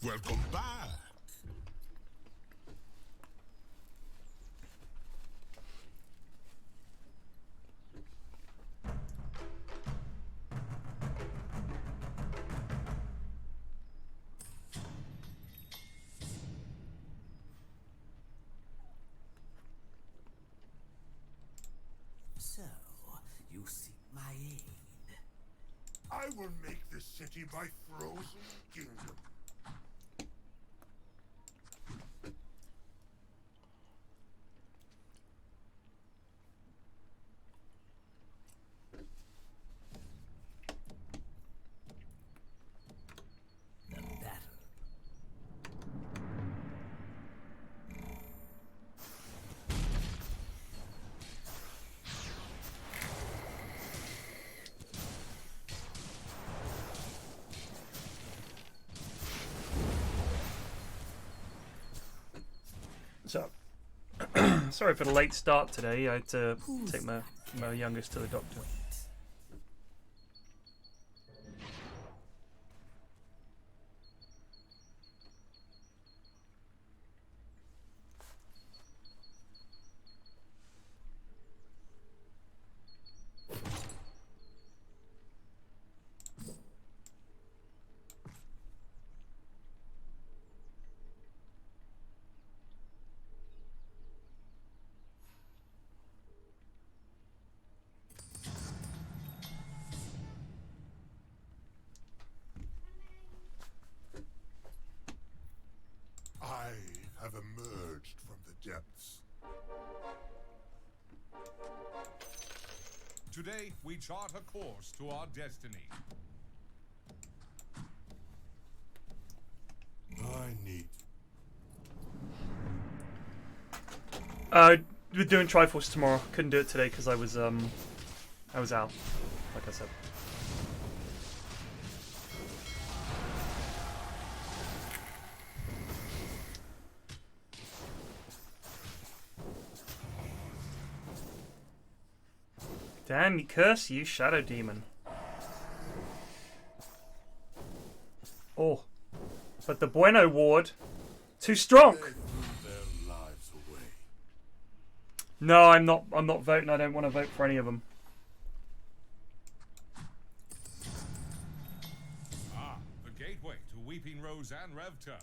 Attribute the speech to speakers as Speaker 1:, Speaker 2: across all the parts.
Speaker 1: Welcome back.
Speaker 2: So, you seek my aid.
Speaker 1: I will make this city my frozen kingdom.
Speaker 2: The battle.
Speaker 3: So, sorry for the late start today. I had to take my youngest to the doctor.
Speaker 1: I have emerged from the depths.
Speaker 4: Today, we chart a course to our destiny.
Speaker 1: I need...
Speaker 3: We're doing Triforce tomorrow. Couldn't do it today because I was out, like I said. Damn, you curse you, Shadow Demon. Oh, but the Bueno ward, too strong.
Speaker 1: They threw their lives away.
Speaker 3: No, I'm not. I'm not voting. I don't want to vote for any of them.
Speaker 4: Ah, the gateway to Weeping Rose and Revta.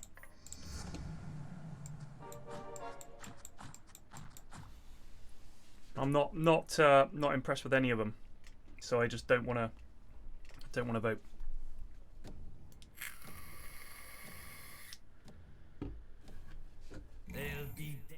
Speaker 3: I'm not impressed with any of them, so I just don't want to vote.
Speaker 2: They'll be dead.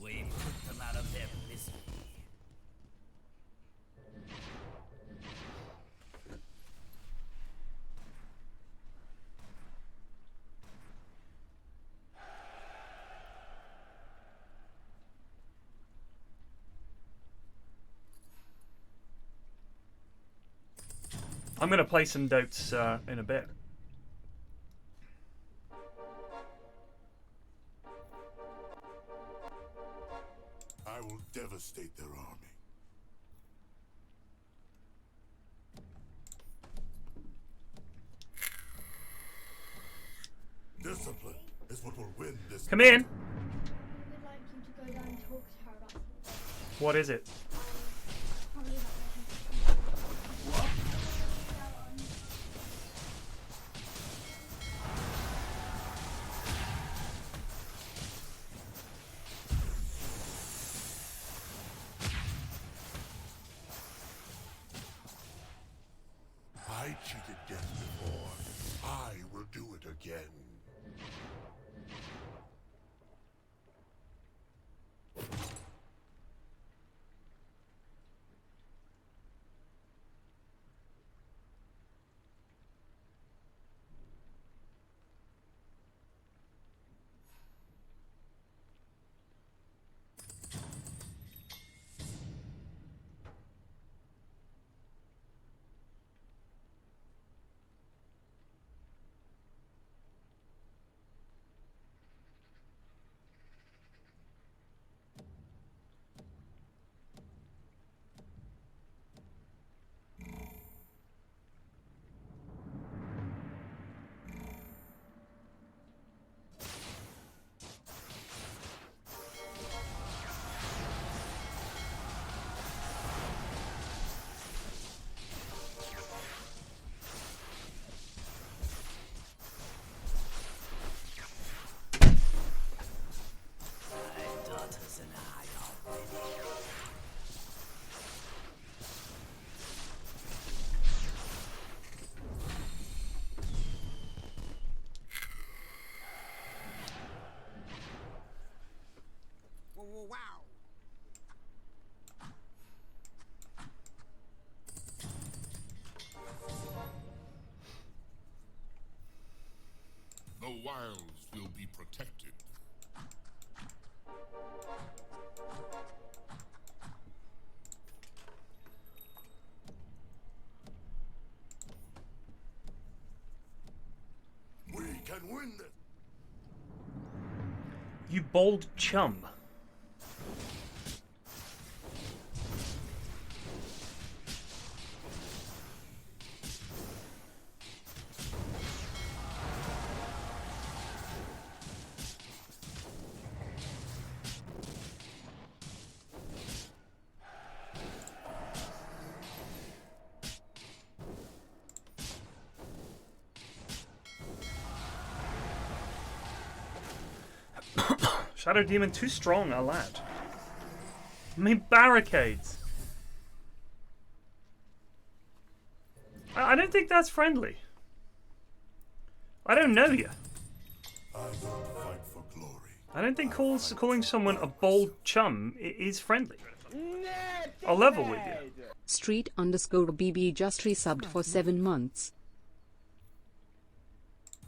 Speaker 2: We put them out of their misery.
Speaker 3: I'm gonna play some Dotes in a bit.
Speaker 1: I will devastate their army. Discipline is what will win this.
Speaker 3: Come in.
Speaker 5: I would like you to go down and talk to her about something.
Speaker 3: What is it?
Speaker 5: Probably about
Speaker 1: I cheated death before. I will do it again. The wilds will be protected. We can win this.
Speaker 3: You bold chum. Shadow Demon too strong, a lad. I mean, barricades. I don't think that's friendly. I don't know you.
Speaker 1: I will fight for glory.
Speaker 3: I don't think calling someone a bold chum is friendly. I'll level with you.
Speaker 6: Street_BB just resubbed for 7 months.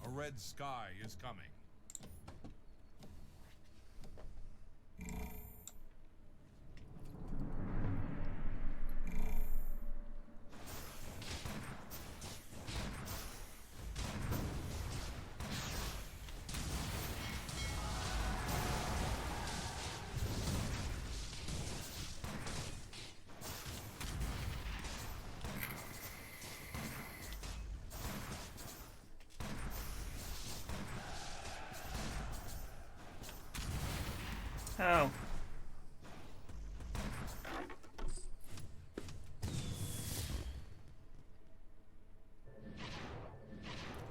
Speaker 4: A red sky is coming.
Speaker 3: Ow.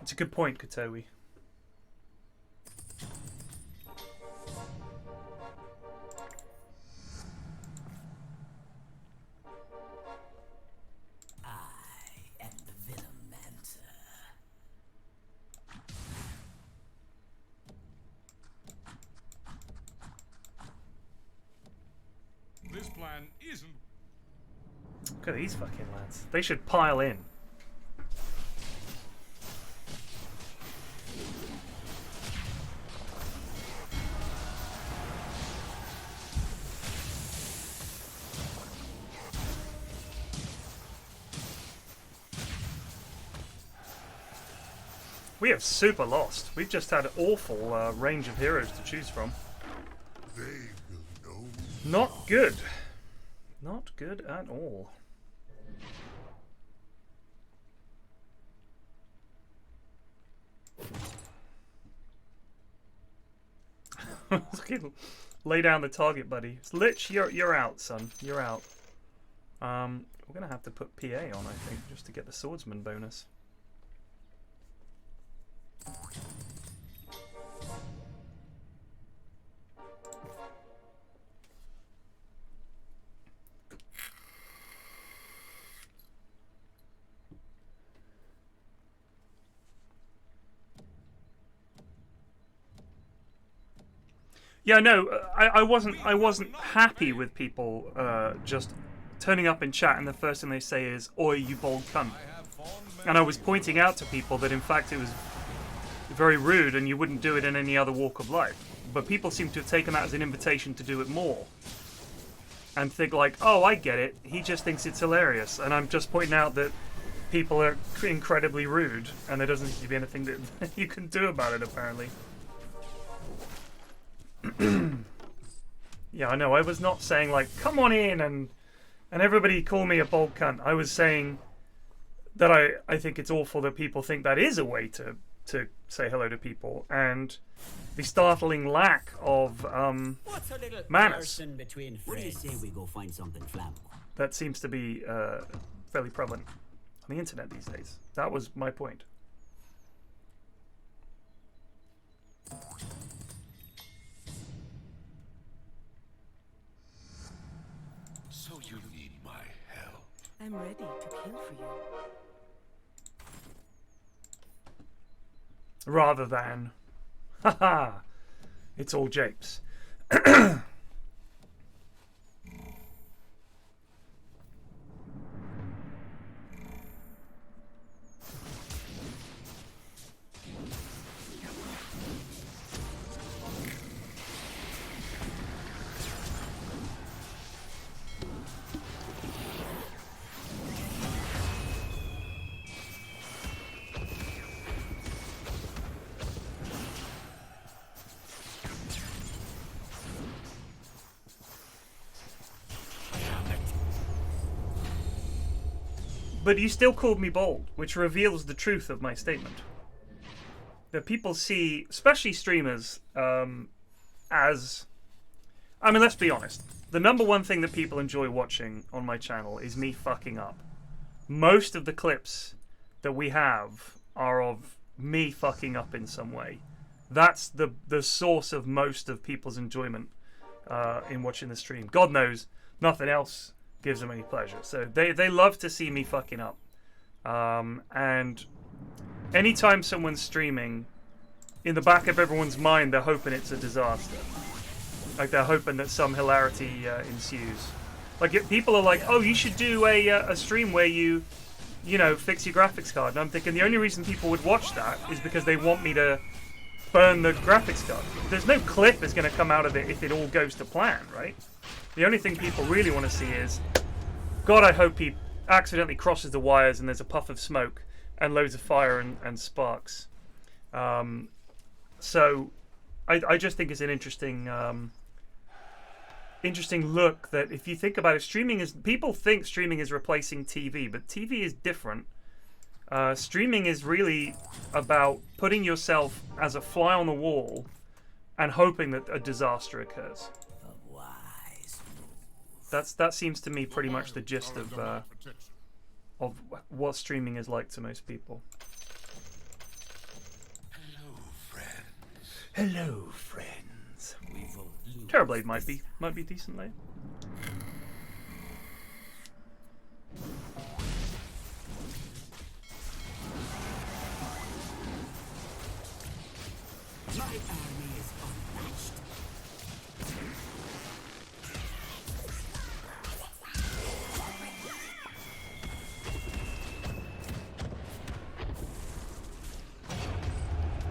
Speaker 3: It's a good point, Katowi.
Speaker 2: I am the Venomancer.
Speaker 4: This plan isn't.
Speaker 3: Look at these fucking lads. They should pile in. We have super lost. We've just had an awful range of heroes to choose from.
Speaker 1: They will know.
Speaker 3: Not good. Not good at all. Lay down the target, buddy. Lich, you're out, son. You're out. We're gonna have to put PA on, I think, just to get the swordsman bonus. Yeah, no, I wasn't happy with people just turning up in chat and the first thing they say is, "Oi, you bold cunt." And I was pointing out to people that in fact it was very rude and you wouldn't do it in any other walk of life. But people seem to have taken that as an invitation to do it more. And think like, "Oh, I get it. He just thinks it's hilarious." And I'm just pointing out that people are incredibly rude and there doesn't seem to be anything that you can do about it, apparently. Yeah, I know. I was not saying like, "Come on in and everybody call me a bold cunt." I was saying that I think it's awful that people think that is a way to say hello to people, and the startling lack of
Speaker 2: What's a little
Speaker 3: manners
Speaker 2: person between friends? What do you say we go find something flammable?
Speaker 3: that seems to be fairly prevalent on the internet these days. That was my point.
Speaker 1: So you need my help.
Speaker 7: I'm ready to kill for you.
Speaker 3: Rather than, haha, it's all japes. But you still called me bold, which reveals the truth of my statement. That people see, especially streamers, as... I mean, let's be honest. The number one thing that people enjoy watching on my channel is me fucking up. Most of the clips that we have are of me fucking up in some way. That's the source of most of people's enjoyment in watching the stream. God knows, nothing else gives them any pleasure. So they love to see me fucking up. And anytime someone's streaming, in the back of everyone's mind, they're hoping it's a disaster. Like, they're hoping that some hilarity ensues. Like, if people are like, oh, you should do a stream where you know, fix your graphics card. And I'm thinking the only reason people would watch that is because they want me to burn the graphics card. There's no clip that's going to come out of it if it all goes to plan, right? The only thing people really want to see is, God, I hope he accidentally crosses the wires and there's a puff of smoke and loads of fire and sparks. So I just think it's an interesting look that if you think about it, streaming is, people think streaming is replacing TV, but TV is different. Streaming is really about putting yourself as a fly on the wall and hoping that a disaster occurs.
Speaker 2: A wise move.
Speaker 3: That seems to me pretty much the gist of what streaming is like to most people.
Speaker 1: Hello, friends.
Speaker 3: Hello, friends.
Speaker 2: We won't lose.
Speaker 3: Terrorblade might be decent late.
Speaker 2: My army is unmatched.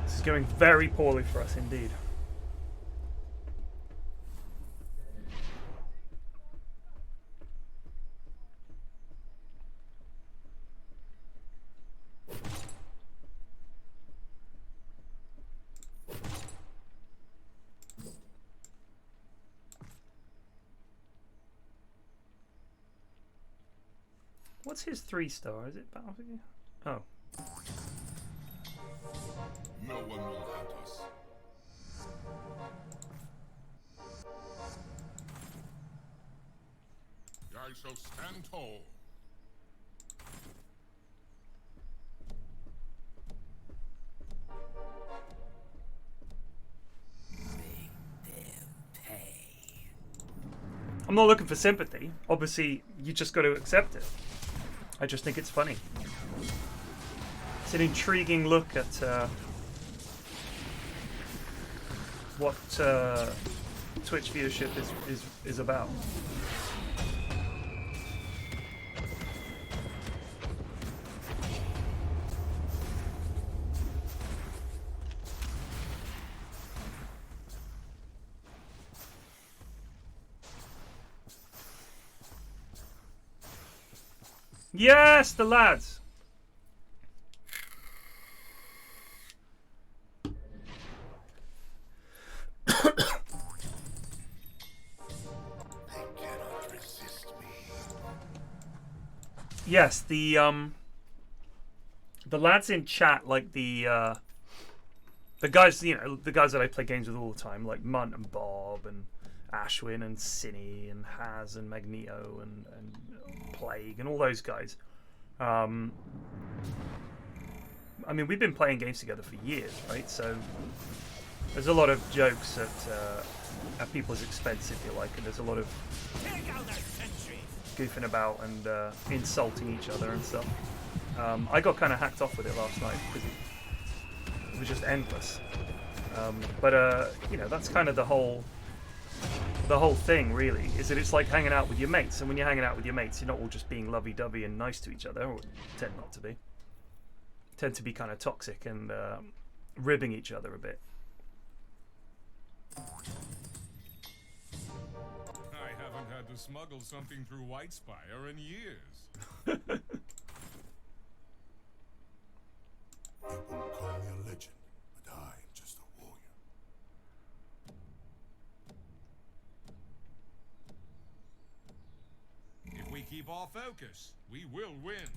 Speaker 3: This is going very poorly for us indeed. What's his 3-star? Is it Battlefield? Oh.
Speaker 1: No one will hurt us. I shall stand tall.
Speaker 2: Make them pay.
Speaker 3: I'm not looking for sympathy. Obviously, you just got to accept it. I just think it's funny. It's an intriguing look at what Twitch viewership is about. Yes, the lads.
Speaker 1: They cannot resist me.
Speaker 3: Yes, the lads in chat, like the guys, you know, the guys that I play games with all the time, like Munt and Bob and Ashwin and Cinny and Haz and Magneto and Plague and all those guys. I mean, we've been playing games together for years, right? So there's a lot of jokes at people's expense, if you like, and there's a lot of goofing about and insulting each other and stuff. I got kind of hacked off with it last night because it was just endless. But you know, that's kind of the whole thing, really, is that it's like hanging out with your mates, and when you're hanging out with your mates, you're not all just being lovey-dovey and nice to each other, or tend not to be. Tend to be kind of toxic and ribbing each other a bit.
Speaker 4: I haven't had to smuggle something through Whitespire in years.
Speaker 1: You will call me a legend, but I am just a warrior.
Speaker 4: If we keep our focus, we will win.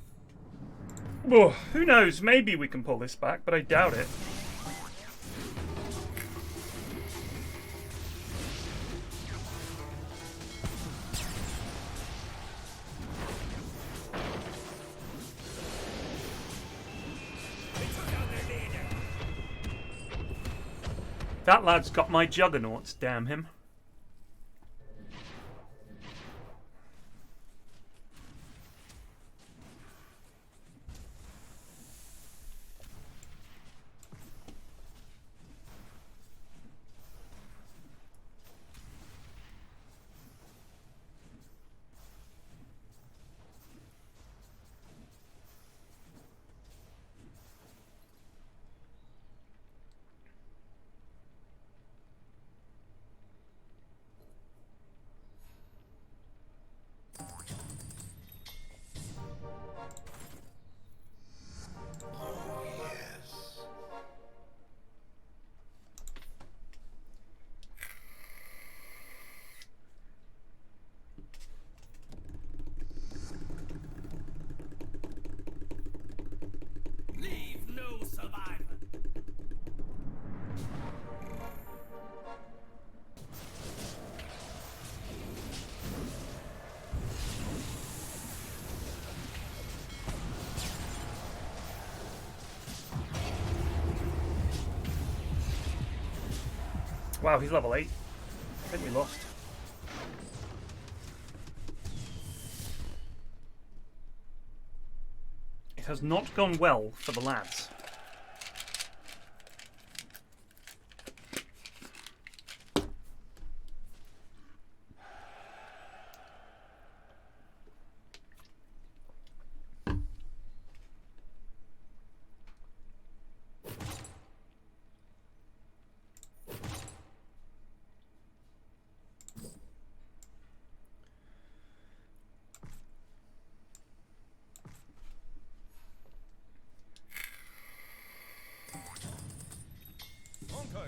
Speaker 3: Oh, who knows? Maybe we can pull this back, but I doubt it. That lad's got my juggernauts, damn him.
Speaker 2: Leave no survivor.
Speaker 3: Wow, he's level 8. I think we lost. It has not gone well for the lads.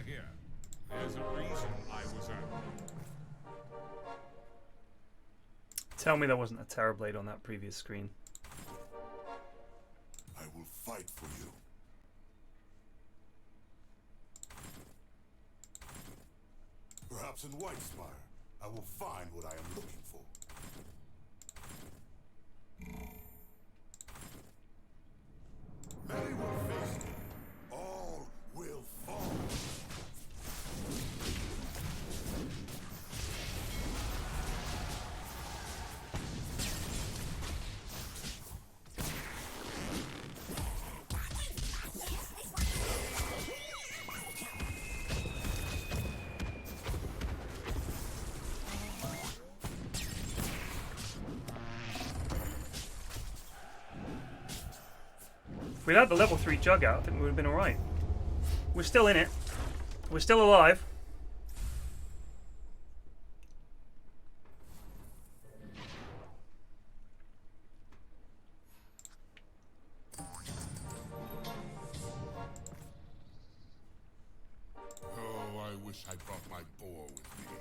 Speaker 4: Here. There's a reason I was out.
Speaker 3: Tell me there wasn't a Terrorblade on that previous screen.
Speaker 1: I will fight for you. Perhaps in Whitespire, I will find what I am looking for. Many will face me. All will fall.
Speaker 3: If we'd had the level 3 jug out, I think we would have been alright. We're still in it. We're still alive.
Speaker 1: Oh, I wish I brought my boar with me.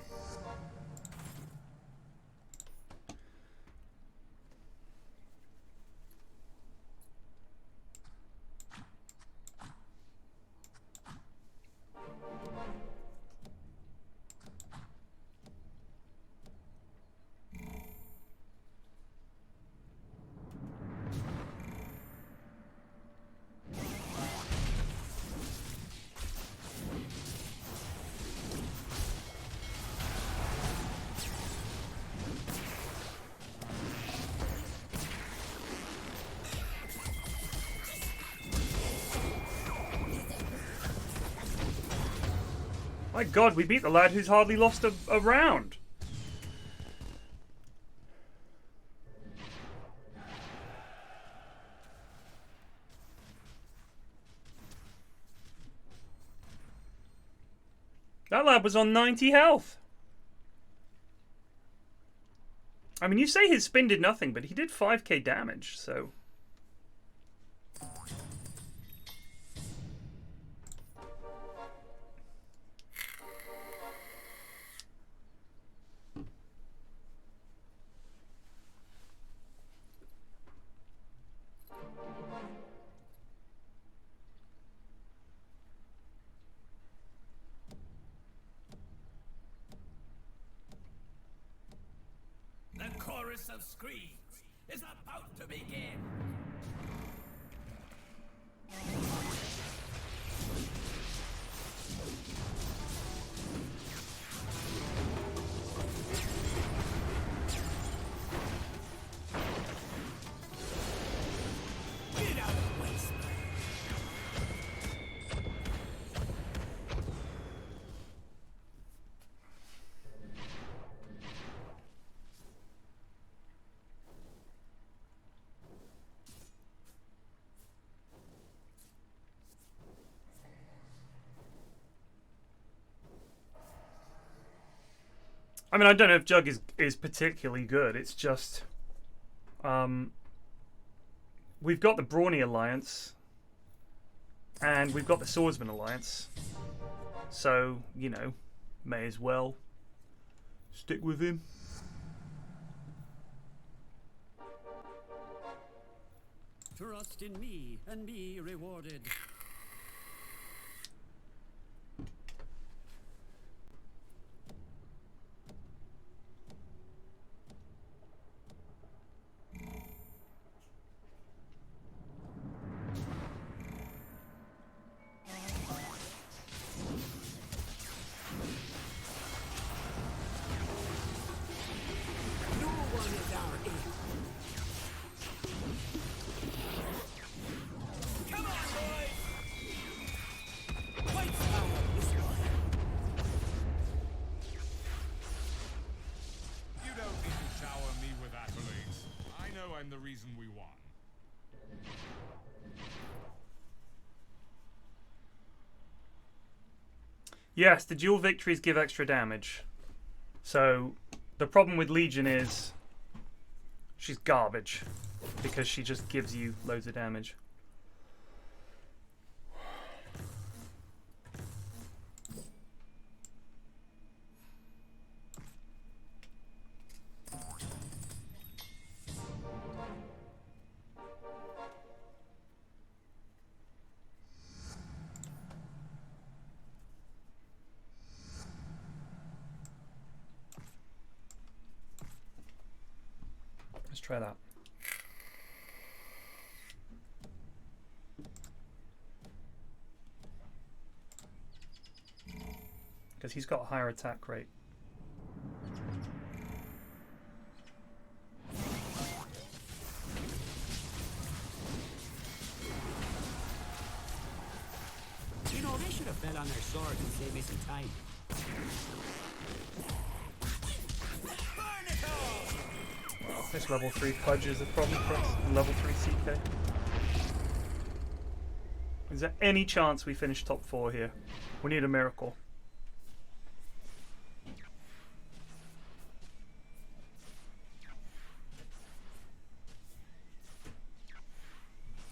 Speaker 3: My god, we beat the lad who's hardly lost a round. That lad was on 90 health. I mean, you say his spin did nothing, but he did 5k damage, so...
Speaker 2: chorus of screams is about to begin. Get out of the way, Spy.
Speaker 3: I mean, I don't know if Jug is particularly good. It's just, we've got the Brawny Alliance, and we've got the Swordsman Alliance. So, you know, may as well stick with him.
Speaker 2: Trust in me and be rewarded.
Speaker 4: I'm the reason we won.
Speaker 3: Yes, the dual victories give extra damage. So the problem with Legion is she's garbage because she just gives you loads of damage. Let's try that. Because he's got a higher attack rate.
Speaker 2: You know, they should have fell on their sword and saved me some time.
Speaker 3: This level 3 Pudge is a problem for us, and level 3 CK. Is there any chance we finish top 4 here? We need a miracle.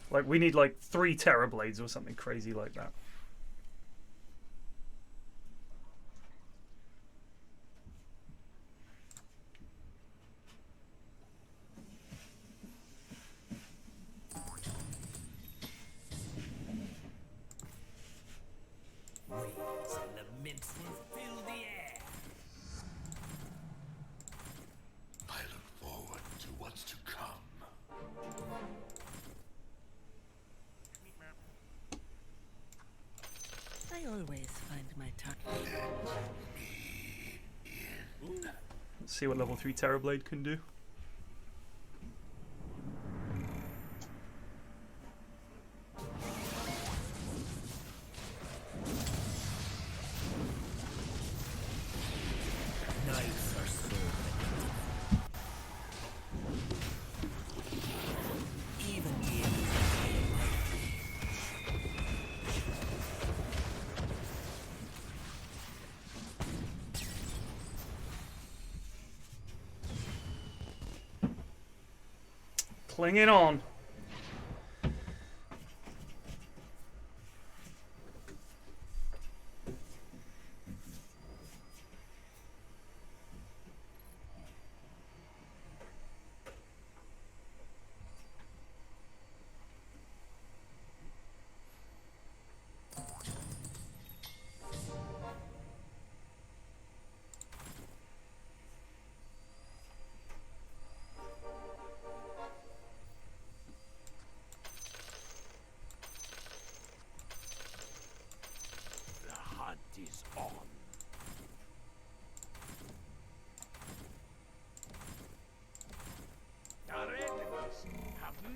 Speaker 3: Like, we need like 3 Terrorblades or something crazy like that.
Speaker 7: I always find my time.
Speaker 3: Let's see what level 3 Terrorblade can do.
Speaker 2: Knights are so even
Speaker 3: Clinging on.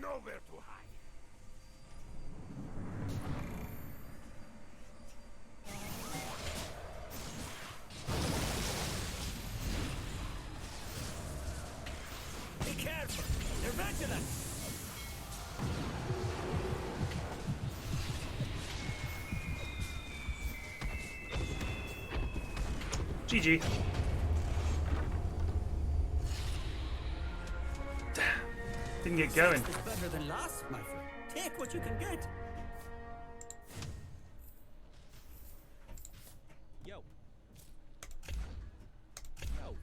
Speaker 1: nowhere to hide.
Speaker 2: Be careful! They're vigilant!
Speaker 3: GG. Didn't get going.
Speaker 2: It's better than last, my friend. Take what you can get. Yo. Yo.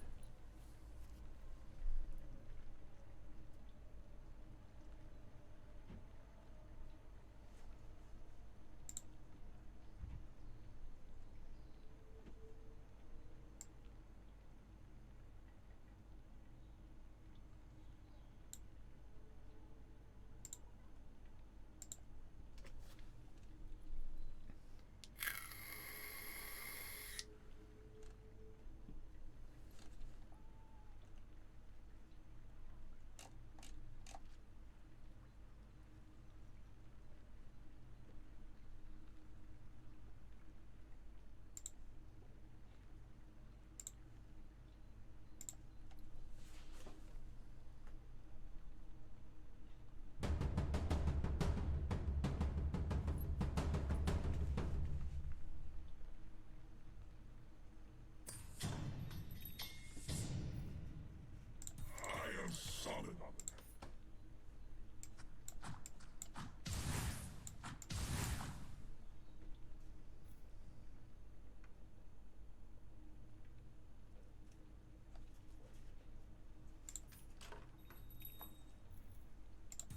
Speaker 1: I am solid.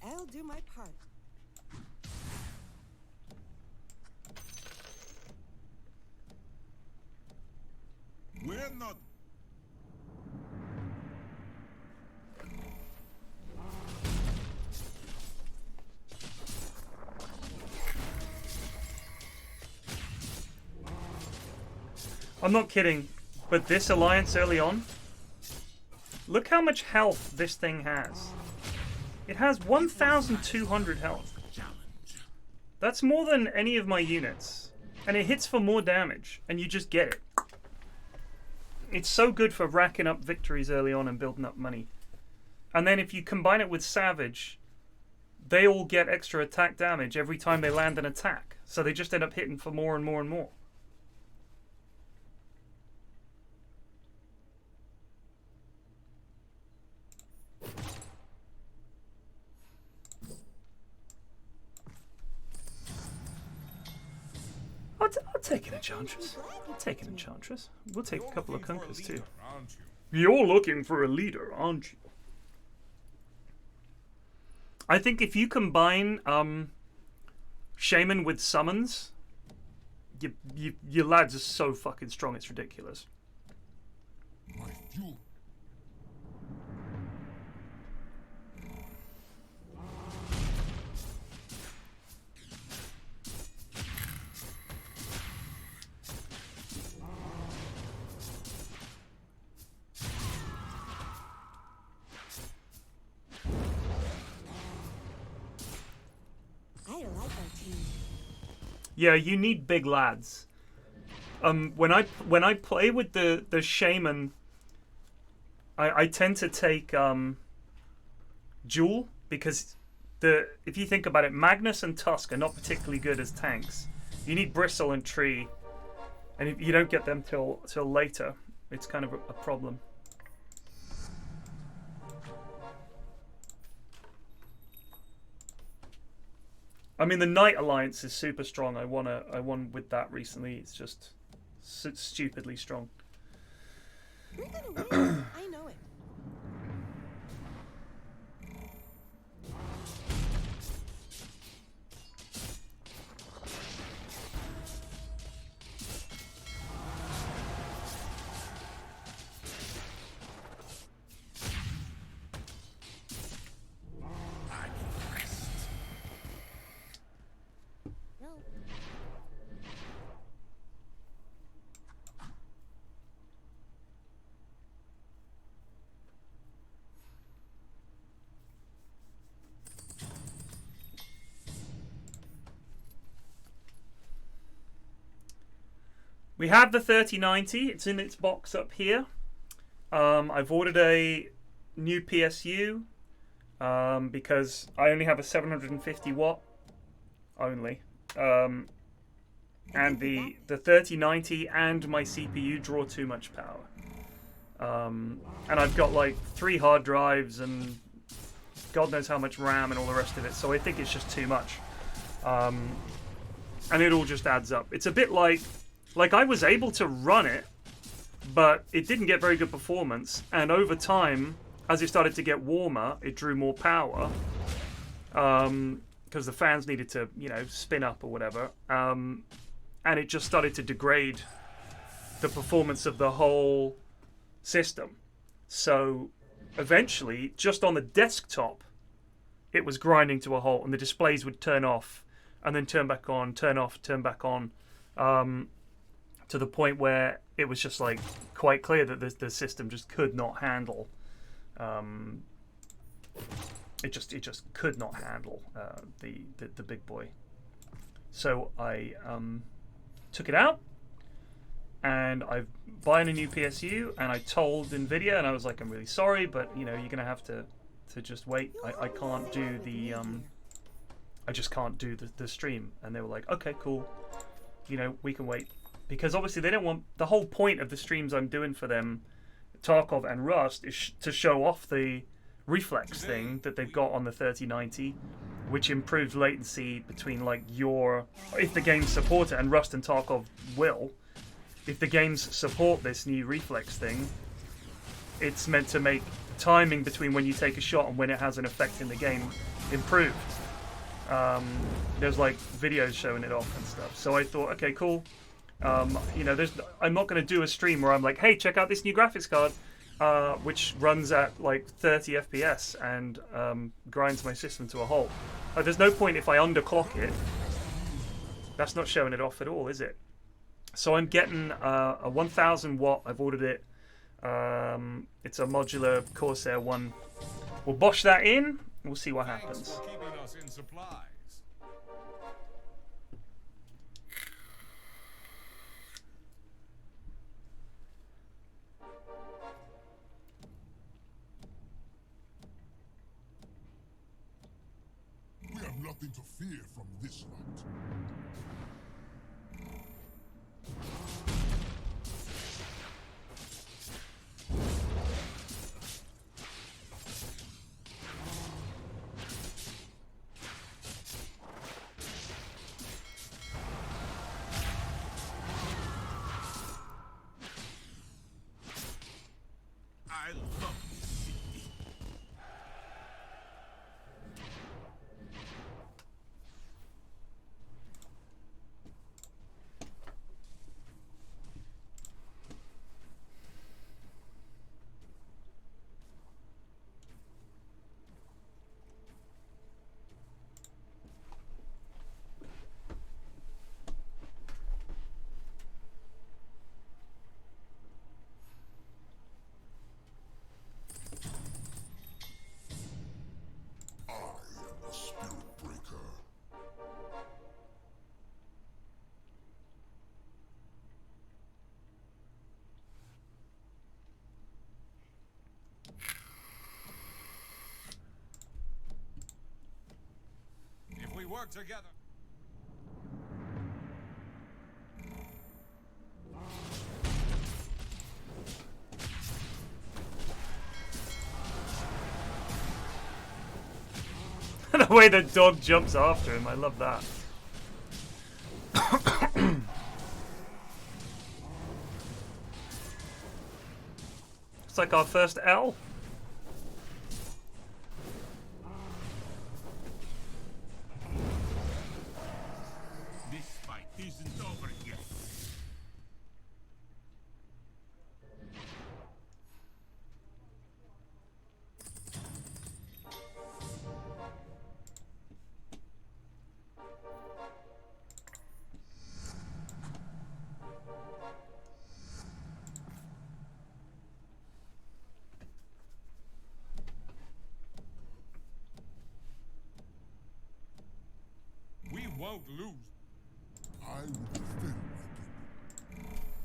Speaker 8: I'll do my part.
Speaker 1: We're not.
Speaker 3: I'm not kidding, but this alliance early on, look how much health this thing has. It has 1,200 health. That's more than any of my units. And it hits for more damage, and you just get it. It's so good for racking up victories early on and building up money. And then if you combine it with Savage, they all get extra attack damage every time they land an attack. So they just end up hitting for more and more and more. I'll take an Enchantress. I'll take an Enchantress. We'll take a couple of Kunkkas too.
Speaker 4: Aren't you?
Speaker 3: You're looking for a leader, aren't you? I think if you combine Shaman with summons, your lads are so fucking strong, it's ridiculous.
Speaker 1: My fuel.
Speaker 8: I like our team.
Speaker 3: Yeah, you need big lads. When I play with the Shaman, I tend to take Jewel, because if you think about it, Magnus and Tusk are not particularly good as tanks. You need Bristle and Tree, and if you don't get them till later, it's kind of a problem. I mean, the Knight Alliance is super strong. I won with that recently. It's just stupidly strong.
Speaker 8: We're gonna win. I know it.
Speaker 3: We have the 3090. It's in its box up here. I've ordered a new PSU because I only have a 750 watt only. And the 3090 and my CPU draw too much power. And I've got like 3 hard drives and God knows how much RAM and all the rest of it. So I think it's just too much. And it all just adds up. It's a bit like I was able to run it, but it didn't get very good performance. And over time, as it started to get warmer, it drew more power. Because the fans needed to, you know, spin up or whatever. And it just started to degrade the performance of the whole system. So eventually, just on the desktop, it was grinding to a halt, and the displays would turn off and then turn back on, turn off, turn back on, to the point where it was just like quite clear that the system just could not handle. It just could not handle the big boy. So I took it out, and I've buying a new PSU, and I told Nvidia, and I was like, I'm really sorry, but you know, you're gonna have to just wait. I can't do the I just can't do the stream. And they were like, okay, cool, you know, we can wait, because obviously they don't want, the whole point of the streams I'm doing for them, Tarkov and Rust, is to show off the reflex thing that they've got on the 3090, which improves latency between like if the games support it, and Rust and Tarkov will. If the games support this new reflex thing, it's meant to make timing between when you take a shot and when it has an effect in the game improved. There's like videos showing it off and stuff. So I thought, okay, cool. You know, I'm not going to do a stream where I'm like, hey, check out this new graphics card, which runs at like 30 FPS and grinds my system to a halt. There's no point if I underclock it. That's not showing it off at all, is it? So I'm getting a 1000 watt. I've ordered it. It's a modular Corsair one. We'll bosh that in. We'll see what happens.
Speaker 4: Thanks for keeping us in supplies.
Speaker 1: We have nothing to fear from this lot.
Speaker 2: I love this city.
Speaker 1: I am the spirit breaker.
Speaker 4: If we work together.
Speaker 3: The way the dog jumps after him, I love that. It's like our first L.
Speaker 2: This fight isn't over yet.
Speaker 4: We won't lose.
Speaker 1: I will defend my people.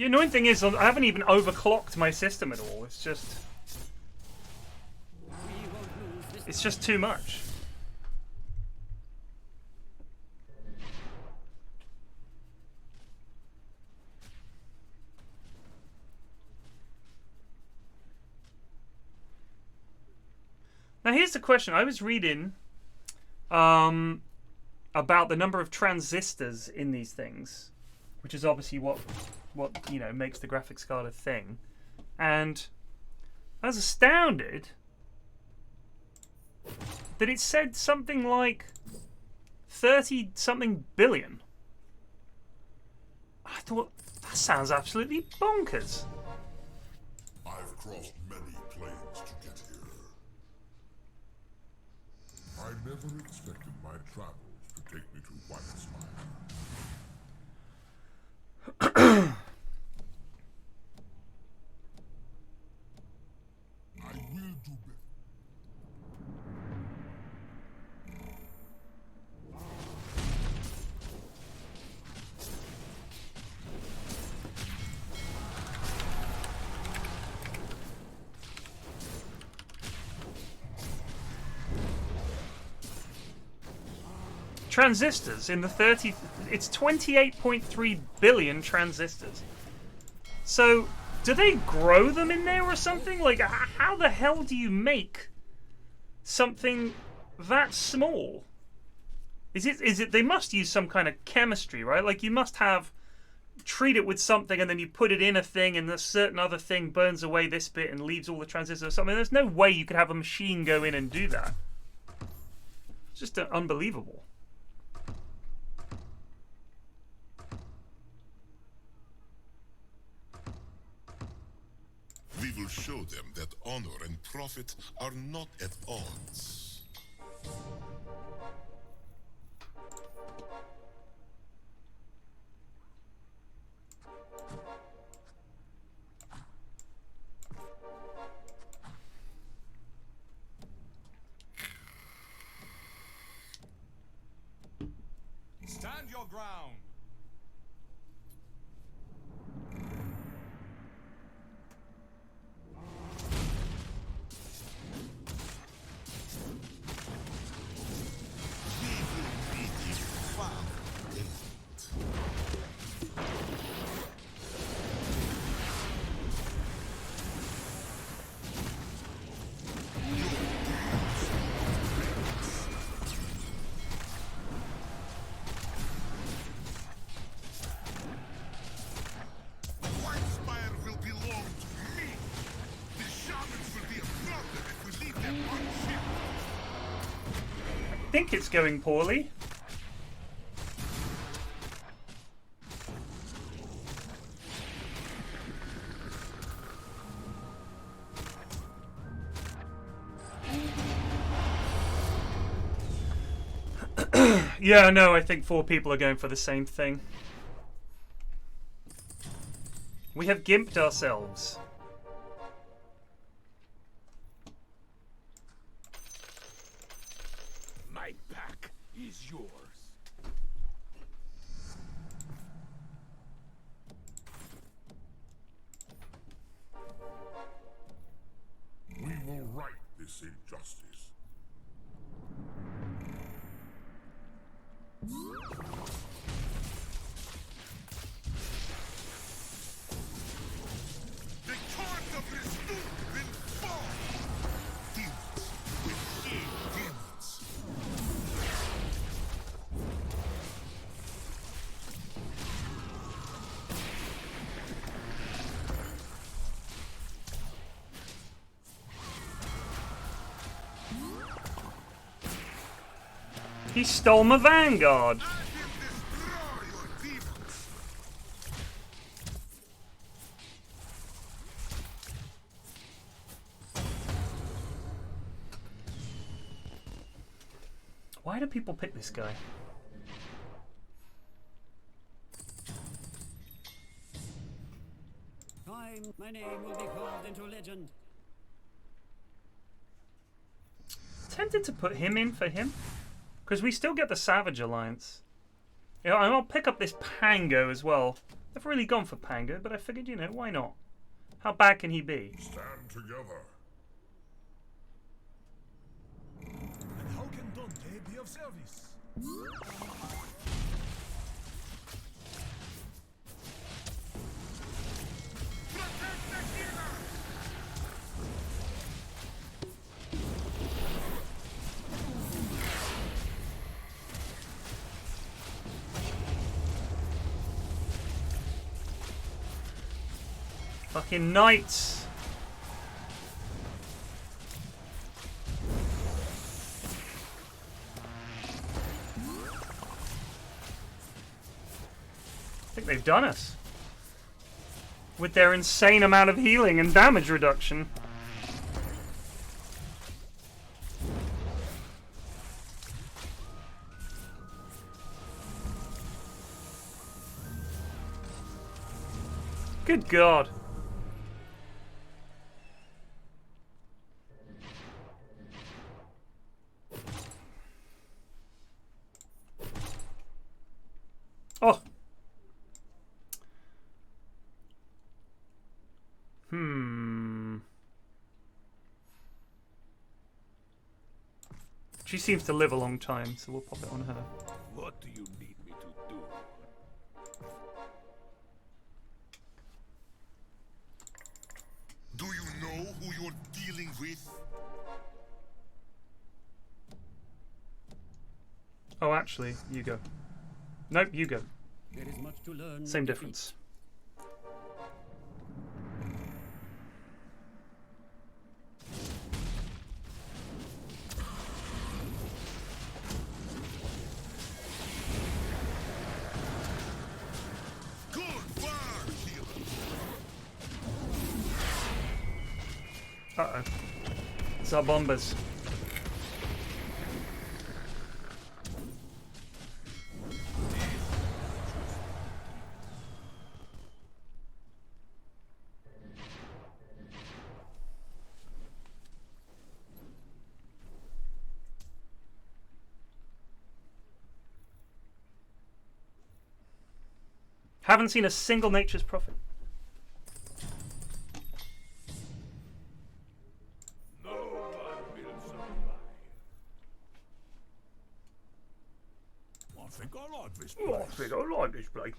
Speaker 3: The annoying thing is, I haven't even overclocked my system at all. It's just too much. Now here's the question. I was reading about the number of transistors in these things, which is obviously what you know makes the graphics card a thing, and I was astounded that it said something like 30-something billion. I thought, that sounds absolutely bonkers.
Speaker 1: I've crossed many planes to get here. I never expected my travels to take me to White Spire. I will do better.
Speaker 3: Transistors in the 30... It's 28.3 billion transistors. So, do they grow them in there or something? Like, how the hell do you make something that small? Is it? They must use some kind of chemistry, right? Like, you must treat it with something and then you put it in a thing and a certain other thing burns away this bit and leaves all the transistors or something. There's no way you could have a machine go in and do that. It's just unbelievable.
Speaker 1: We will show them that honor and profit are not at odds.
Speaker 4: Stand your ground.
Speaker 3: I think it's going poorly. Yeah, no, I think 4 people are going for the same thing. We have gimped ourselves.
Speaker 1: My pack is yours. We will right this injustice. The torch of this food will fall. Demons will kill demons.
Speaker 3: He stole my Vanguard.
Speaker 1: I will destroy your demons.
Speaker 3: Why do people pick this guy?
Speaker 2: Time, my name will be called into legend.
Speaker 3: Tempted to put him in for him. Because we still get the Savage Alliance. You know, and I'll pick up this Pango as well. I've really gone for Panga, but I figured, you know, why not? How bad can he be?
Speaker 1: Stand together.
Speaker 9: And how can Dante be of service?
Speaker 3: Fucking knights! I think they've done us. With their insane amount of healing and damage reduction. Good God. Oh. She seems to live a long time, so we'll pop it on her.
Speaker 1: What do you need me to do? Do you know who you're dealing with?
Speaker 3: Oh, actually, you go. Nope, you go.
Speaker 2: There is much to learn.
Speaker 3: Same difference.
Speaker 1: Good work, healer.
Speaker 3: Uh-oh. It's our bombers. Haven't seen a single Nature's Prophet.
Speaker 1: No one will survive. I think I like this place.
Speaker 3: Oh, I think I like this place.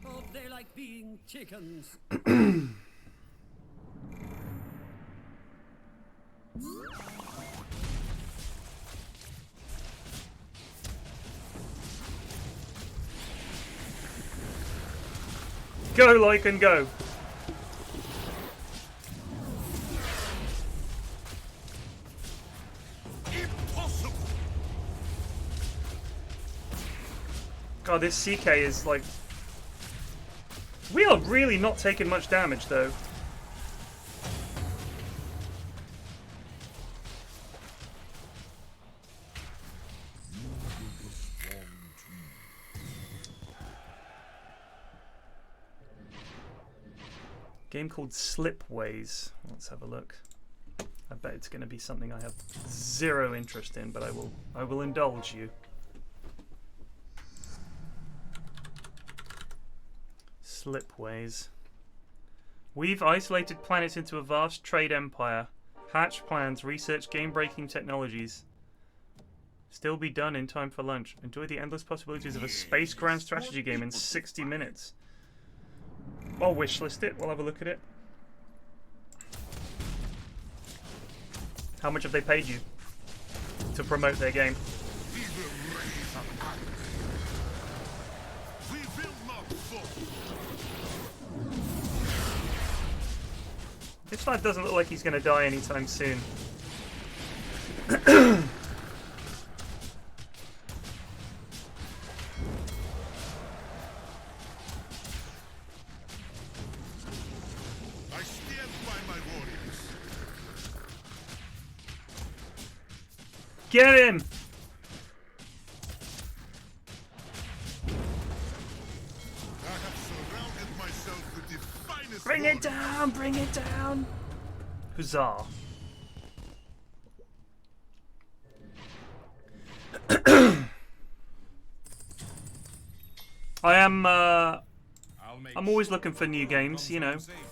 Speaker 2: Oh, they like being chickens.
Speaker 3: Go, Lycan, go.
Speaker 1: Impossible.
Speaker 3: God, this CK is like... We are really not taking much damage, though. Game called Slipways. Let's have a look. I bet it's going to be something I have zero interest in, but I will indulge you. Slipways. We've isolated planets into a vast trade empire. Hatch plans, research game-breaking technologies. Still be done in time for lunch. Enjoy the endless possibilities of a space grand strategy game in 60 minutes. I'll wishlist it. We'll have a look at it. How much have they paid you to promote their game?
Speaker 1: We will raise an army. We will not fall.
Speaker 3: This lad doesn't look like he's going to die anytime soon.
Speaker 1: I stand by my warriors.
Speaker 3: Get him!
Speaker 1: I have surrounded myself with the finest
Speaker 3: Bring it
Speaker 1: warriors.
Speaker 3: down! Bring it down! Huzzah. I am.
Speaker 4: I'll make
Speaker 3: I'm always
Speaker 4: sure
Speaker 3: looking for
Speaker 4: the
Speaker 3: new
Speaker 4: world
Speaker 3: games,
Speaker 4: comes
Speaker 3: you know.
Speaker 4: home safely.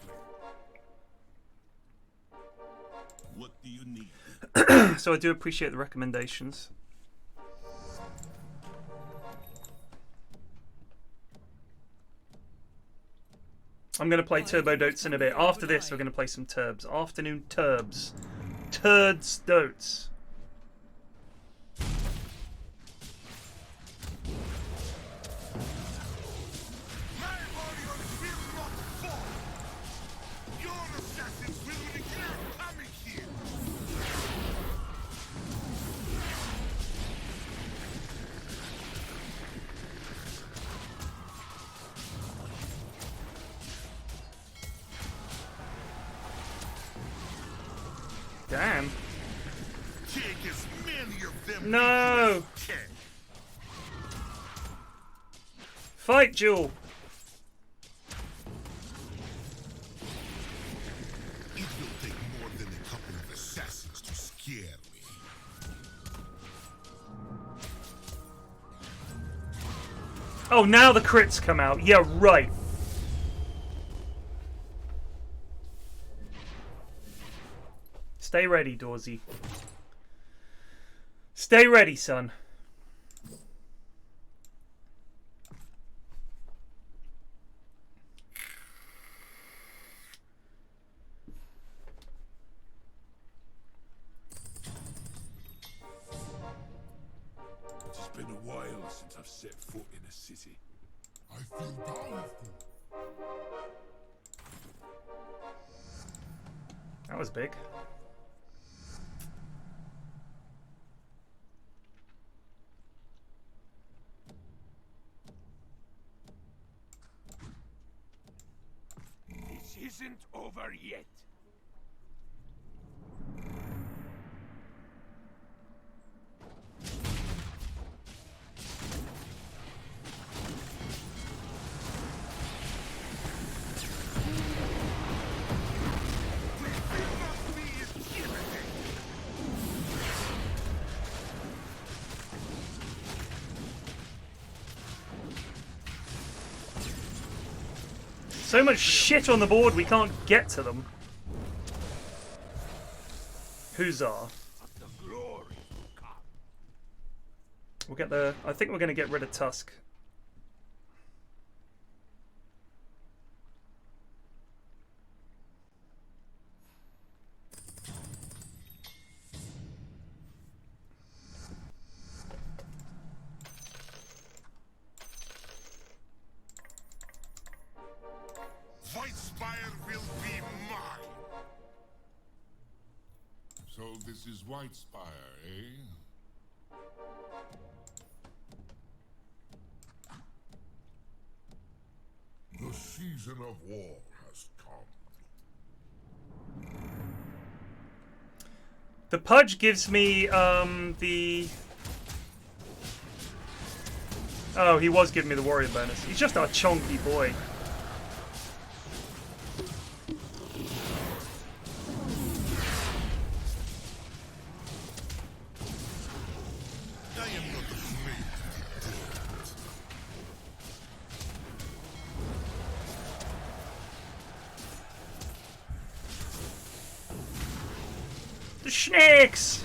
Speaker 1: What do you need?
Speaker 3: So I do appreciate the recommendations. I'm going to play Turbo Dotes in a bit. After this, we're going to play some Turbs. Afternoon Turbs. Turds Dotes.
Speaker 1: My warriors will not fall. Your assassins will regret coming here.
Speaker 3: Damn.
Speaker 1: Take as many of them
Speaker 3: No.
Speaker 1: as you can.
Speaker 3: Fight, Jewel.
Speaker 1: It will take more than a couple of assassins to scare me.
Speaker 3: Oh, now the crits come out. Yeah, right. Stay ready, Dorsey. Stay ready, son.
Speaker 1: It's been a while since I've set foot in a city. I feel powerful.
Speaker 3: That was big.
Speaker 1: This isn't over yet.
Speaker 3: So much shit on the board, we can't get to them. Huzzah. We'll get the... I think we're going to get rid of Tusk.
Speaker 1: White Spire will be mine. So this is White Spire, eh? The season of war has come.
Speaker 3: The Pudge gives me, the... Oh, he was giving me the warrior bonus. He's just a chonky boy.
Speaker 1: I am not afraid of the dirt.
Speaker 3: The snakes!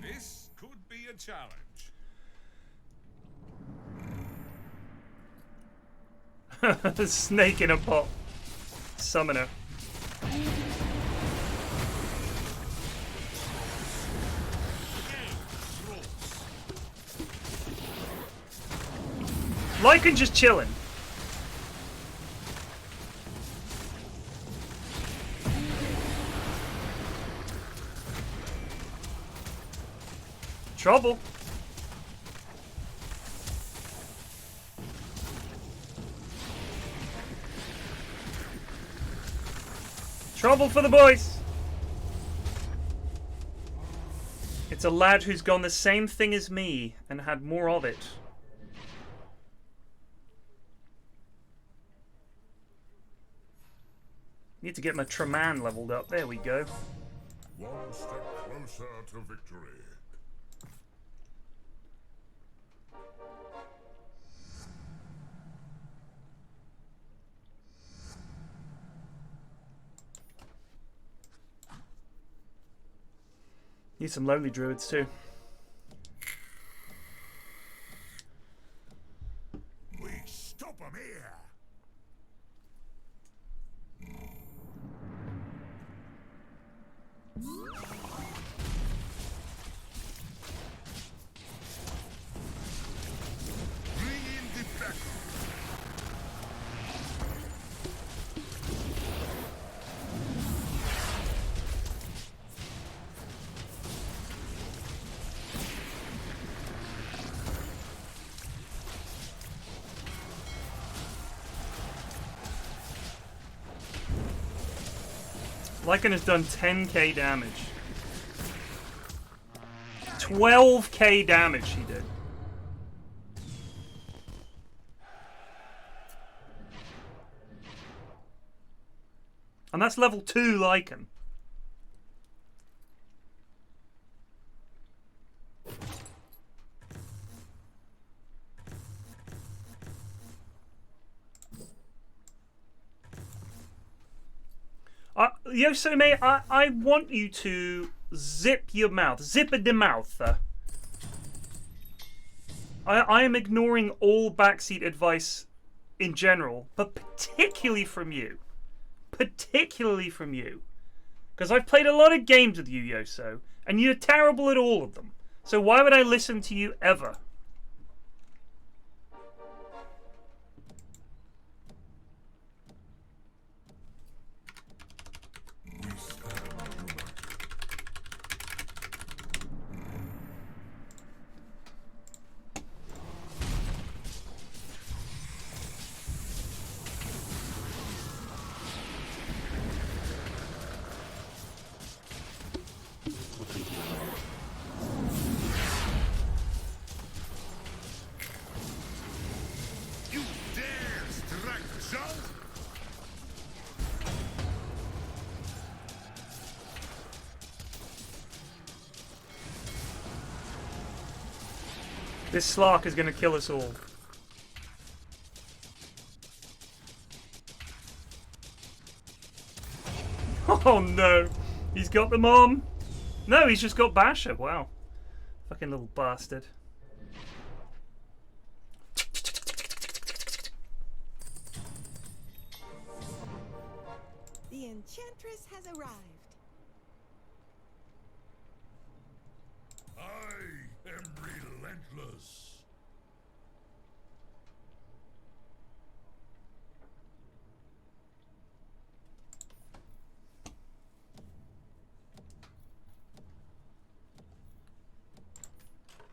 Speaker 4: This could be a challenge.
Speaker 3: Snake in a pot. Summoner. Lycan just chilling. Trouble. Trouble for the boys. It's a lad who's gone the same thing as me and had more of it. Need to get my Traman leveled up. There we go.
Speaker 1: One step closer to victory.
Speaker 3: Need some lonely druids too.
Speaker 1: We stop 'em here. Bring in the backup.
Speaker 3: Lycan has done 10k damage. 12k damage he did. And that's level 2 Lycan. Yosome, I want you to zip your mouth. Zip the mouth. I am ignoring all backseat advice in general, but particularly from you. Particularly from you. Because I've played a lot of games with you, Yoso, and you're terrible at all of them. So why would I listen to you ever?
Speaker 1: You dare strike jump?
Speaker 3: This Slark is going to kill us all. Oh no! He's got the mom! No, he's just got Basher. Wow. Fucking little bastard.
Speaker 8: The Enchantress has arrived.
Speaker 1: I am relentless.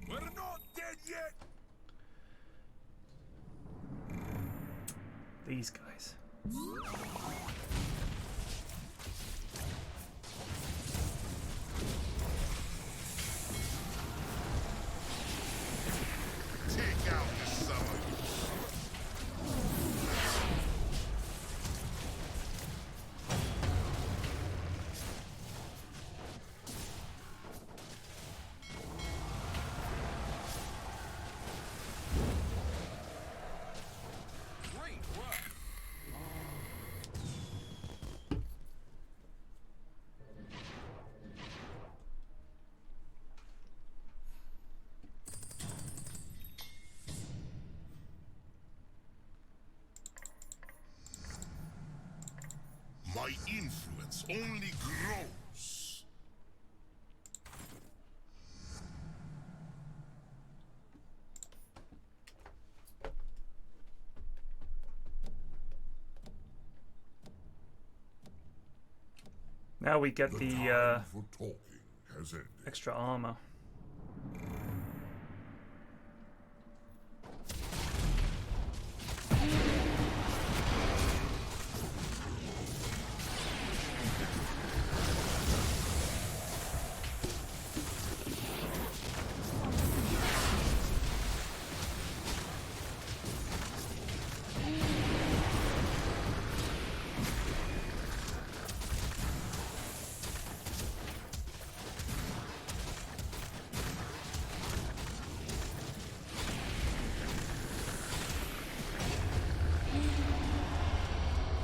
Speaker 1: We're not dead yet.
Speaker 3: These guys.
Speaker 1: Take out the summer.
Speaker 4: Great work.
Speaker 1: My influence only grows.
Speaker 3: Now we get
Speaker 1: The
Speaker 3: the
Speaker 1: time for talking has ended.
Speaker 3: extra armor.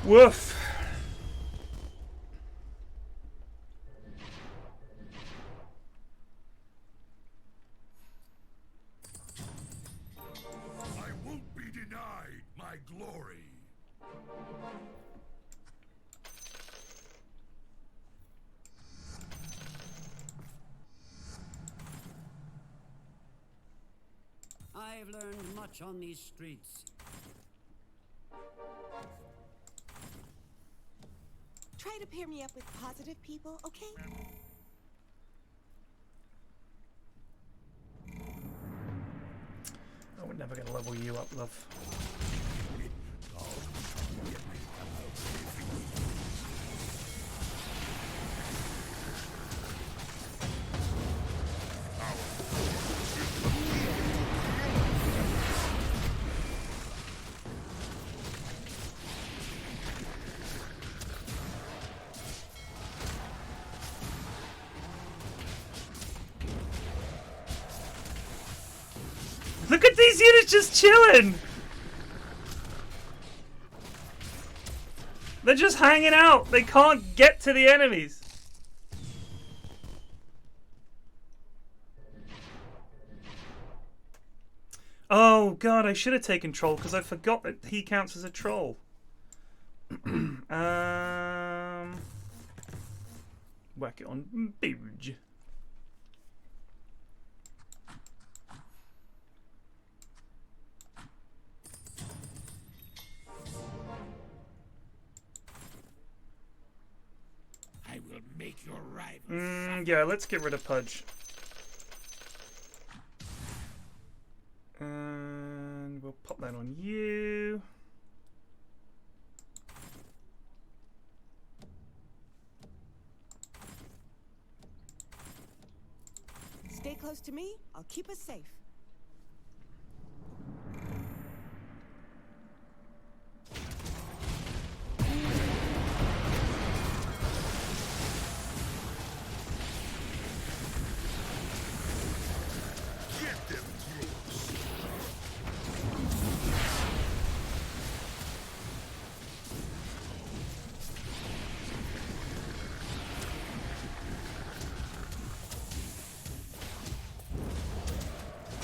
Speaker 3: Woof.
Speaker 1: I won't be denied my glory.
Speaker 2: I've learned much on these streets.
Speaker 8: Try to pair me up with positive people, okay?
Speaker 3: Oh, we're never gonna level you up, love. Look at these units just chilling! They're just hanging out. They can't get to the enemies. Oh god, I should have taken troll because I forgot that he counts as a troll. Whack it on Booge.
Speaker 1: I will make your rival.
Speaker 3: Yeah, let's get rid of Pudge. And we'll pop that on you.
Speaker 8: Stay close to me, I'll keep us safe.
Speaker 1: Get them close.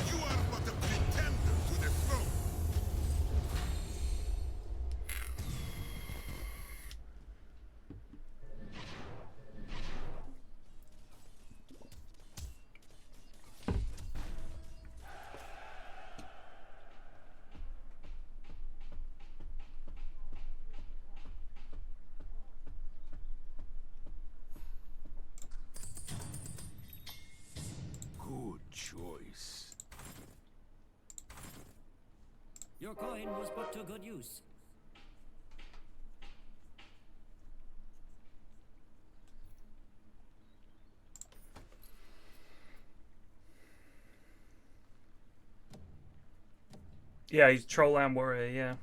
Speaker 1: You are but a pretender to the throne. Good choice.
Speaker 2: Your coin was put to good use.
Speaker 3: Yeah, he's Troll and Warrior, yeah.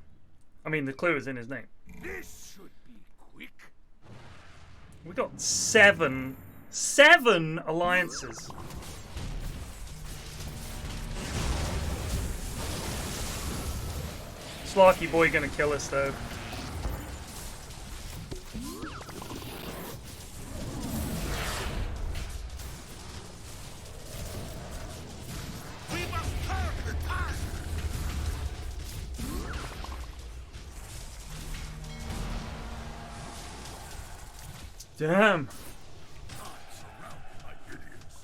Speaker 3: I mean, the clue is in his name.
Speaker 1: This should be quick.
Speaker 3: We got seven alliances. Slarky boy gonna kill us though.
Speaker 1: We must turn the tide.
Speaker 3: Damn.
Speaker 1: Surrounded by idiots.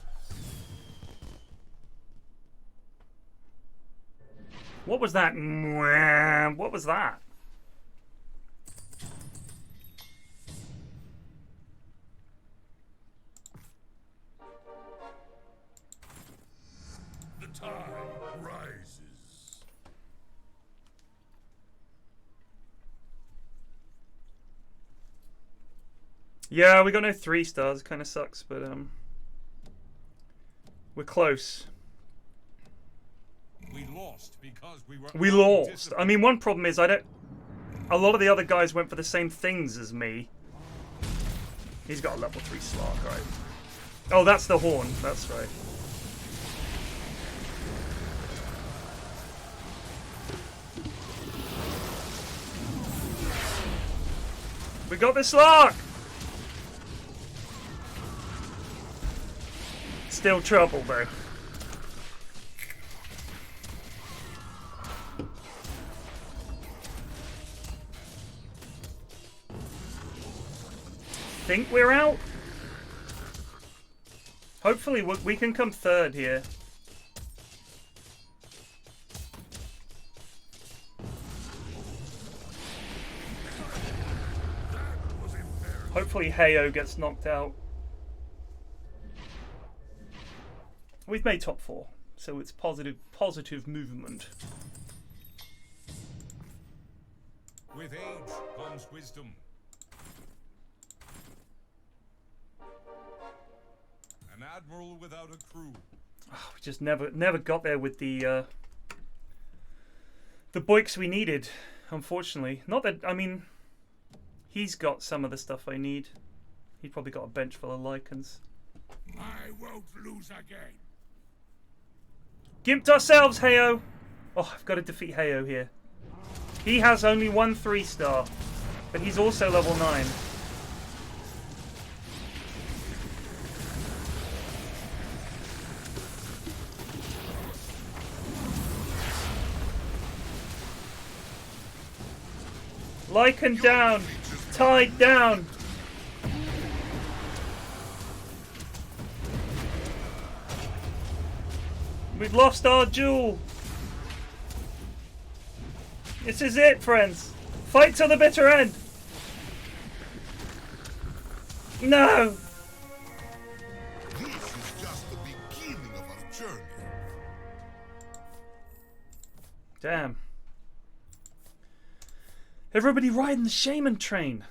Speaker 3: What was that? Mwah. What was that?
Speaker 1: The tide rises.
Speaker 3: Yeah, we got no 3 stars. Kind of sucks, but we're close.
Speaker 4: We lost because we were
Speaker 3: We lost. I mean, one problem is a lot of the other guys went for the same things as me. He's got a level 3 Slark, right? Oh, that's the horn. That's right. We got this lock! Still trouble though. Think we're out? Hopefully we can come third here. Hopefully Heyo gets knocked out. We've made top 4, so it's positive movement.
Speaker 4: With age comes wisdom. An admiral without a crew.
Speaker 3: Oh, we just never got there with the boiks we needed, unfortunately. Not that, I mean, he's got some of the stuff I need. He's probably got a bench full of lichens.
Speaker 1: I won't lose again.
Speaker 3: Gimped ourselves, Heyo! Oh, I've got to defeat Heyo here. He has only 1 3-star, but he's also level 9. Lichen down! Tied down! We've lost our jewel! This is it, friends! Fight to the bitter end! No!
Speaker 1: This is just the beginning of our journey.
Speaker 3: Damn. Everybody riding the shaman train.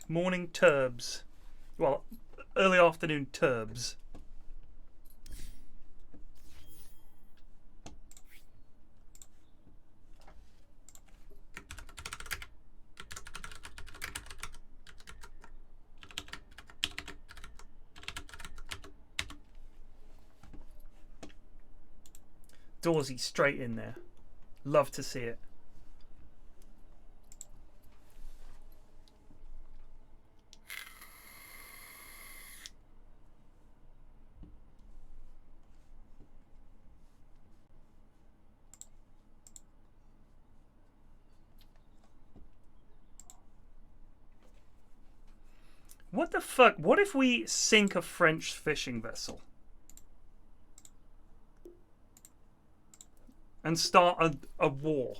Speaker 3: Morning turbs. Well, early afternoon turbs. Dawsey straight in there. Love to see it. What the fuck? What if we sink a French fishing vessel? And start a war?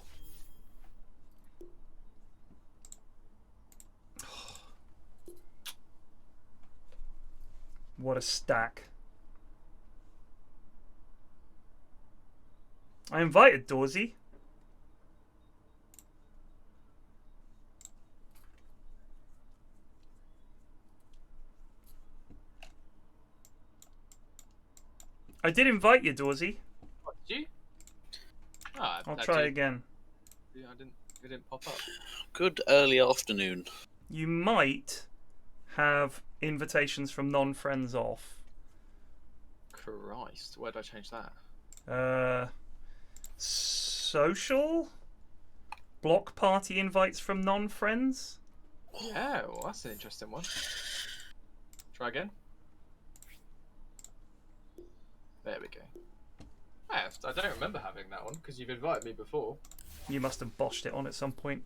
Speaker 3: What a stack. I invited Dawsey. I did invite you, Dawsey.
Speaker 10: What, did you? Ah,
Speaker 3: I'll try again.
Speaker 10: Yeah, it didn't pop up.
Speaker 11: Good early afternoon.
Speaker 3: You might have invitations from non-friends off.
Speaker 10: Christ, where did I change that?
Speaker 3: Social? Block party invites from non-friends?
Speaker 10: Yeah, well, that's an interesting one. Try again. There we go. I don't remember having that one because you've invited me before.
Speaker 3: You must have botched it on at some point.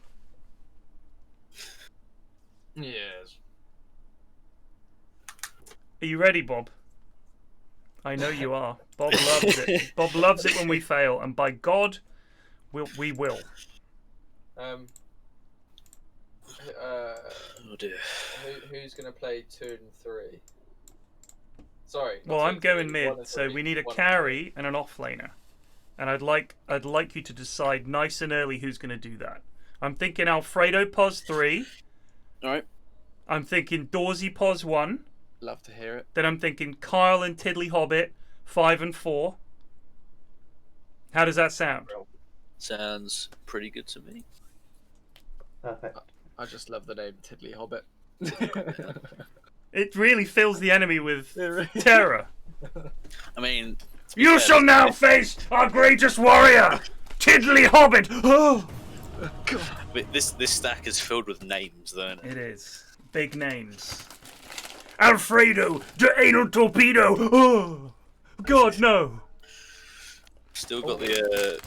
Speaker 10: Yes.
Speaker 3: Are you ready, Bob? I know you are. Bob loves it. Bob loves it when we fail, and by God, we will.
Speaker 10: Oh
Speaker 11: dear.
Speaker 10: Who's gonna play 2 and 3? Sorry.
Speaker 3: Well, I'm going mid,
Speaker 10: 1 and
Speaker 3: so
Speaker 10: 3,
Speaker 3: we need a
Speaker 10: 1 and
Speaker 3: carry and an offlaner. And I'd like you to decide nice and early who's going to do that. I'm thinking Alfredo pos 3.
Speaker 11: All right.
Speaker 3: I'm thinking Dawsey pos 1.
Speaker 10: Love to hear it.
Speaker 3: Then I'm thinking Kyle and Tiddly Hobbit 5 and 4. How does that sound?
Speaker 11: Sounds pretty good to me.
Speaker 12: Perfect.
Speaker 10: I just love the name Tiddly Hobbit.
Speaker 3: It really fills the enemy with terror.
Speaker 11: I mean,
Speaker 3: You shall now face our greatest warrior, Tiddly Hobbit. Oh,
Speaker 11: but this stack is filled with names, though. Isn't it?
Speaker 3: it is big names. Alfredo, the anal torpedo. Oh, God, no.
Speaker 11: Still got the.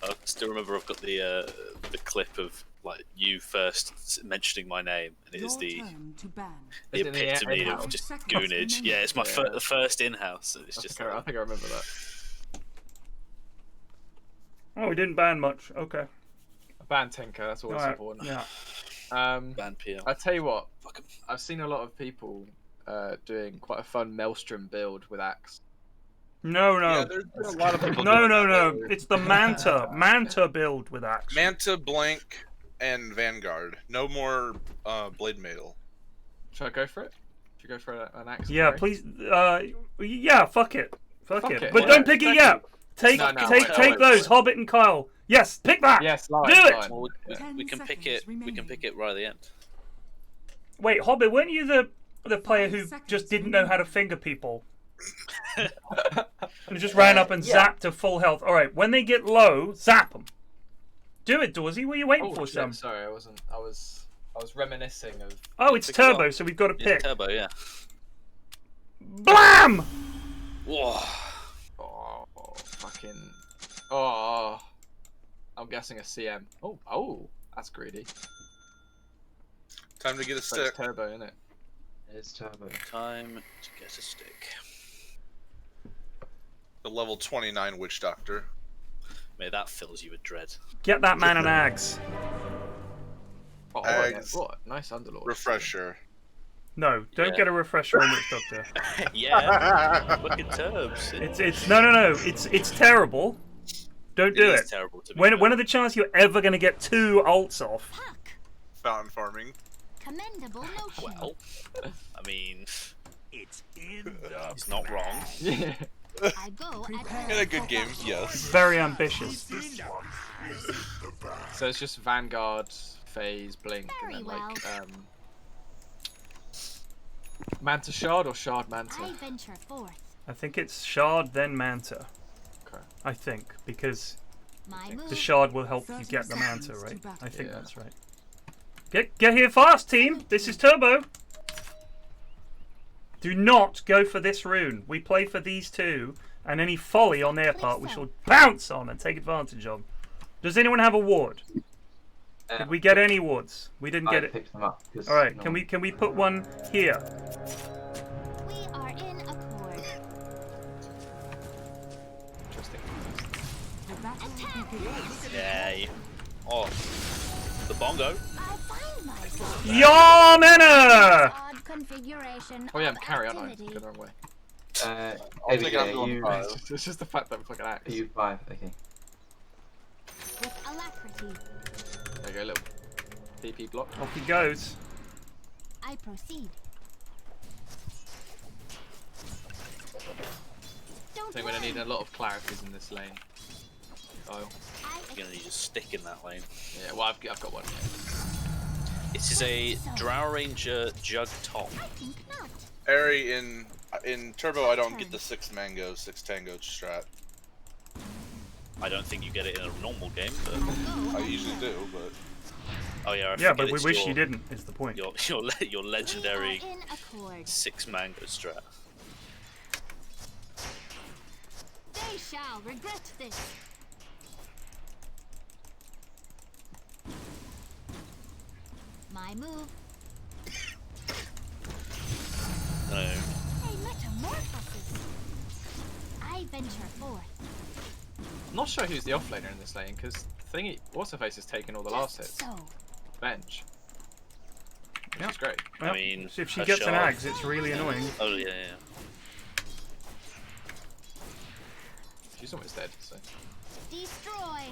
Speaker 11: I still remember I've got the clip of like you first mentioning my name, and it is the
Speaker 10: Is it the
Speaker 11: epitome of
Speaker 10: in-house?
Speaker 11: just goonage. Yeah, it's my the first in-house. It's just.
Speaker 10: I think I remember that.
Speaker 3: Oh, we didn't ban much. Okay.
Speaker 10: Ban Tinker, that's always important.
Speaker 3: Yeah.
Speaker 11: Ban PL.
Speaker 10: I tell you what, I've seen a lot of people doing quite a fun Maelstrom build with Axe.
Speaker 3: No.
Speaker 12: Yeah, there's been a lot of people
Speaker 3: No.
Speaker 12: doing that.
Speaker 3: It's the Manta build with Axe.
Speaker 12: Manta, Blank, and Vanguard. No more Blade Mail.
Speaker 10: Should I go for it? Should we go for an Axe?
Speaker 3: Yeah,
Speaker 10: carry?
Speaker 3: please. Yeah, fuck it. Fuck it. But
Speaker 10: Yeah,
Speaker 3: don't pick it yet. Take
Speaker 10: wait.
Speaker 3: those, Hobbit and Kyle. Yes, pick that.
Speaker 10: Yes,
Speaker 3: do it.
Speaker 11: Well, we can pick it. We can pick it right at the end.
Speaker 3: Wait, Hobbit, weren't you the player who just didn't know how to finger people? And just ran up and zapped to full health. All right, when they get low, zap them. Do it, Dorsey. What are you waiting for, Sam?
Speaker 10: Sorry, I wasn't. I was reminiscing of.
Speaker 3: Oh, it's turbo, so we've got to pick.
Speaker 11: It's turbo, yeah.
Speaker 3: Blam!
Speaker 11: Whoa.
Speaker 10: Oh, fucking. Oh. I'm guessing a CM. Oh, that's greedy.
Speaker 12: Time to get a
Speaker 10: But
Speaker 12: stick.
Speaker 10: it's turbo, isn't it?
Speaker 2: It is turbo.
Speaker 11: Time to get a stick.
Speaker 12: The level 29 Witch Doctor.
Speaker 11: Mate, that fills you with dread.
Speaker 3: Get that man an Ags.
Speaker 10: Oh,
Speaker 12: Eggs.
Speaker 10: what? Nice Underlord.
Speaker 12: Refresher.
Speaker 3: No, don't
Speaker 11: Yeah.
Speaker 3: get a refresher on Witch Doctor.
Speaker 11: Yeah. Fucking turbs.
Speaker 3: It's no. It's terrible. Don't do
Speaker 11: It
Speaker 3: it.
Speaker 11: is terrible to be
Speaker 3: When
Speaker 11: fair.
Speaker 3: are the chances you're ever gonna get 2 ults off?
Speaker 12: Fountain farming.
Speaker 5: Commendable notion.
Speaker 11: Well, I mean,
Speaker 2: It's in the
Speaker 11: he's not wrong.
Speaker 10: Yeah.
Speaker 5: I go
Speaker 12: In a good game, yes.
Speaker 3: Very ambitious.
Speaker 10: So it's just Vanguard, Phase, Blink,
Speaker 5: Very
Speaker 10: and then like
Speaker 5: well.
Speaker 10: Manta Shard or Shard Manta?
Speaker 5: I venture forth.
Speaker 3: I think it's Shard then Manta.
Speaker 10: Okay.
Speaker 3: I think because
Speaker 5: My
Speaker 3: the
Speaker 5: move.
Speaker 3: Shard will help you get the Manta,
Speaker 6: seconds to
Speaker 3: right?
Speaker 6: battle.
Speaker 3: I think
Speaker 10: Yeah.
Speaker 3: that's right. Get here fast, team. This is turbo. Do not go for this rune. We play for these two, and any folly on their part, we shall pounce on and take advantage of. Does anyone have a ward? Did we get any wards? We didn't get it.
Speaker 2: Picked them up.
Speaker 3: All right, can we put one here?
Speaker 5: We are in accord.
Speaker 10: Interesting.
Speaker 11: Yeah. Oh, the bongo.
Speaker 5: I find myself
Speaker 3: Yamena!
Speaker 5: odd configuration.
Speaker 10: Oh yeah, I'm
Speaker 5: of
Speaker 10: carry on. I
Speaker 5: activity.
Speaker 10: go the wrong way.
Speaker 12: I'll take out the
Speaker 2: you,
Speaker 12: five.
Speaker 10: It's just the fact that I'm fucking Axe.
Speaker 2: you 5, okay.
Speaker 5: With alacrity,
Speaker 10: There you go, little PP block.
Speaker 3: Off he goes.
Speaker 5: I proceed.
Speaker 10: I
Speaker 5: Don't
Speaker 10: think we're gonna
Speaker 5: worry.
Speaker 10: need a lot of clarities in this lane. Oh,
Speaker 11: You're gonna need a stick in that lane.
Speaker 10: yeah. Well, I've got one.
Speaker 11: This is a Drow Ranger Jug Top.
Speaker 5: I think not.
Speaker 12: Airy in Turbo, I don't get the 6 mango, 6 tango strat.
Speaker 11: I don't think you get it in a normal game, but
Speaker 12: I usually do, but
Speaker 11: oh yeah, I
Speaker 3: Yeah,
Speaker 11: forget
Speaker 3: but we
Speaker 11: it's
Speaker 3: wish
Speaker 11: your,
Speaker 3: you didn't. Is the point?
Speaker 11: your legendary
Speaker 5: We are in accord.
Speaker 11: 6 mango strat.
Speaker 5: They shall regret this. My move.
Speaker 11: No.
Speaker 5: A metamorphosis. I venture forth.
Speaker 10: I'm not sure who's the offlaner in this lane because Thingy What's-her-face has taken all the last hits.
Speaker 5: So,
Speaker 10: Bench. Which
Speaker 3: Yep.
Speaker 10: is great.
Speaker 3: Yep.
Speaker 11: mean,
Speaker 3: if she
Speaker 11: a
Speaker 3: gets an
Speaker 11: Shard.
Speaker 3: Ags, it's really annoying.
Speaker 11: Oh yeah, yeah.
Speaker 10: She's almost dead. So
Speaker 5: destroy.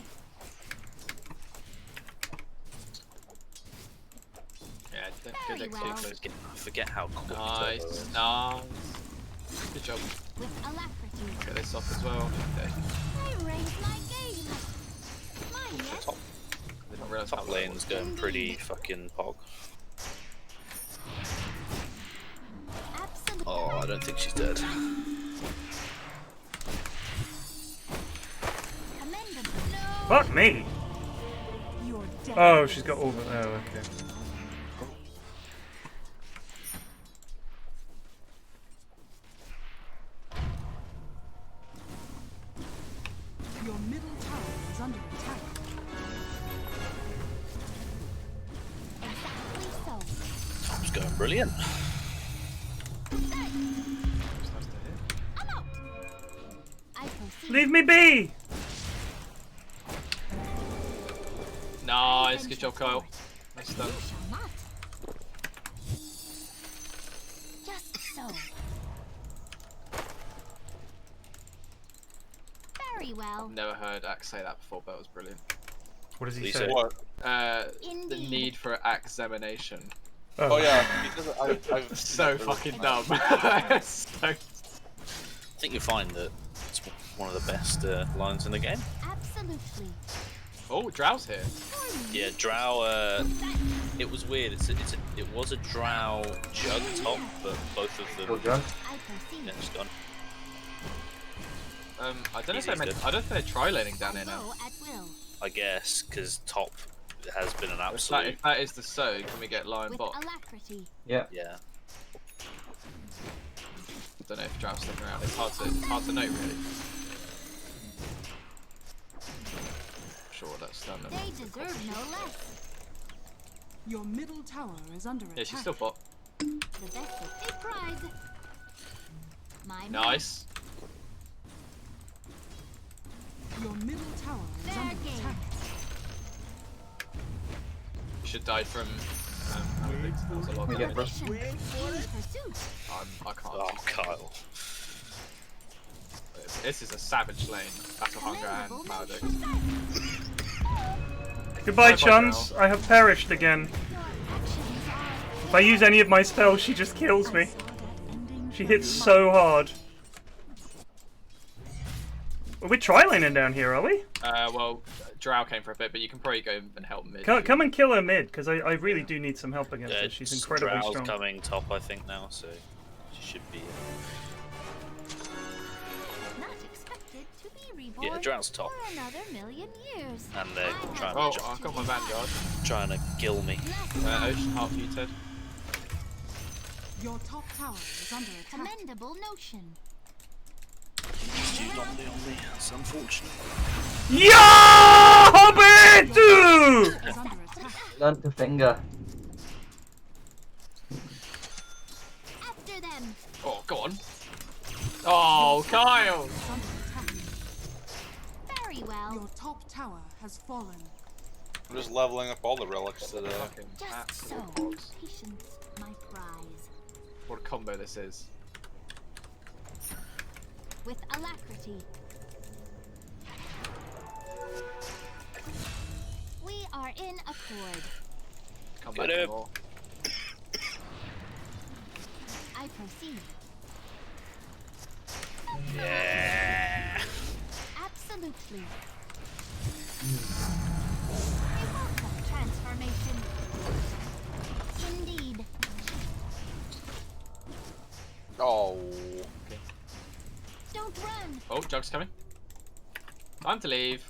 Speaker 10: yeah,
Speaker 5: Very
Speaker 10: good
Speaker 5: well.
Speaker 10: execution.
Speaker 11: I forget how quick Turbo
Speaker 10: Nice,
Speaker 11: is.
Speaker 10: nice. Good job.
Speaker 5: With alacrity.
Speaker 10: Get this off as well. Okay.
Speaker 5: I raise my game. Mine, yes?
Speaker 11: Top,
Speaker 10: I did not realize
Speaker 11: top
Speaker 10: how
Speaker 11: lane's going pretty fucking pog. Oh, I don't think she's dead.
Speaker 3: Fuck me! Oh, she's got all the... Oh, okay.
Speaker 7: Your middle tower is under attack.
Speaker 11: Top's going brilliant.
Speaker 3: Leave me be!
Speaker 10: Nice, good job, Kyle. Nice done.
Speaker 5: Just so. Very well.
Speaker 10: Never heard Axe say that before, but it was brilliant.
Speaker 3: What does he
Speaker 11: Lisa.
Speaker 3: say?
Speaker 12: What?
Speaker 10: The need for examination.
Speaker 12: Oh yeah, because I've
Speaker 10: So fucking dumb. So...
Speaker 11: I think you'll find that it's one of the best lines in the game.
Speaker 5: Absolutely.
Speaker 10: Oh, Drow's here.
Speaker 11: Yeah, Drow. It was weird. It was a Drow jug top, but both of them.
Speaker 5: I
Speaker 11: Yeah,
Speaker 5: proceed.
Speaker 11: it's gone.
Speaker 10: I don't know if
Speaker 11: Easy
Speaker 10: they're
Speaker 11: stuff.
Speaker 10: I don't know if they're tri-laning down here now.
Speaker 5: Go at will.
Speaker 11: I guess because top has been an
Speaker 10: If that,
Speaker 11: absolute.
Speaker 10: if that is the so, can we get Lion
Speaker 5: With
Speaker 10: bot?
Speaker 5: alacrity.
Speaker 11: Yeah.
Speaker 10: I don't know if Drow's sticking around. It's hard to know really. Sure, that's done.
Speaker 5: They deserve no less.
Speaker 7: Your middle tower is under attack.
Speaker 10: Yeah, she's still bot.
Speaker 5: The best of big prize. My
Speaker 10: Nice.
Speaker 7: Your middle tower is
Speaker 5: Fair
Speaker 7: under
Speaker 5: game.
Speaker 7: attack.
Speaker 10: You should die from. That was a lot.
Speaker 5: mission. In pursuit.
Speaker 10: I can't.
Speaker 11: Oh, Kyle.
Speaker 10: This is a savage lane. Battle Hunger and Maledict.
Speaker 3: Goodbye,
Speaker 10: Bye,
Speaker 3: chums. I have perished again. If I use any of my spells, she just kills me. She hits so hard. Well, we're tri-laning down here, are we?
Speaker 10: Well, Drow came for a bit, but you can probably go and help mid.
Speaker 3: Come and kill her mid, because I really do need some help against her. She's incredibly
Speaker 11: Drow's
Speaker 3: strong.
Speaker 11: coming top, I think now, so she should be.
Speaker 5: Not expected to be reborn
Speaker 11: Yeah, Drow's top,
Speaker 5: for another million years.
Speaker 11: and they're trying
Speaker 10: Oh,
Speaker 11: to
Speaker 10: I've got my Vanguard.
Speaker 11: trying to gill me.
Speaker 10: Ocean Heart for you, Ted.
Speaker 7: Your top tower is under attack.
Speaker 5: Commendable notion.
Speaker 11: She's not on me. That's unfortunate.
Speaker 3: Yeah, Hobbit!
Speaker 7: Is under attack.
Speaker 13: Learn to finger.
Speaker 5: After them.
Speaker 10: Oh, go on. Oh, Kyle!
Speaker 7: Is under attack.
Speaker 5: Very well.
Speaker 7: Your top tower has fallen.
Speaker 12: I'm just leveling up all the relics today.
Speaker 10: Fucking
Speaker 5: Just
Speaker 10: absolute
Speaker 5: so.
Speaker 10: bogs.
Speaker 5: Patience, my prize.
Speaker 10: What a combo this is.
Speaker 5: With alacrity. We are in accord.
Speaker 10: Come
Speaker 11: Get
Speaker 10: back
Speaker 11: him.
Speaker 10: for more.
Speaker 5: I proceed.
Speaker 11: Yeah.
Speaker 5: Absolutely. A welcome transformation. Indeed.
Speaker 12: Oh.
Speaker 5: Don't run.
Speaker 10: Oh, Jug's coming. Time to leave.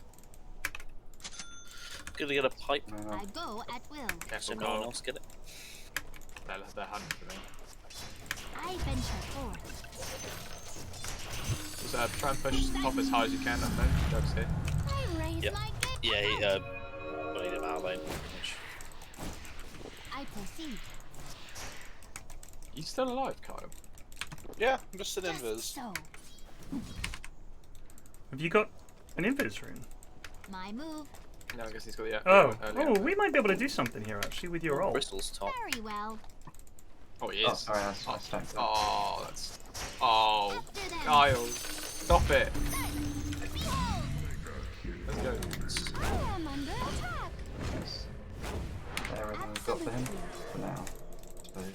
Speaker 11: Gonna get a pipe.
Speaker 5: I go at will.
Speaker 11: So
Speaker 10: Careful,
Speaker 11: no one
Speaker 10: Kyle.
Speaker 11: else get it.
Speaker 10: They're hunting for me.
Speaker 5: I venture forth.
Speaker 10: Just try and push top as high as you can. That way. Jug's here.
Speaker 5: I raise
Speaker 11: Yep.
Speaker 5: my good.
Speaker 11: Yeah, he bullied him out lane.
Speaker 5: I proceed.
Speaker 10: You still alive, Kyle?
Speaker 12: Yeah, I'm just an
Speaker 5: Just
Speaker 12: invis.
Speaker 5: so.
Speaker 3: Have you got an invis rune?
Speaker 5: My move.
Speaker 10: No, I guess he's got the.
Speaker 3: Oh, we might be able to do something here actually with your ult.
Speaker 11: Bristol's top.
Speaker 5: Very well.
Speaker 10: Oh, he
Speaker 13: Oh,
Speaker 10: is.
Speaker 13: sorry, that's my stack.
Speaker 10: Oh, that's. Oh,
Speaker 5: After them.
Speaker 10: Kyle, stop it.
Speaker 5: Behold.
Speaker 10: Let's go.
Speaker 5: I am under attack.
Speaker 13: Everything we've got for him for now, I suppose.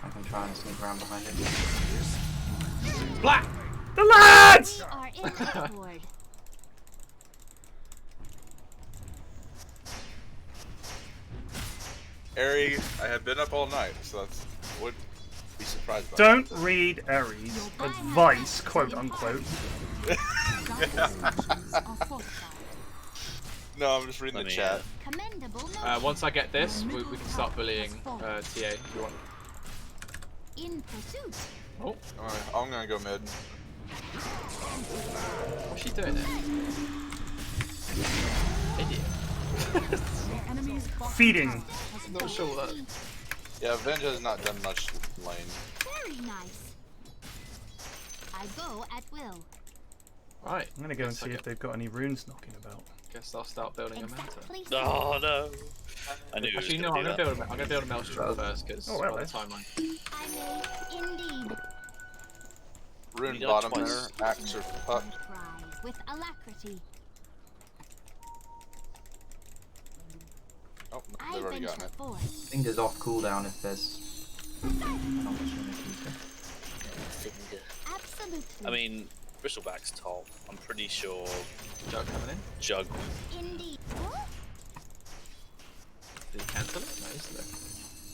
Speaker 13: I can try and sneak around behind him.
Speaker 10: Black.
Speaker 3: The lads!
Speaker 5: We are in accord.
Speaker 12: Airy, I have been up all night, so that would be surprised by
Speaker 3: Don't read Ares' advice, quote unquote.
Speaker 12: No, I'm just reading the chat.
Speaker 10: Once I get this, we can start bullying TA if you want.
Speaker 8: In pursuit.
Speaker 10: Oh,
Speaker 12: Alright, I'm gonna go mid.
Speaker 10: what's she doing there? Idiot.
Speaker 3: Feeding.
Speaker 10: Not sure that.
Speaker 12: Yeah, Venge has not done much lane.
Speaker 8: Very nice. I go at will.
Speaker 10: Right.
Speaker 3: I'm gonna go and see if they've got any runes knocking about.
Speaker 10: Guess I'll start building a mountain.
Speaker 11: Oh no! I knew
Speaker 10: Actually,
Speaker 11: he
Speaker 10: no.
Speaker 11: was
Speaker 10: I'm
Speaker 11: gonna
Speaker 10: gonna
Speaker 11: do that.
Speaker 10: build a maelstrom first because
Speaker 3: Oh, well,
Speaker 10: by the timeline.
Speaker 8: I may indeed.
Speaker 12: Rune
Speaker 11: You got
Speaker 12: bottom
Speaker 11: twice.
Speaker 12: there, axe or puck.
Speaker 8: Prize with alacrity.
Speaker 12: Oh,
Speaker 8: I
Speaker 12: they've already
Speaker 8: venture
Speaker 12: gotten it.
Speaker 8: forth.
Speaker 13: I think there's off cooldown if there's an opportunity
Speaker 8: Absolutely.
Speaker 11: I mean, Bristleback's top. I'm pretty sure
Speaker 10: Jug coming in.
Speaker 11: Jug.
Speaker 8: Indeed.
Speaker 10: Did he cancel it? No, he's there.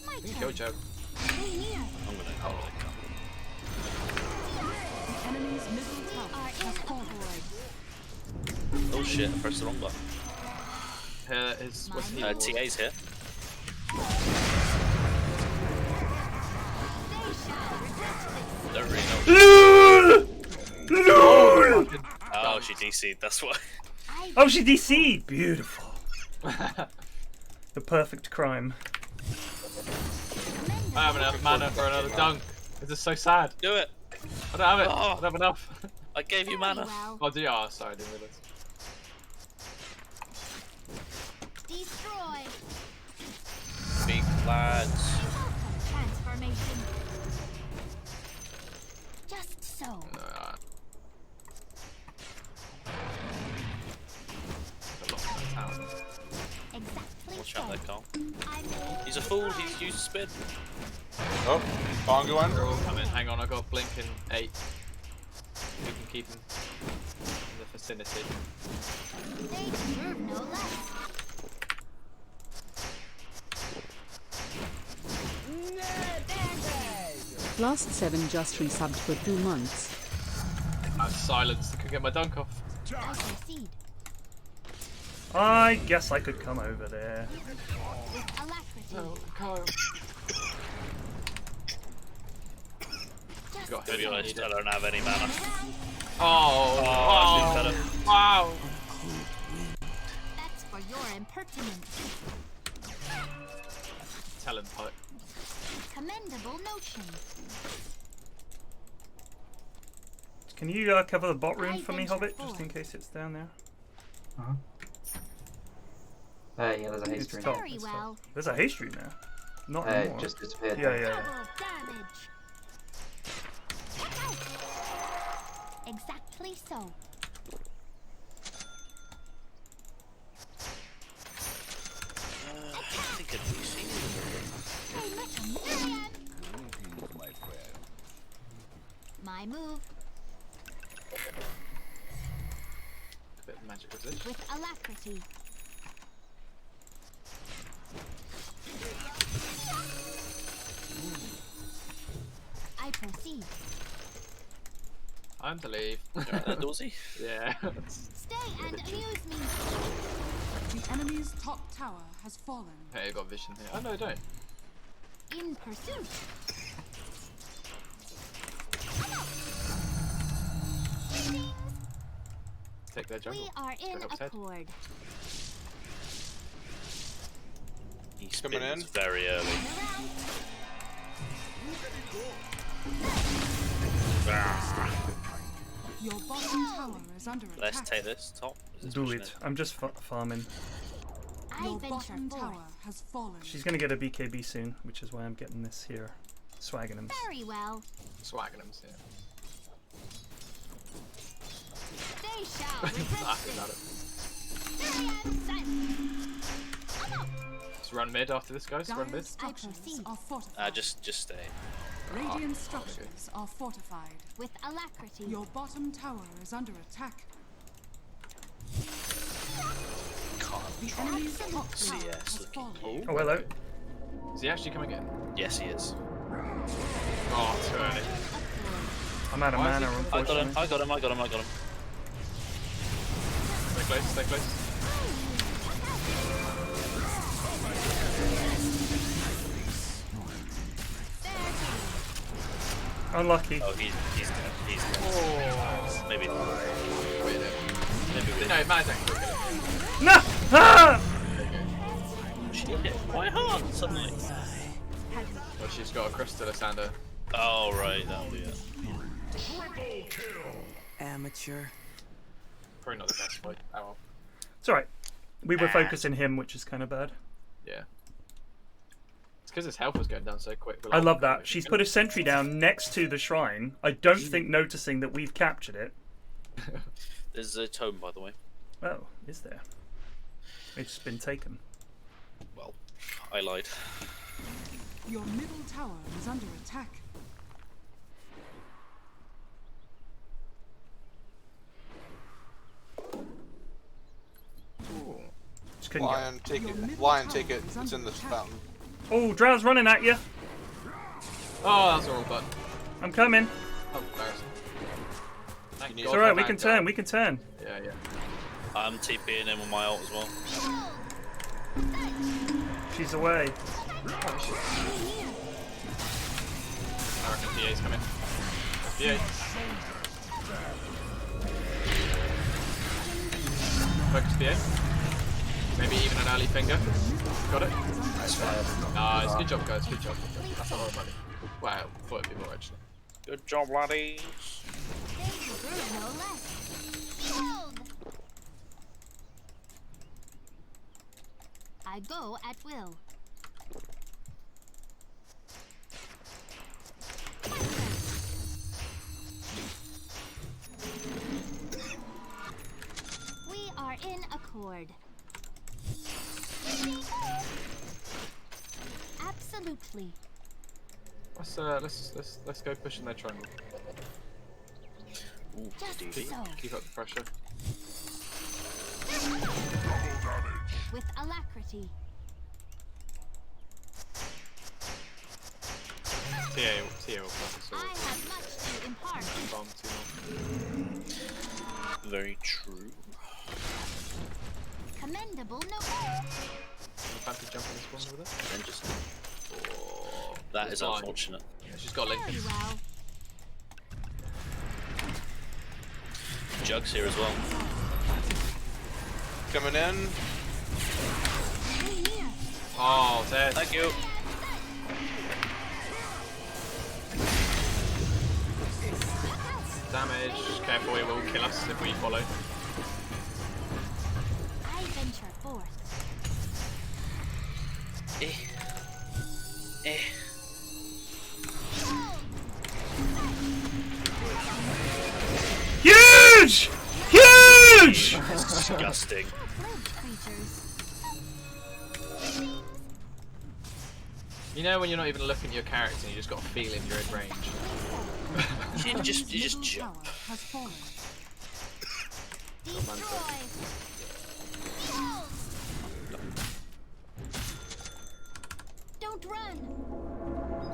Speaker 8: My
Speaker 10: You can
Speaker 8: turn.
Speaker 10: kill Jug.
Speaker 8: Stay near.
Speaker 11: I'm gonna come.
Speaker 7: Enemy's middle tower has fallen.
Speaker 11: Oh shit! I pressed the wrong button.
Speaker 10: Here is what's he?
Speaker 11: TA's here. Don't really know.
Speaker 3: LOL!
Speaker 11: Oh, she DC'd. That's why.
Speaker 3: Oh, she DC'd! Beautiful. The perfect crime.
Speaker 10: I have enough mana for another dunk. This is so sad.
Speaker 11: Do it.
Speaker 10: I don't have it.
Speaker 11: Oh.
Speaker 10: I don't have enough.
Speaker 11: I gave you mana.
Speaker 10: Oh, do you? Oh, sorry, I didn't realize.
Speaker 8: Destroy.
Speaker 11: Big lads.
Speaker 8: Transformation. Just so. Exactly
Speaker 11: Watch
Speaker 8: so.
Speaker 11: out there, Carl. He's a fool. He's used spin.
Speaker 12: Oh, Bongo in.
Speaker 10: They're all coming. Hang on, I got blinking 8. We can keep him in the vicinity.
Speaker 8: They deserve no less.
Speaker 6: Last 7 just resubbed for 2 months.
Speaker 10: I'm silenced. I could get my dunk off.
Speaker 8: I proceed.
Speaker 3: I guess I could come over there.
Speaker 8: With alacrity.
Speaker 10: No, Kyle.
Speaker 8: Just
Speaker 11: To be honest, I don't have any mana.
Speaker 10: Oh,
Speaker 11: wow.
Speaker 10: Wow.
Speaker 8: That's for your impertinence.
Speaker 10: Tell him, Puck.
Speaker 8: Commendable notion.
Speaker 3: Can you cover the bot rune for me, Hobbit, just in case it's down there?
Speaker 13: Uh-huh. Yeah, there's a haste
Speaker 3: It's
Speaker 13: rune.
Speaker 3: top.
Speaker 8: Very
Speaker 3: It's
Speaker 8: well.
Speaker 3: top. There's a haste rune there. Not
Speaker 13: It
Speaker 3: anymore.
Speaker 13: just disappeared.
Speaker 3: Yeah, yeah, yeah.
Speaker 8: Double damage. Check out. Exactly so.
Speaker 11: I think I'd be seen
Speaker 8: Hey, much a million. My move.
Speaker 10: A bit of magic resist.
Speaker 8: With alacrity. I proceed.
Speaker 10: I'm to leave.
Speaker 11: Dorsey?
Speaker 10: Yeah.
Speaker 8: Stay and amuse me.
Speaker 7: The enemy's top tower has fallen.
Speaker 10: Hey, I got vision here. Oh no, I don't.
Speaker 8: In pursuit.
Speaker 10: Take their jungle.
Speaker 8: We are in
Speaker 10: Go upside.
Speaker 8: accord.
Speaker 11: He
Speaker 12: Coming
Speaker 11: spins
Speaker 12: in.
Speaker 11: very early.
Speaker 7: Your bottom tower is under attack.
Speaker 11: Let's take this top. Is this
Speaker 3: Do
Speaker 11: pushing
Speaker 3: it. I'm just farming.
Speaker 8: I
Speaker 7: Your
Speaker 8: venture
Speaker 7: bottom
Speaker 8: forth.
Speaker 7: tower has fallen.
Speaker 3: She's gonna get a BKB soon, which is why I'm getting this here. Swagging him.
Speaker 8: Very well.
Speaker 10: Swagging him, yeah.
Speaker 8: They shall
Speaker 10: Laughing at it. Let's run mid after this, guys. Run mid.
Speaker 7: Dire structures are fortified.
Speaker 11: Just stay.
Speaker 7: Radiant structures are fortified.
Speaker 8: With alacrity.
Speaker 7: Your bottom tower is under attack. The enemy's top tower
Speaker 11: CS
Speaker 7: has
Speaker 11: looking
Speaker 7: fallen.
Speaker 11: cute.
Speaker 3: Oh, hello.
Speaker 10: Is he actually coming in?
Speaker 11: Yes, he is.
Speaker 10: Oh, too early.
Speaker 3: I'm out of
Speaker 10: Why is
Speaker 3: mana,
Speaker 10: he-
Speaker 3: unfortunately.
Speaker 11: I got him.
Speaker 10: Stay close, stay close.
Speaker 3: Unlucky.
Speaker 11: Oh, he's dead.
Speaker 10: Oh.
Speaker 11: Maybe.
Speaker 10: No, man's actually.
Speaker 3: No! Ah!
Speaker 11: She hit quite hard suddenly.
Speaker 10: Well, she's got a crystal, Lysander.
Speaker 11: Oh, right, that'll be it.
Speaker 2: Amateur.
Speaker 10: Probably not the best fight. Oh well.
Speaker 3: It's alright. We were focusing him, which is kind of bad.
Speaker 10: Yeah. It's because his health was going down so quick.
Speaker 3: I love that. She's put a sentry down next to the shrine. I don't think noticing that we've captured it.
Speaker 11: There's a tome, by the way.
Speaker 3: Oh, is there? It's been taken.
Speaker 11: Well, I lied.
Speaker 7: Your middle tower is under attack.
Speaker 3: Just couldn't get
Speaker 12: Lion, take it. Lion, take it. It's in this fountain.
Speaker 3: Oh, Drow's running at you.
Speaker 10: Oh, that's the wrong button.
Speaker 3: I'm coming.
Speaker 10: Oh, embarrassing. Thank
Speaker 3: It's
Speaker 10: God
Speaker 3: alright,
Speaker 10: for
Speaker 3: we can
Speaker 10: Vanguard.
Speaker 3: turn, we can turn.
Speaker 10: Yeah, yeah.
Speaker 11: I'm TPing in with my ult as well.
Speaker 3: She's away.
Speaker 10: Oh, shit. I reckon PA's coming. PA. Focus PA. Maybe even an early finger. Got it. Nice. Good job, guys. Good job. That's a lot of money. Wow, thought it'd be more actually.
Speaker 11: Good job, laddies.
Speaker 8: No less. Behold! I go at will. We are in accord. Absolutely.
Speaker 10: Let's go pushing their triangle.
Speaker 11: Ooh,
Speaker 8: Just
Speaker 11: DD.
Speaker 8: so.
Speaker 10: Keep up the pressure.
Speaker 8: With alacrity.
Speaker 10: TA will focus.
Speaker 8: I have much to impart.
Speaker 10: Bomb too long.
Speaker 11: Very true.
Speaker 8: Commendable no.
Speaker 10: Fancy jumping this one with it?
Speaker 11: And just.
Speaker 10: Oh,
Speaker 11: That is
Speaker 10: fine.
Speaker 11: unfortunate.
Speaker 10: Yeah, she's got Lincoln.
Speaker 8: Very well.
Speaker 11: Jug's here as well.
Speaker 12: Coming in.
Speaker 10: Oh, Ted.
Speaker 11: Thank you.
Speaker 10: Damage. Careful, it will kill us if we follow.
Speaker 8: I venture forth.
Speaker 3: Huge! Huge!
Speaker 11: Disgusting.
Speaker 8: Creatures.
Speaker 10: You know when you're not even looking at your character and you just got a feeling you're in range.
Speaker 11: You just
Speaker 7: Middle
Speaker 11: jump.
Speaker 7: tower has fallen.
Speaker 8: Destroy. Don't run.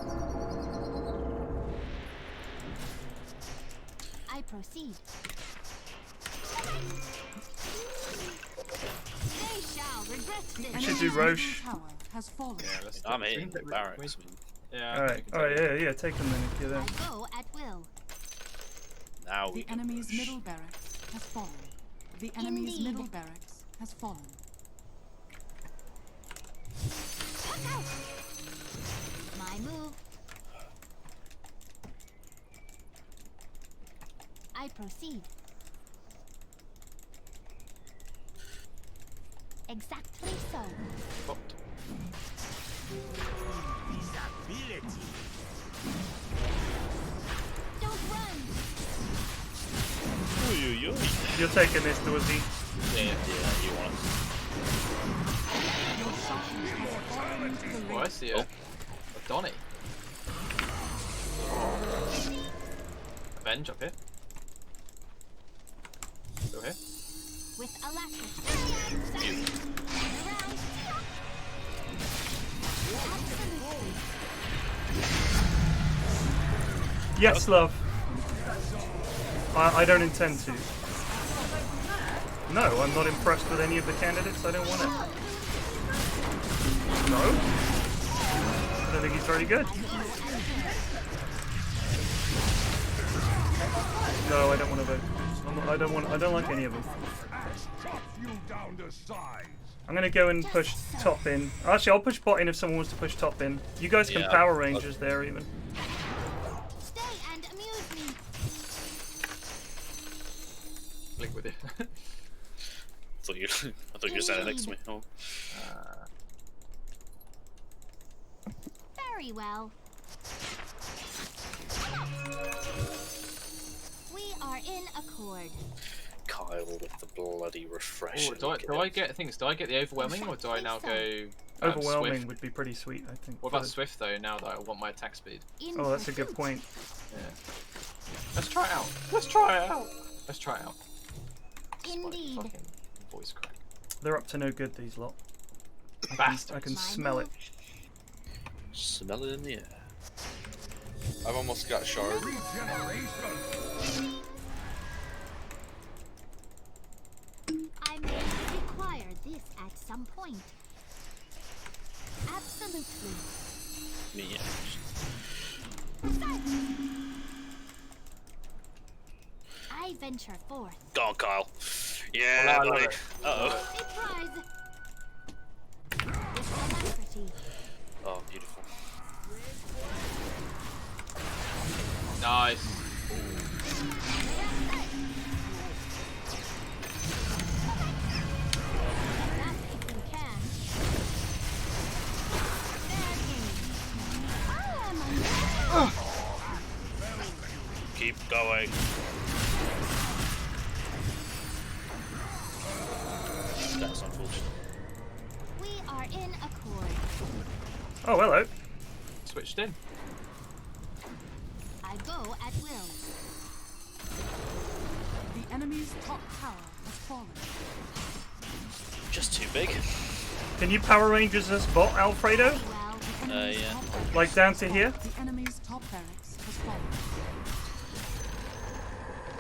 Speaker 8: I proceed. They shall regret this.
Speaker 3: We should do Roche.
Speaker 7: Middle tower has fallen.
Speaker 10: Yeah, let's
Speaker 11: I'm
Speaker 10: do-
Speaker 11: hitting the barracks.
Speaker 10: Yeah.
Speaker 3: Alright, yeah, take them then if you're there.
Speaker 8: I go at will.
Speaker 11: Now we
Speaker 7: The
Speaker 11: can
Speaker 7: enemy's
Speaker 11: push.
Speaker 7: middle barracks has fallen. The enemy's
Speaker 8: Indeed.
Speaker 7: middle barracks has fallen.
Speaker 8: My move. I proceed. Exactly so.
Speaker 10: Popped.
Speaker 8: Don't run.
Speaker 3: You're taking this, Doozy.
Speaker 10: Yeah.
Speaker 11: Yeah, you want it.
Speaker 7: Your structures have fallen into the
Speaker 10: Oh, I
Speaker 7: ring.
Speaker 10: see a Donny. Avenge up here. Still here.
Speaker 8: With alacrity. Around. Absolutely.
Speaker 3: Yes, love. I don't intend to. No, I'm not impressed with any of the candidates. I don't want it. No? I don't think he's very good. No, I don't want to vote. I don't like any of them. I'm gonna go and push top in. Actually, I'll push bot in if someone wants to push top in. You guys can Power Rangers there even.
Speaker 8: Stay and amuse me.
Speaker 10: Link with you.
Speaker 11: I thought you were standing next to me. Oh.
Speaker 8: Very well. We are in accord.
Speaker 11: Kyle with the bloody refreshing.
Speaker 10: Oh, do I get things? Do I get the overwhelming, or do I now go?
Speaker 3: Overwhelming
Speaker 10: Swift?
Speaker 3: would be pretty sweet, I think.
Speaker 10: What about Swift though? Now that I want my attack speed.
Speaker 3: Oh, that's a good point.
Speaker 10: Yeah. Let's try it out. Let's try it out. Let's try it out.
Speaker 8: Indeed.
Speaker 10: Fucking voice crack.
Speaker 3: They're up to no good, these lot.
Speaker 10: Bastards.
Speaker 3: I can smell it.
Speaker 11: Smell it in the air.
Speaker 12: I've almost got shard.
Speaker 8: I may require this at some point. Absolutely.
Speaker 11: Me,
Speaker 8: I venture forth.
Speaker 11: Go on, Kyle. Yeah,
Speaker 10: Oh,
Speaker 11: buddy.
Speaker 10: it.
Speaker 11: Uh-oh.
Speaker 8: A prize. With alacrity.
Speaker 11: Oh, beautiful.
Speaker 10: Nice.
Speaker 8: That if you can. Fair game. I am
Speaker 11: Keep going. That's unfortunate.
Speaker 8: We are in accord.
Speaker 3: Oh, hello.
Speaker 10: Switched in.
Speaker 8: I go at will.
Speaker 7: The enemy's top tower has fallen.
Speaker 11: Just too big.
Speaker 3: Can you Power Rangers this bot, Alfredo?
Speaker 8: Well,
Speaker 11: Yeah.
Speaker 3: Like down to here?
Speaker 7: The enemy's top barracks has fallen.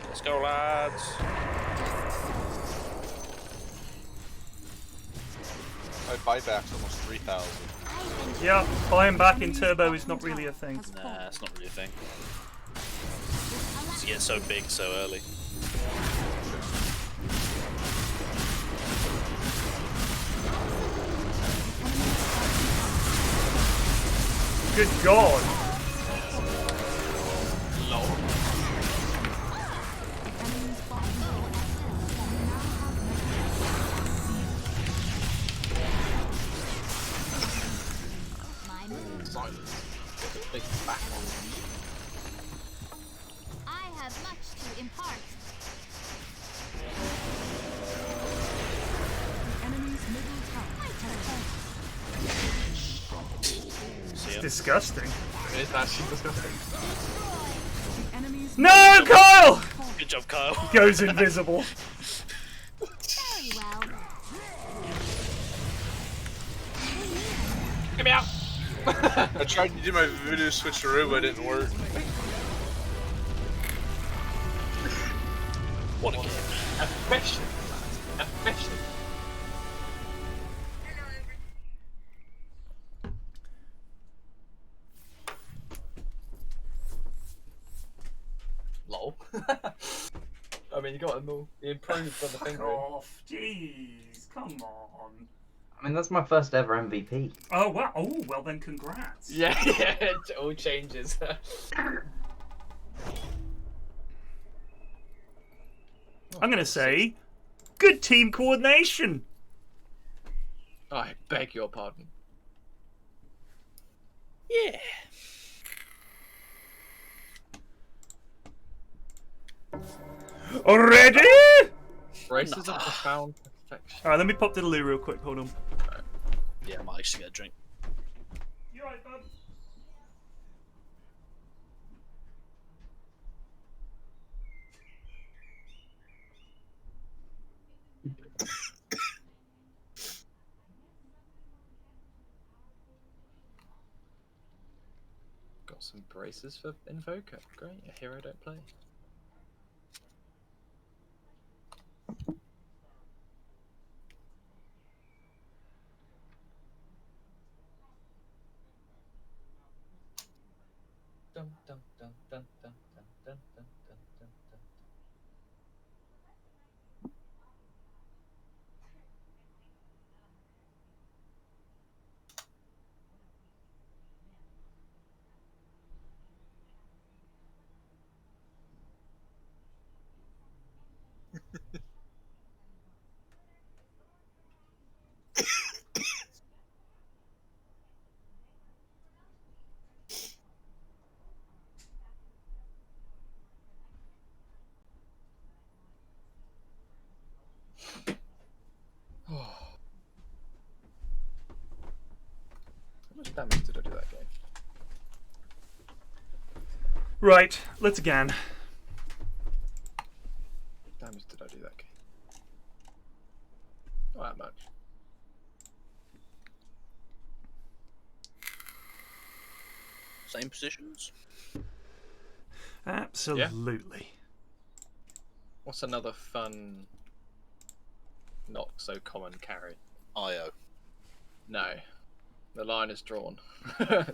Speaker 11: Let's go, lads.
Speaker 12: My buyback's almost 3,000.
Speaker 3: Yeah, buying back in turbo is not really a thing.
Speaker 11: Nah, it's not really a thing. To get so big so early.
Speaker 3: Good God.
Speaker 10: Lol.
Speaker 8: my move.
Speaker 10: Silence. Get the big back on.
Speaker 8: I have much to impart.
Speaker 7: The enemy's middle tower has fallen.
Speaker 3: It's disgusting.
Speaker 10: It's actually disgusting.
Speaker 7: The enemy's
Speaker 3: No, Kyle!
Speaker 11: Good job, Kyle.
Speaker 3: Goes invisible.
Speaker 8: Very well.
Speaker 10: Get me out!
Speaker 12: I tried to do my voodoo switcheroo, but it didn't work.
Speaker 11: What a game.
Speaker 10: Efficient, man. Efficient. Lol. I mean, you got to move. You improved on the finger.
Speaker 3: Off, jeez, come on.
Speaker 13: I mean, that's my first ever MVP.
Speaker 3: Oh, wow. Oh, well then, congrats.
Speaker 10: Yeah, yeah, it all changes.
Speaker 3: I'm going to say, good team coordination.
Speaker 10: I beg your pardon.
Speaker 11: Yeah.
Speaker 3: Already?
Speaker 10: Braces of profound perfection.
Speaker 3: Alright, let me pop to the loo real quick. Hold on.
Speaker 11: Yeah, I might actually get a drink.
Speaker 3: You alright, bud?
Speaker 10: Got some braces for Invoker. Great, a hero don't play. Dun, dun, dun, dun, dun, dun, dun, dun, dun, dun, dun. How much damage did I do that game?
Speaker 3: Right, let's again.
Speaker 10: Damage did I do that game? Not that much.
Speaker 11: Same positions.
Speaker 3: Absolutely.
Speaker 10: What's another fun, not so common carry?
Speaker 11: IO.
Speaker 10: No. The line is drawn.
Speaker 11: I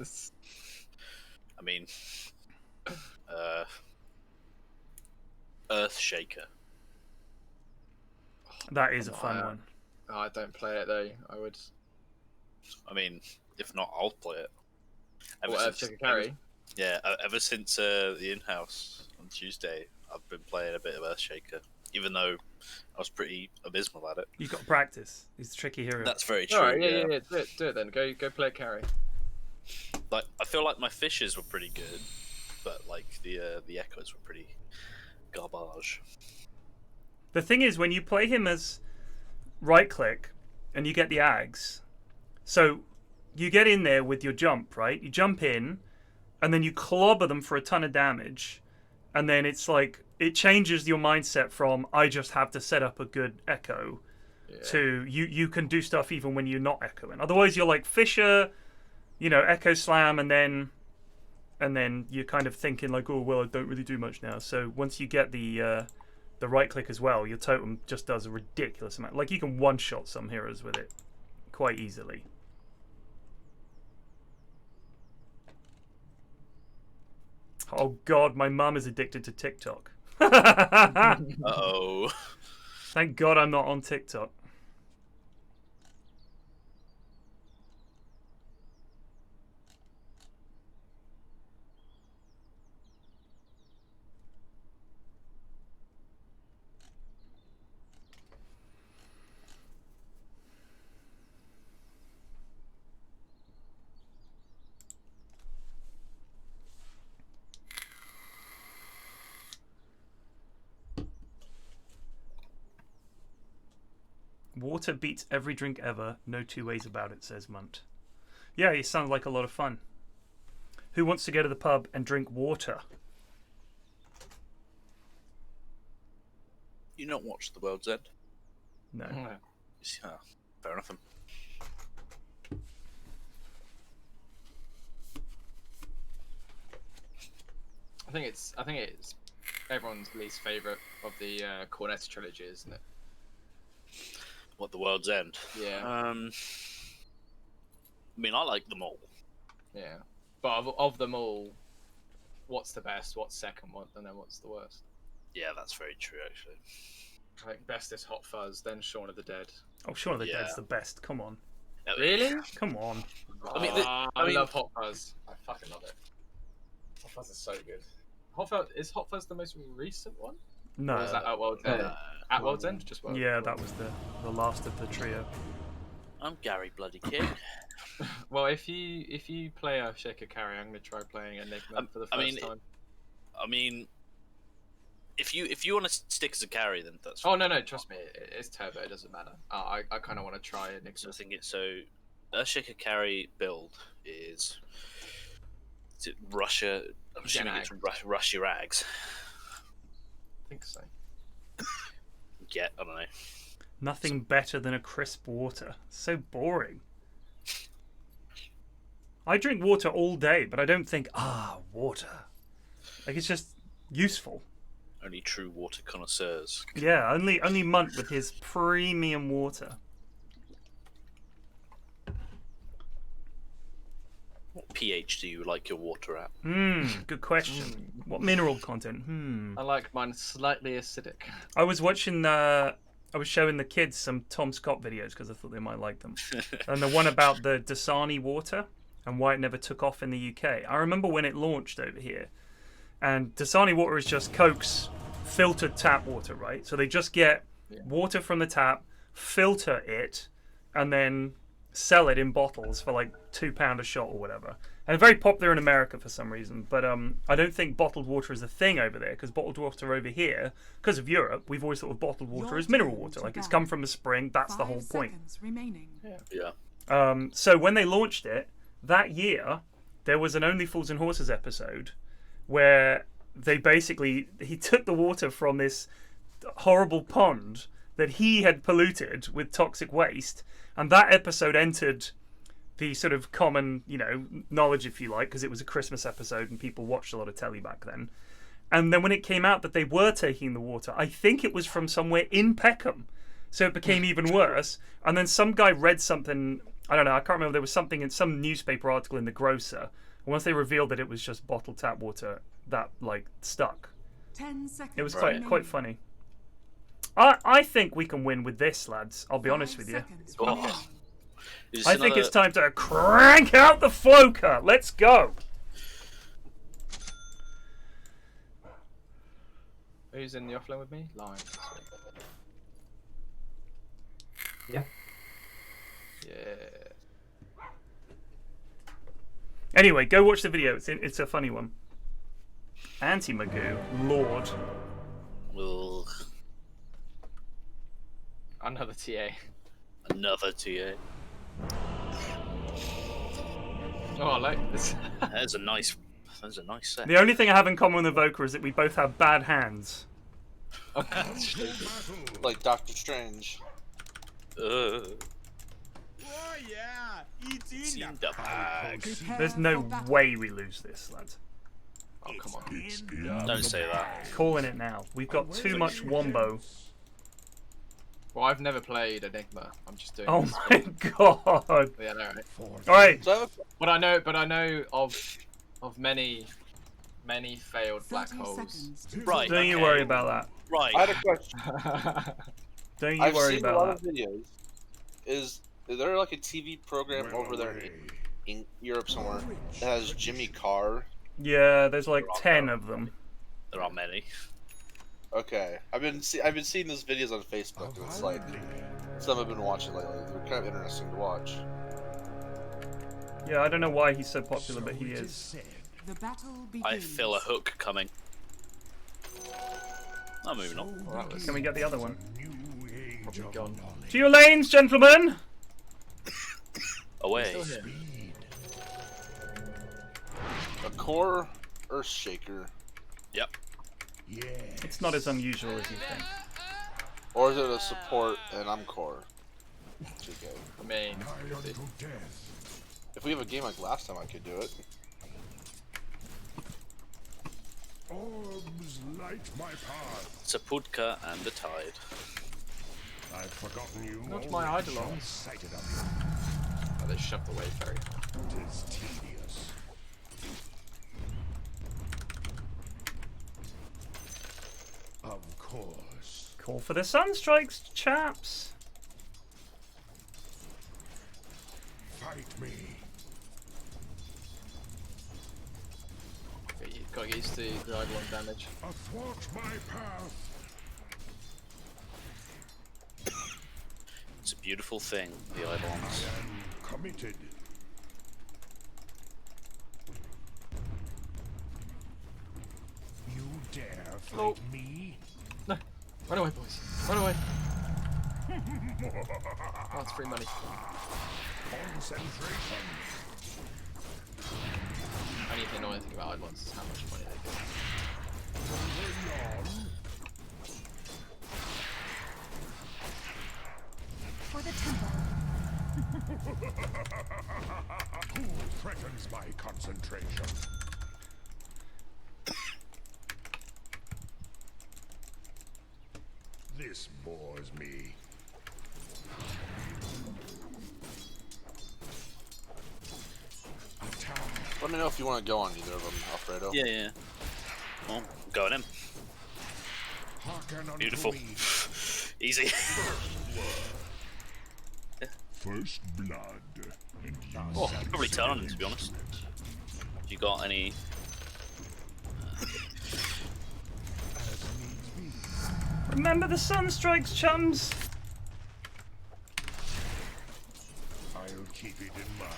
Speaker 11: mean, Earthshaker.
Speaker 3: That is a fun one.
Speaker 10: Oh, I don't play it though. I would.
Speaker 11: I mean, if not, I'll play it.
Speaker 10: Earthshaker carry?
Speaker 11: Yeah, ever since the in-house on Tuesday, I've been playing a bit of Earthshaker, even though I was pretty abysmal at it.
Speaker 3: You've got to practice. He's a tricky hero.
Speaker 11: That's very true.
Speaker 10: Alright, yeah. Do it then. Go play carry.
Speaker 11: Like, I feel like my fishes were pretty good, but like the echoes were pretty garbage.
Speaker 3: The thing is, when you play him as right-click and you get the Ags, so you get in there with your jump, right? You jump in, and then you clobber them for a ton of damage, and then it's like, it changes your mindset from, I just have to set up a good echo, to you can do stuff even when you're not echoing. Otherwise, you're like Fisher, you know, echo slam, and then you're kind of thinking like, oh, well, I don't really do much now. So once you get the right click as well, your totem just does a ridiculous amount. Like, you can one-shot some heroes with it quite easily. Oh God, my mum is addicted to TikTok.
Speaker 11: Uh-oh.
Speaker 3: Thank God I'm not on TikTok. Water beats every drink ever. No two ways about it, says Munt. Yeah, it sounds like a lot of fun. Who wants to go to the pub and drink water?
Speaker 11: You not watch The World's End?
Speaker 3: No.
Speaker 11: Yeah, fair enough.
Speaker 10: I think it's everyone's least favourite of the Cornetta trilogy, isn't it?
Speaker 11: What, The World's End?
Speaker 10: Yeah.
Speaker 11: I mean, I like them all.
Speaker 10: Yeah, but of them all, what's the best? What's second? And then what's the worst?
Speaker 11: Yeah, that's very true, actually.
Speaker 10: I think best is Hot Fuzz, then Shaun of the Dead.
Speaker 3: Oh, Shaun of the Dead's the best. Come on.
Speaker 10: Really?
Speaker 3: Come on.
Speaker 10: I love Hot Fuzz. I fucking love it. Hot Fuzz is so good. Is Hot Fuzz the most recent one?
Speaker 3: No.
Speaker 10: Or is that at World's End? At World's End? Just World's End?
Speaker 3: Yeah, that was the last of the trio.
Speaker 11: I'm Gary Bloody King.
Speaker 10: Well, if you play a Shaker carry, I'm gonna try playing Enigma for the first time.
Speaker 11: I mean, if you want to stick as a carry, then that's.
Speaker 10: Oh no, trust me, it's turbo. It doesn't matter. I kind of want to try Enigma.
Speaker 11: So I think a Shaker carry build is it Russia? I'm assuming it's rush your Ags.
Speaker 10: I think so.
Speaker 11: Yeah, I don't know.
Speaker 3: Nothing better than a crisp water. So boring. I drink water all day, but I don't think, water. Like, it's just useful.
Speaker 11: Only true water connoisseurs.
Speaker 3: Yeah, only Munt with his premium water.
Speaker 11: What pH do you like your water at?
Speaker 3: Good question. What mineral content?
Speaker 10: I like mine slightly acidic.
Speaker 3: I was watching I was showing the kids some Tom Scott videos because I thought they might like them. And the one about the Dasani water and why it never took off in the UK. I remember when it launched over here. And Dasani water is just Coke's filtered tap water, right? So they just get water from the tap, filter it, and then sell it in bottles for like £2 a shot or whatever. And very popular in America for some reason. But I don't think bottled water is a thing over there, because bottled water over here, because of Europe, we've always thought of bottled water as mineral water. Like, it's come from a spring. That's the whole point.
Speaker 11: Yeah.
Speaker 3: So when they launched it that year, there was an Only Fools and Horses episode where he took the water from this horrible pond that he had polluted with toxic waste, and that episode entered the sort of common, knowledge, if you like, because it was a Christmas episode and people watched a lot of telly back then. And then when it came out that they were taking the water, I think it was from somewhere in Peckham, so it became even worse. And then some guy read something, I don't know, I can't remember, there was something in some newspaper article in the Grocer. Once they revealed that it was just bottled tap water, that stuck.
Speaker 7: 10 seconds.
Speaker 3: It was quite funny. I think we can win with this, lads. I'll be honest with you. I think it's time to crank out the Floker. Let's go.
Speaker 10: Who's in the offlane with me? Lion.
Speaker 13: Yeah.
Speaker 10: Yeah.
Speaker 3: Anyway, go watch the video. It's a funny one. Anti-Magoo, Lord.
Speaker 11: Ugh.
Speaker 10: Another TA.
Speaker 11: Another TA.
Speaker 10: Oh, I like this.
Speaker 11: That's a nice set.
Speaker 3: The only thing I have in common with Evoker is that we both have bad hands.
Speaker 12: Like Doctor Strange.
Speaker 1: Oh yeah, it's in the bag.
Speaker 3: There's no way we lose this, lads.
Speaker 10: Oh, come on.
Speaker 11: Don't say that.
Speaker 3: Calling it now. We've got too much Wombo.
Speaker 10: Well, I've never played Enigma. I'm just doing.
Speaker 3: Oh
Speaker 10: this
Speaker 3: my god.
Speaker 10: Yeah, no, right.
Speaker 3: All right.
Speaker 10: But I know of many failed black holes.
Speaker 11: Right.
Speaker 3: Don't you worry about that.
Speaker 11: Right.
Speaker 12: I had a question.
Speaker 3: Don't you worry
Speaker 12: I've seen
Speaker 3: about
Speaker 12: a lot
Speaker 3: that.
Speaker 12: of videos. Is there like a TV program over there in Europe somewhere that has Jimmy Carr?
Speaker 3: Yeah, there's like 10 of them.
Speaker 11: There are many.
Speaker 12: Okay, I've been seeing those videos on Facebook, and it's like some I've been watching lately. They're kind of interesting to watch.
Speaker 3: Yeah, I don't know why he's so popular, but he is.
Speaker 7: The battle
Speaker 11: I feel a hook coming. I'm moving on.
Speaker 3: Can we get the other one?
Speaker 10: Probably gone.
Speaker 3: To your lanes, gentlemen!
Speaker 11: Away.
Speaker 12: A core Earthshaker.
Speaker 11: Yep.
Speaker 3: It's not as unusual as you think.
Speaker 12: Or is it a support and I'm core? Okay.
Speaker 10: I mean,
Speaker 12: if we have a game like last time, I could do it.
Speaker 1: Orbs light my path.
Speaker 11: It's a Pudka and a Tide.
Speaker 1: I've forgotten you.
Speaker 10: Not my Eidolons. Oh, they shoved away very hard.
Speaker 1: It is tedious. Of course.
Speaker 3: Call for the Sunstrikes, chaps.
Speaker 1: Fight me.
Speaker 10: Okay, you've got to get used to the Eidolon damage.
Speaker 1: Athwart my path.
Speaker 11: It's a beautiful thing, the Eidolons.
Speaker 1: Committed. You dare fight me?
Speaker 10: No! Run away, boys! Run away! Oh, it's free money.
Speaker 1: Concentration.
Speaker 10: Only annoying thing about Eidolons is how much money they get.
Speaker 7: For the temple.
Speaker 9: threatens my concentration? This bores me.
Speaker 12: Let me know if you want to go on either of them, Alfredo.
Speaker 11: Yeah, yeah. Well, I'm going in. Beautiful. Easy.
Speaker 9: First blood. And
Speaker 11: Oh, probably turn on him, to be honest. Have you got any?
Speaker 3: Remember the sun strikes, chums.
Speaker 9: I'll keep it in mind.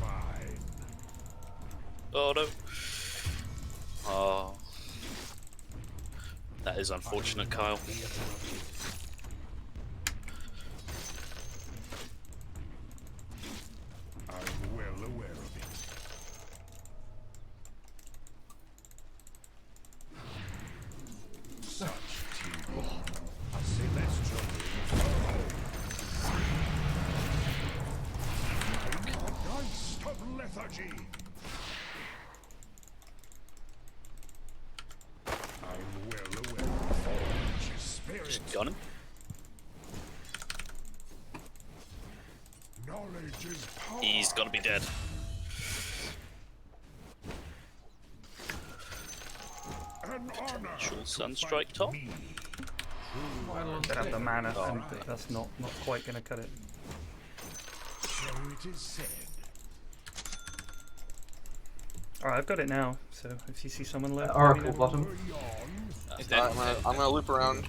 Speaker 9: Fine.
Speaker 11: Oh no. Oh. That is unfortunate, Kyle.
Speaker 9: I'm well aware of it. Such team. A celestial. Geist of lethargy. I'm well aware of his spirit.
Speaker 11: Just got him.
Speaker 9: Knowledge is power.
Speaker 11: He's gotta be dead.
Speaker 9: An honor.
Speaker 11: Potential Sunstrike top.
Speaker 3: Don't have the mana, and that's not quite gonna cut it.
Speaker 9: So it is said.
Speaker 3: Alright, I've got it now, so if you see someone left...
Speaker 13: Oracle bottom.
Speaker 11: He's
Speaker 12: Alright,
Speaker 11: dead.
Speaker 12: I'm gonna loop around.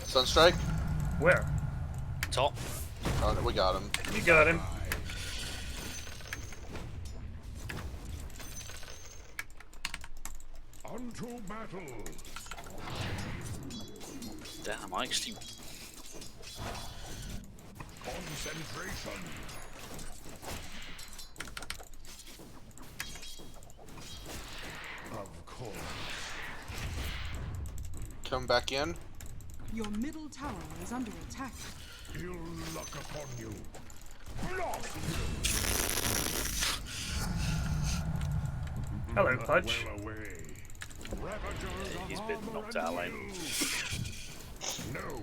Speaker 12: Sunstrike?
Speaker 3: Where?
Speaker 11: Top.
Speaker 12: Oh, no, we got him.
Speaker 3: You got him.
Speaker 9: Unto battle.
Speaker 11: Damn, I actually.
Speaker 9: Concentration. Of course.
Speaker 12: Come back in.
Speaker 7: Your middle tower is under attack.
Speaker 9: Ill luck upon you.
Speaker 3: Hello, Pudge.
Speaker 9: Well away.
Speaker 11: He's been knocked out of lane.
Speaker 9: No.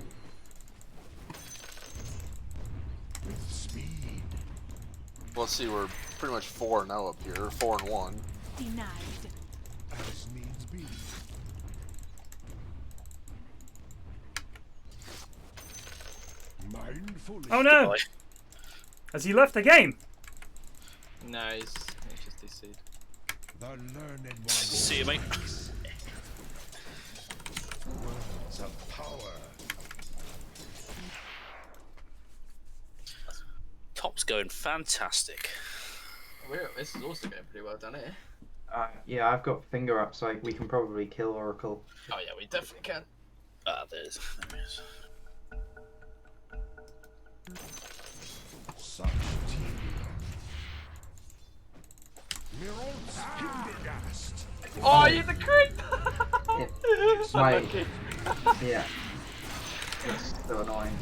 Speaker 9: With speed.
Speaker 12: Let's see, we're pretty much 4-0 up here. 4-1.
Speaker 8: Denied.
Speaker 9: As needs be. Mindfully.
Speaker 3: Oh no! Has he left the game?
Speaker 10: No, he's just DC'd.
Speaker 9: The learned one.
Speaker 11: See you, mate.
Speaker 9: Words of power.
Speaker 11: Top's going fantastic.
Speaker 10: This is also going pretty well done here.
Speaker 13: Yeah, I've got finger up, so we can probably kill Oracle.
Speaker 10: Oh yeah, we definitely can.
Speaker 11: Ah, there he is.
Speaker 9: Such team. Hindergast.
Speaker 10: Oh, you're the creep!
Speaker 13: Yeah. It's so annoying.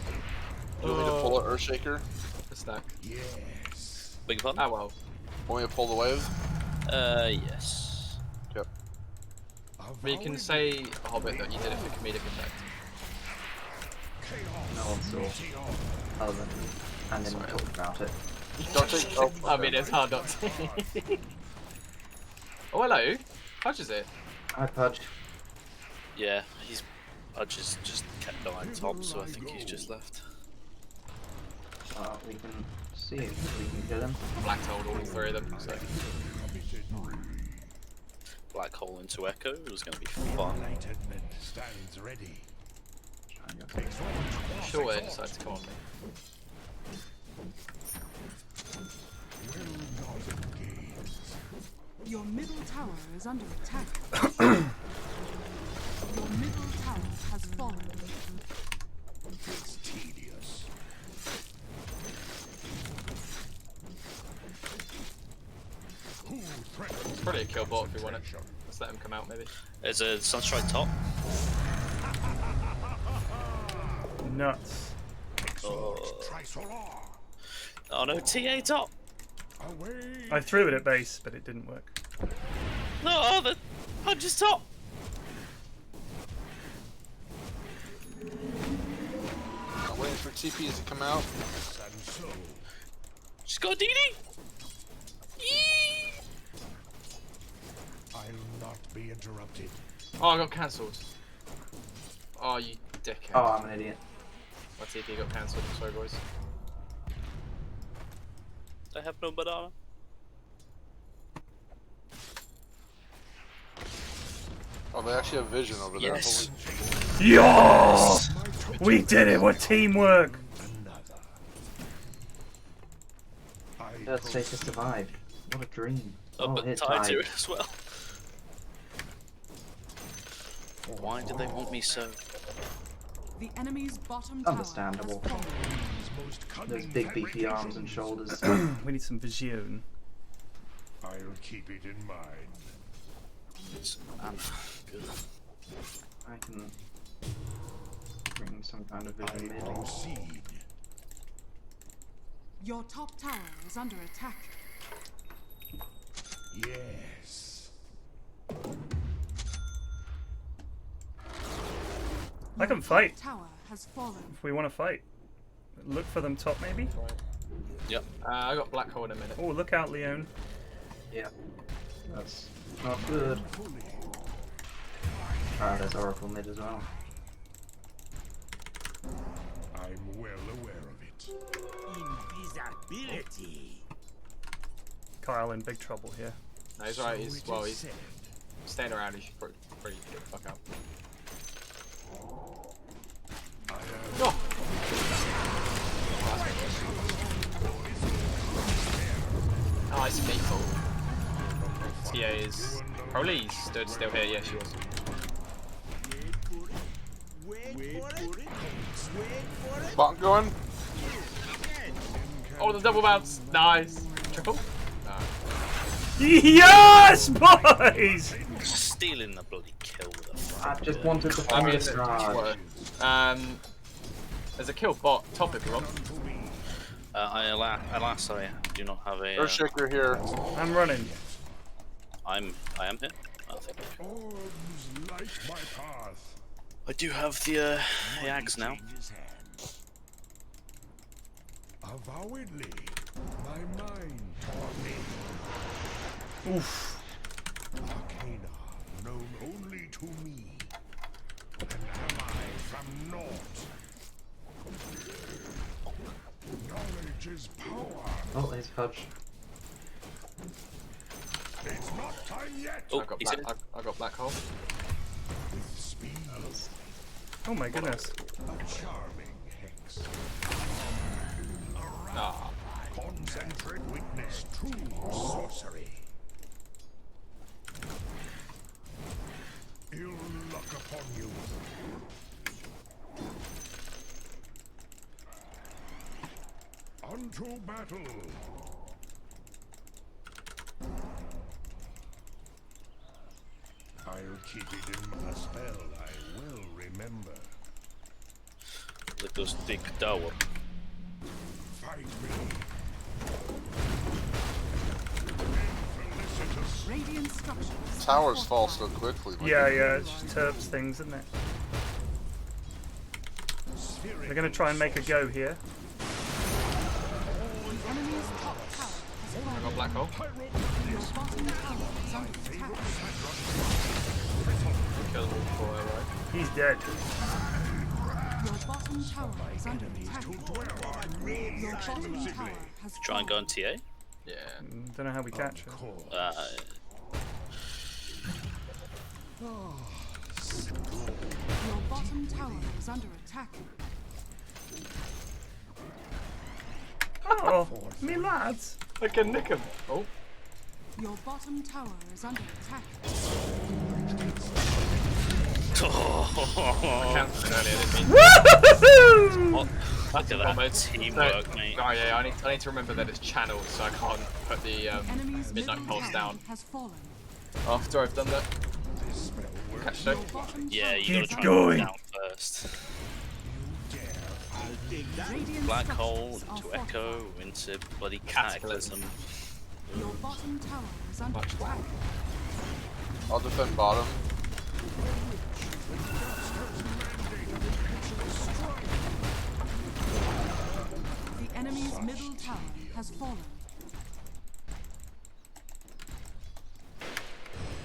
Speaker 12: Do you want me to pull an Earthshaker?
Speaker 10: The stack.
Speaker 9: Yes.
Speaker 11: Big fun?
Speaker 10: Ah well.
Speaker 12: Want me to pull the wave?
Speaker 11: Yes.
Speaker 12: Yep.
Speaker 10: But you can say, Hobbit, that you did it for comedic effect.
Speaker 13: No one saw. Other than, and then we talked about it.
Speaker 12: Don't take. Oh,
Speaker 10: I mean, it's hard not to. Oh, hello. Pudge is it?
Speaker 13: Hi, Pudge.
Speaker 11: Yeah, I just kept dying top, so I think he's just left.
Speaker 13: We can see if we can kill him.
Speaker 10: Black told all three of them, so.
Speaker 11: Black hole into Echo. It was going to be fun.
Speaker 9: Enlightenment stands ready.
Speaker 10: Sure, they decided to come on me.
Speaker 7: Your middle tower is under attack. Your middle tower has fallen.
Speaker 9: It's tedious.
Speaker 10: It's probably a kill bot if we want it. Let's let him come out, maybe.
Speaker 11: There's a Sunstrike top.
Speaker 3: nuts.
Speaker 11: Oh no, TA top!
Speaker 3: I threw it at base, but it didn't work.
Speaker 11: No, the punch is top!
Speaker 12: I'm waiting for TPs to come out.
Speaker 11: She's got a DD! Yee!
Speaker 9: I'll not be interrupted.
Speaker 10: Oh, I got cancelled. Oh, you dickhead.
Speaker 13: Oh, I'm an idiot.
Speaker 10: My TP got cancelled. I'm sorry, boys.
Speaker 11: I have no banana.
Speaker 12: Oh, they actually have vision over there.
Speaker 11: Yes.
Speaker 3: Yes! We did it! What teamwork!
Speaker 13: Third Staker survived. What a dream.
Speaker 11: Oh, but
Speaker 13: hit
Speaker 11: tied to
Speaker 13: tied.
Speaker 11: it as well. Why did they want me so?
Speaker 7: The enemy's bottom tower
Speaker 13: Understandable.
Speaker 7: has fallen.
Speaker 13: Those big beefy arms and shoulders.
Speaker 3: We need some vision.
Speaker 9: I'll keep it in mind.
Speaker 11: Good.
Speaker 13: I can bring some kind of vision maybe.
Speaker 9: Proceed.
Speaker 7: Your top tower is under attack.
Speaker 9: Yes.
Speaker 3: I can fight
Speaker 7: Tower has fallen.
Speaker 3: if we want to fight. Look for them top, maybe.
Speaker 11: Yep.
Speaker 10: I got black hole in a minute.
Speaker 3: Oh, look out, Leon.
Speaker 13: Yeah. That's not good. Ah, there's Oracle mid as well.
Speaker 9: I'm well aware of it.
Speaker 2: Invisibility.
Speaker 3: Kyle in big trouble here.
Speaker 10: No, he's right. He's staying around. He should probably get the fuck out. Oh! Nice people. TA is probably stood still here. Yes, she was.
Speaker 12: Bot going?
Speaker 10: Oh, the double bounce. Nice. Triple? No.
Speaker 3: Yes, boys!
Speaker 11: Stealing the bloody kill with a
Speaker 13: I
Speaker 11: fucking
Speaker 13: just wanted to
Speaker 10: I
Speaker 13: find
Speaker 10: mean,
Speaker 13: a charge.
Speaker 10: there's a kill bot top if you want.
Speaker 11: Alas, I do not have a.
Speaker 12: Earthshaker here.
Speaker 3: I'm running.
Speaker 11: I am here. I think.
Speaker 9: Orbs light my path.
Speaker 11: I do have the Ags now.
Speaker 9: Avowedly, my mind taught me.
Speaker 3: Oof.
Speaker 9: Arcana, known only to me. An ally from naught. Knowledge is power.
Speaker 13: Oh, there's Fudge.
Speaker 9: It's not time yet.
Speaker 11: Oh,
Speaker 10: I got black hole.
Speaker 9: With speed,
Speaker 3: Oh my goodness.
Speaker 9: a charming hex.
Speaker 10: Ah.
Speaker 9: Concentric witness, true sorcery. Ill luck upon you. Unto battle. I'll keep it in my spell. I will remember.
Speaker 11: Let us dig tower.
Speaker 9: Fight me. Infelicitous.
Speaker 7: Radiant structures.
Speaker 12: Towers fall so quickly.
Speaker 3: Yeah, it's just Turbs things, isn't it? They're gonna try and make a go here.
Speaker 7: The enemy's top tower has
Speaker 10: I
Speaker 7: fallen.
Speaker 10: got black hole.
Speaker 7: Your bottom tower is under attack.
Speaker 10: Killed him before, right?
Speaker 3: He's dead.
Speaker 7: Your bottom tower is under attack. Your bottom tower has
Speaker 11: Try and go on TA.
Speaker 10: Yeah.
Speaker 3: Don't know how we catch her.
Speaker 7: Your bottom tower is under attack.
Speaker 3: Oh, me lads.
Speaker 10: I can nick him. Oh.
Speaker 7: Your bottom tower is under attack.
Speaker 10: I cancelled earlier, didn't mean.
Speaker 3: Woohoo!
Speaker 11: Look at that teamwork,
Speaker 10: So,
Speaker 11: mate.
Speaker 10: oh yeah, I need to remember that it's channeled, so I can't put the
Speaker 7: Enemy's
Speaker 10: midnight
Speaker 7: middle
Speaker 10: pulse
Speaker 7: tower
Speaker 10: down
Speaker 7: has fallen.
Speaker 10: after I've done that. Catch
Speaker 7: Your
Speaker 10: though.
Speaker 7: bottom
Speaker 11: Yeah,
Speaker 7: tower
Speaker 11: you gotta
Speaker 3: Keep
Speaker 11: try
Speaker 3: going.
Speaker 11: and put it down first.
Speaker 9: Dare
Speaker 11: Black hole into echo into bloody cataclysm.
Speaker 7: Your bottom tower is under attack.
Speaker 12: I'll defend bottom.
Speaker 7: The enemy's middle tower has fallen.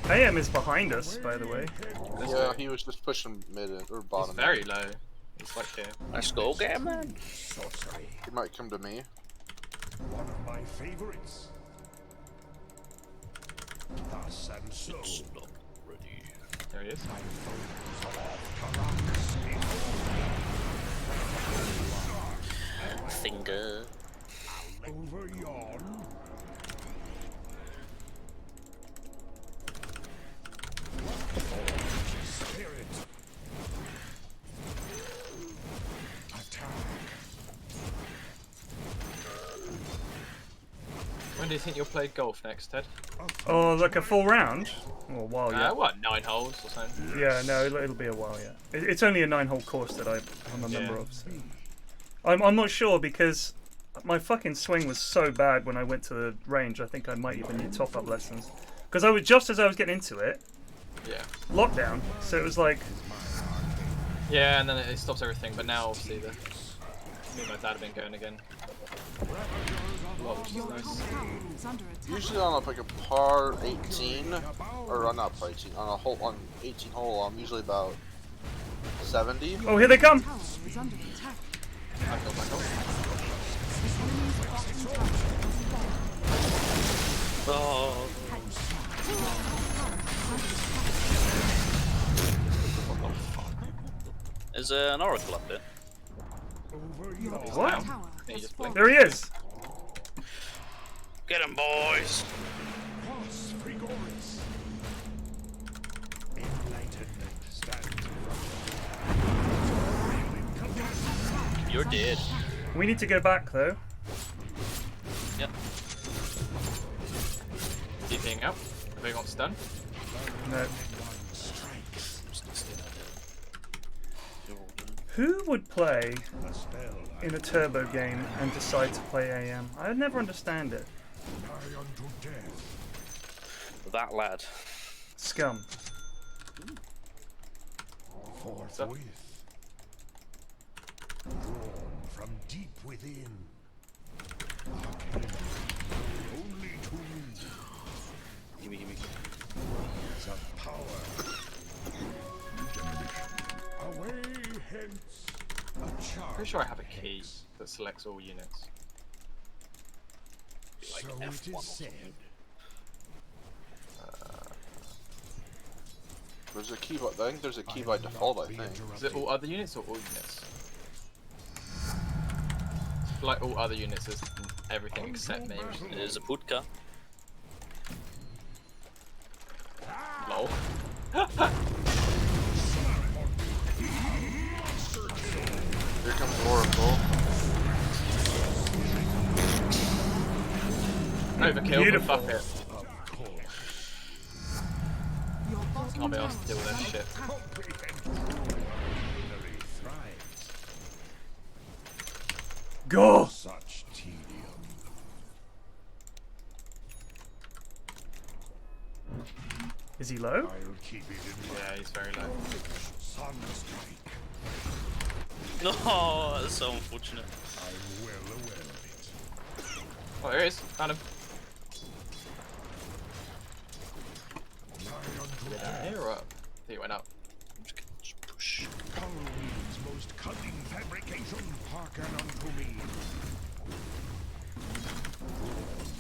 Speaker 3: AM is behind us, by the way.
Speaker 12: Yeah, he was just pushing mid or bottom.
Speaker 10: He's very low. He's like here.
Speaker 11: Let's go, game man.
Speaker 12: He might come to me.
Speaker 9: One of my favorites. Thus and so.
Speaker 11: It's not ready.
Speaker 10: There he is.
Speaker 11: Finger.
Speaker 9: Over yon. Spirit. Attack.
Speaker 10: When do you think you'll play golf next, Ted?
Speaker 3: Oh, like a full round? Or a while yet.
Speaker 10: What, 9 holes or something?
Speaker 3: Yeah, no, it'll be a while yet. It's only a 9-hole course that I'm a member of. So. I'm not sure because my fucking swing was so bad when I went to the range. I think I might even need top-up lessons. Because I was just as I was getting into it.
Speaker 10: Yeah.
Speaker 3: Lockdown. So it was like.
Speaker 10: Yeah, and then it stops everything. But now obviously me and my dad have been going again.
Speaker 7: Your top tower is under attack.
Speaker 12: Usually on like a par 18, or not par 18, on 18 hole, I'm usually about 70.
Speaker 3: Oh, here they come!
Speaker 7: Tower is under attack.
Speaker 10: Back up.
Speaker 11: Oh. Is an oracle up there?
Speaker 3: What?
Speaker 10: Yeah, just blink.
Speaker 3: There he is!
Speaker 11: Get him, boys! You're dead.
Speaker 3: We need to go back though.
Speaker 11: Yep.
Speaker 10: DPing out. Everything got stun.
Speaker 3: No. Who would play in a turbo game and decide to play AM? I never understand it.
Speaker 11: That lad.
Speaker 3: Scum.
Speaker 9: Forthwith. Drawn from deep within. Only to me.
Speaker 11: Gimme.
Speaker 9: The power. Away hence. A charge.
Speaker 10: Pretty sure I have a key that selects all units.
Speaker 11: Like
Speaker 9: so
Speaker 11: F1
Speaker 9: it is said.
Speaker 12: There's a key by, I think there's a key by default, I think.
Speaker 10: Is it all other units or all units? Like all other units is everything except me.
Speaker 11: It is a putka.
Speaker 10: Lol.
Speaker 12: Here comes Oracle.
Speaker 10: Overkill,
Speaker 3: Beautiful.
Speaker 10: but fuck it.
Speaker 7: Your bottom
Speaker 10: Can't be
Speaker 7: tower
Speaker 10: asked to deal with that
Speaker 7: is
Speaker 10: shit.
Speaker 3: Go!
Speaker 9: Such tedium.
Speaker 3: Is he low?
Speaker 9: I'll keep it in
Speaker 10: Yeah, he's very low.
Speaker 9: Sunstrike.
Speaker 11: No, that's so unfortunate.
Speaker 9: I'm well aware of it.
Speaker 10: Oh, there he is. Found him. Here or up? I think he went up.
Speaker 11: Just push.
Speaker 9: Halloween's most cunning fabrication, hearken unto me.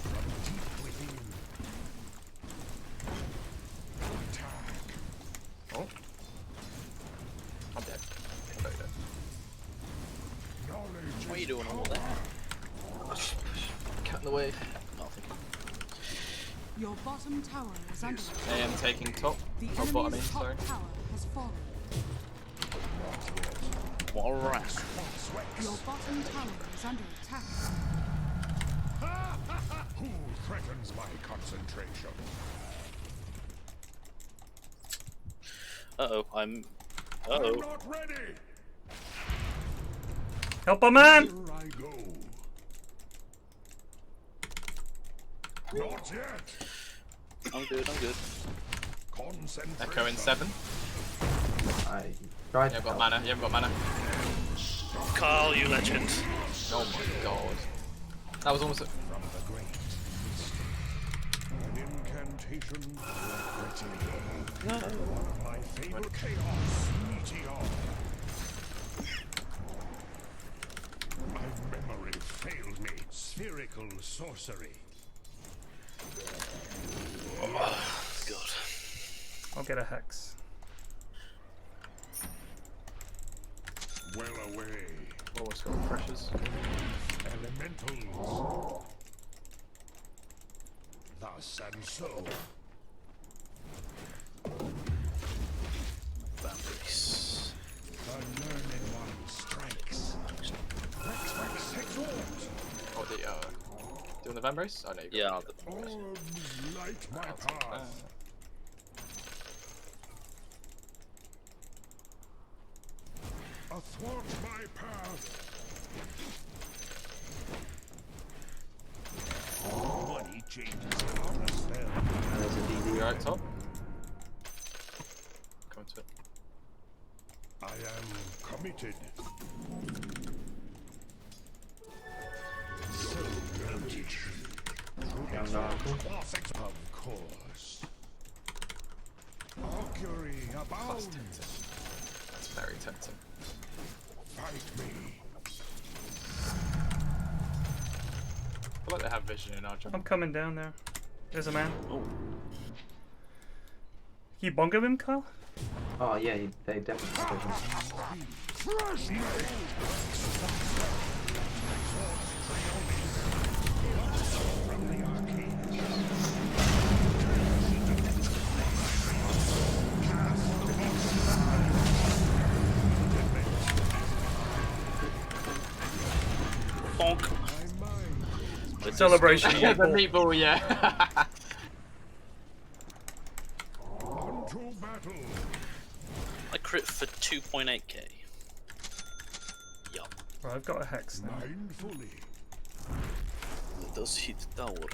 Speaker 9: From deep within. Attack.
Speaker 10: Oh. I'm dead. I'm very dead.
Speaker 9: Knowledge.
Speaker 11: What are you doing all that?
Speaker 10: Cut in the way.
Speaker 11: Nothing.
Speaker 7: Your bottom tower is under attack.
Speaker 10: AM taking top.
Speaker 7: The
Speaker 10: Or bottom,
Speaker 7: enemy's top
Speaker 10: sorry.
Speaker 7: tower has fallen.
Speaker 11: What a rat.
Speaker 7: Your bottom tower is under attack.
Speaker 9: Who threatens my concentration?
Speaker 11: Uh-oh, I'm...
Speaker 9: I'm
Speaker 11: Uh-oh.
Speaker 9: not ready.
Speaker 3: Help a man!
Speaker 9: Here I go. Not yet.
Speaker 11: I'm good, I'm good.
Speaker 10: Echo in 7.
Speaker 13: I tried.
Speaker 10: You haven't got mana, you haven't got mana.
Speaker 11: Carl, you legend.
Speaker 10: Oh my god. That was almost a...
Speaker 9: From the great. An incantation
Speaker 11: No.
Speaker 9: One of my favorite chaos meteor. My memory failed me. Spherical sorcery.
Speaker 11: Oh, God.
Speaker 3: I'll get a hex.
Speaker 9: Well away.
Speaker 10: Almost got pressures.
Speaker 9: Elementals. Thus and so.
Speaker 11: Boundaries.
Speaker 9: The learned one strikes. Rex exhort.
Speaker 10: Oh, the, doing the Vambrace? Oh, no, you got
Speaker 11: Yeah,
Speaker 10: it.
Speaker 9: Orbs light my path. Athwart my path. Money changes on a spell.
Speaker 13: There's a DD.
Speaker 10: You right, top? Come to it.
Speaker 9: I am committed. So noted.
Speaker 13: Young uncle.
Speaker 9: Of course. Augury abounds.
Speaker 10: That's very tempting.
Speaker 9: Fight me.
Speaker 10: I feel like they have vision in our job.
Speaker 3: I'm coming down there. There's a man. Oh. You bongo him, Carl?
Speaker 13: Oh yeah, they definitely have vision.
Speaker 11: Bonk.
Speaker 3: Celebration.
Speaker 10: Yeah, the meatball, yeah.
Speaker 9: Onto battle.
Speaker 11: I crit for 2.8k. Yup.
Speaker 3: Right, I've got a hex now.
Speaker 9: Mindfully.
Speaker 11: Let us hit tower.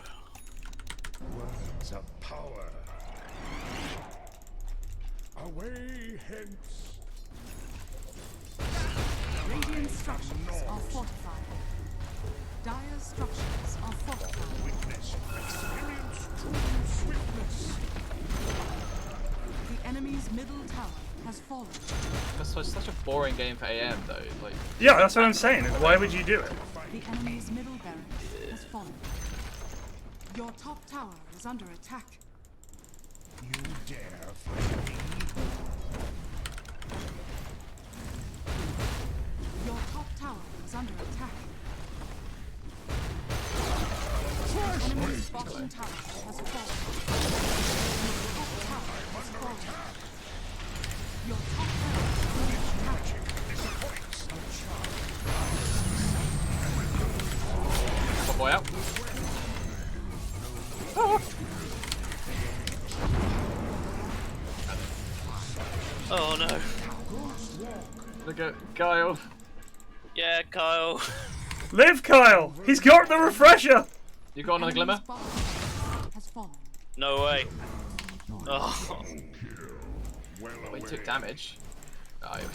Speaker 9: Words of power. Away hence.
Speaker 7: Radiant structures are fortified. Dire structures are fortified.
Speaker 9: Witness. Experience true swiftness.
Speaker 7: The enemy's middle tower has fallen.
Speaker 10: That's such a boring game for AM though. Like,
Speaker 3: Yeah, that's what I'm saying. Why would you do it?
Speaker 7: The enemy's middle barracks has fallen. Your top tower is under attack.
Speaker 9: You dare fight me?
Speaker 7: Your top tower is under attack. The enemy's bottom tower has fallen. Your top tower has fallen. Your top tower is under attack.
Speaker 10: put boy out.
Speaker 11: Oh no.
Speaker 10: Look at Kyle.
Speaker 11: Yeah, Kyle.
Speaker 3: Live, Kyle! He's got the refresher!
Speaker 10: You got another glimmer?
Speaker 7: Has fallen.
Speaker 11: No way. Oh.
Speaker 10: Well, he took damage. Oh, okay.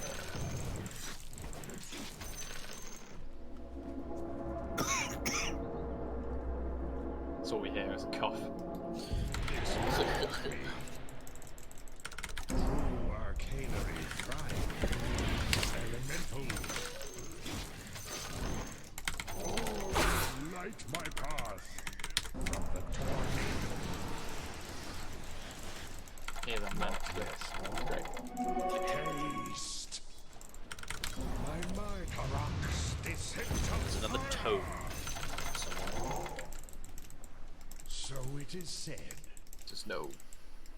Speaker 10: That's all we hear is a cough.
Speaker 9: Arcanery tribe. Elemental. Light my path. From the tornado.
Speaker 10: Hear them now. Yes. Great.
Speaker 9: Haste. My Tarax descent.
Speaker 11: There's another toad.
Speaker 9: So it is said.
Speaker 10: Just no.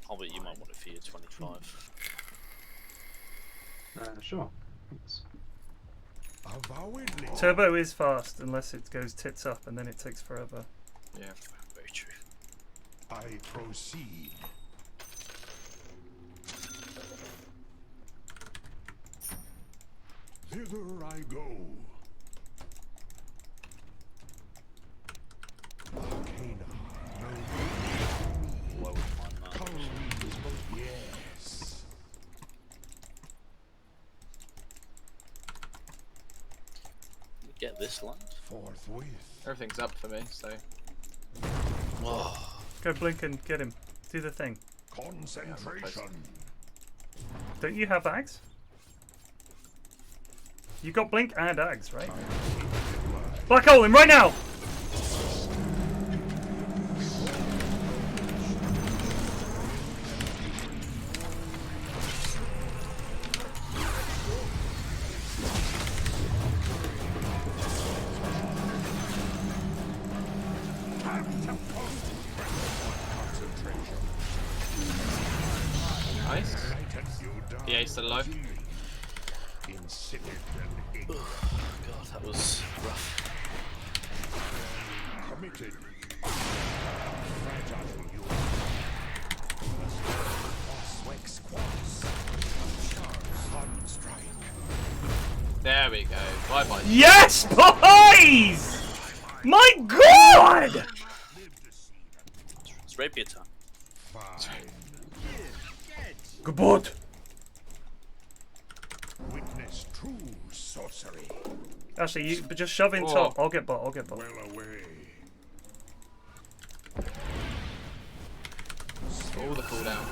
Speaker 11: Hobbit, you might want it for your 25.
Speaker 13: Sure. Thanks.
Speaker 9: Avowedly.
Speaker 3: Turbo is fast unless it goes tits up and then it takes forever.
Speaker 10: Yeah.
Speaker 11: Very true.
Speaker 9: I proceed. Thither I go.
Speaker 11: get this land?
Speaker 9: Forthwith.
Speaker 10: Everything's up for me, so.
Speaker 11: Whoa.
Speaker 3: Go blink and get him. Do the thing.
Speaker 9: Concentration.
Speaker 3: Don't you have Ags? You got blink and Ags, right? Black hole him right now!
Speaker 10: Nice. Yeah, still alive.
Speaker 11: God, that was rough.
Speaker 9: Committed.
Speaker 10: There we go. Bye bye.
Speaker 3: Yes, boys! My God!
Speaker 11: It's rapier time.
Speaker 3: Good board.
Speaker 9: Witness true sorcery.
Speaker 3: Actually, you but just shove in top. I'll get bot. I'll get bot.
Speaker 9: Well away.
Speaker 10: All the cooldown.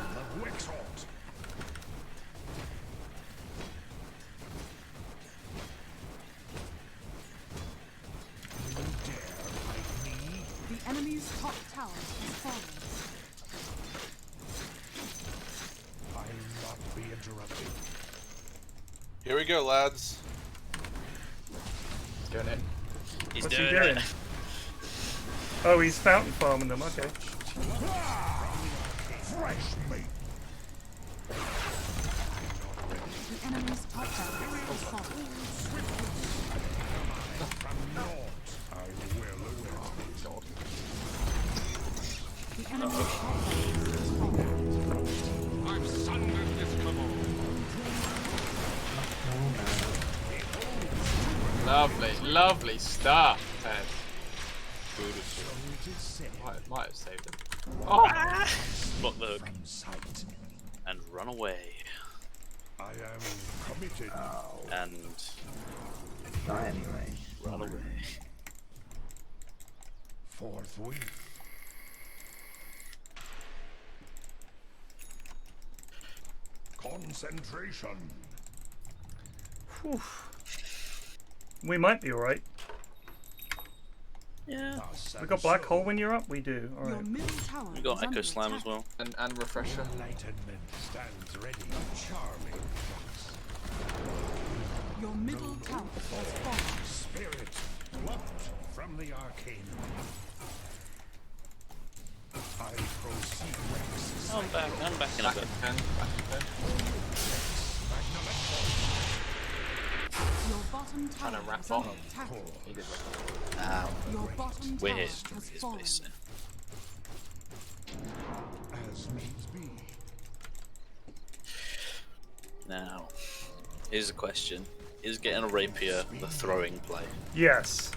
Speaker 7: The enemy's top tower is falling.
Speaker 9: I'll not be interrupted.
Speaker 12: Here we go, lads.
Speaker 10: He's doing it.
Speaker 11: He's
Speaker 3: What's
Speaker 11: doing
Speaker 3: he doing?
Speaker 11: it.
Speaker 3: Oh, he's fountain farming them. Okay.
Speaker 9: Fresh meat.
Speaker 7: The enemy's top tower is falling.
Speaker 9: I'm well aware.
Speaker 7: The enemy's top tower is falling.
Speaker 4: I've sundered this cabal.
Speaker 10: Lovely, lovely stuff, Ted. Might have saved him. Oh!
Speaker 11: Block the hook. And run away.
Speaker 9: I am committed.
Speaker 11: And
Speaker 13: Die anyway.
Speaker 11: run away.
Speaker 9: Forthwith. Concentration.
Speaker 3: Whew. We might be alright.
Speaker 11: Yeah.
Speaker 3: We got black hole when you're up? We do.
Speaker 7: Your
Speaker 3: Alright.
Speaker 7: middle tower
Speaker 11: We got
Speaker 7: is
Speaker 11: Echo
Speaker 7: under
Speaker 11: Slam as
Speaker 7: attack.
Speaker 11: well.
Speaker 10: And refresher.
Speaker 9: Enlightenment stands ready. Charming flux.
Speaker 7: Your middle tower has fallen.
Speaker 9: Spirit plucked from the arcane. I proceed Rex.
Speaker 11: I'm back in a
Speaker 10: Back
Speaker 11: bit.
Speaker 10: in 10. Back in 10.
Speaker 7: Your bottom
Speaker 10: Trying
Speaker 7: tower
Speaker 10: to wrap
Speaker 7: is under
Speaker 10: off.
Speaker 7: attack.
Speaker 10: He did
Speaker 11: Ow.
Speaker 7: Your bottom
Speaker 11: We're
Speaker 7: tower
Speaker 11: here.
Speaker 7: has
Speaker 11: Is
Speaker 7: fallen.
Speaker 11: what he's saying.
Speaker 9: As needs be.
Speaker 11: Now, here's a question. Is getting a rapier the throwing play?
Speaker 3: Yes.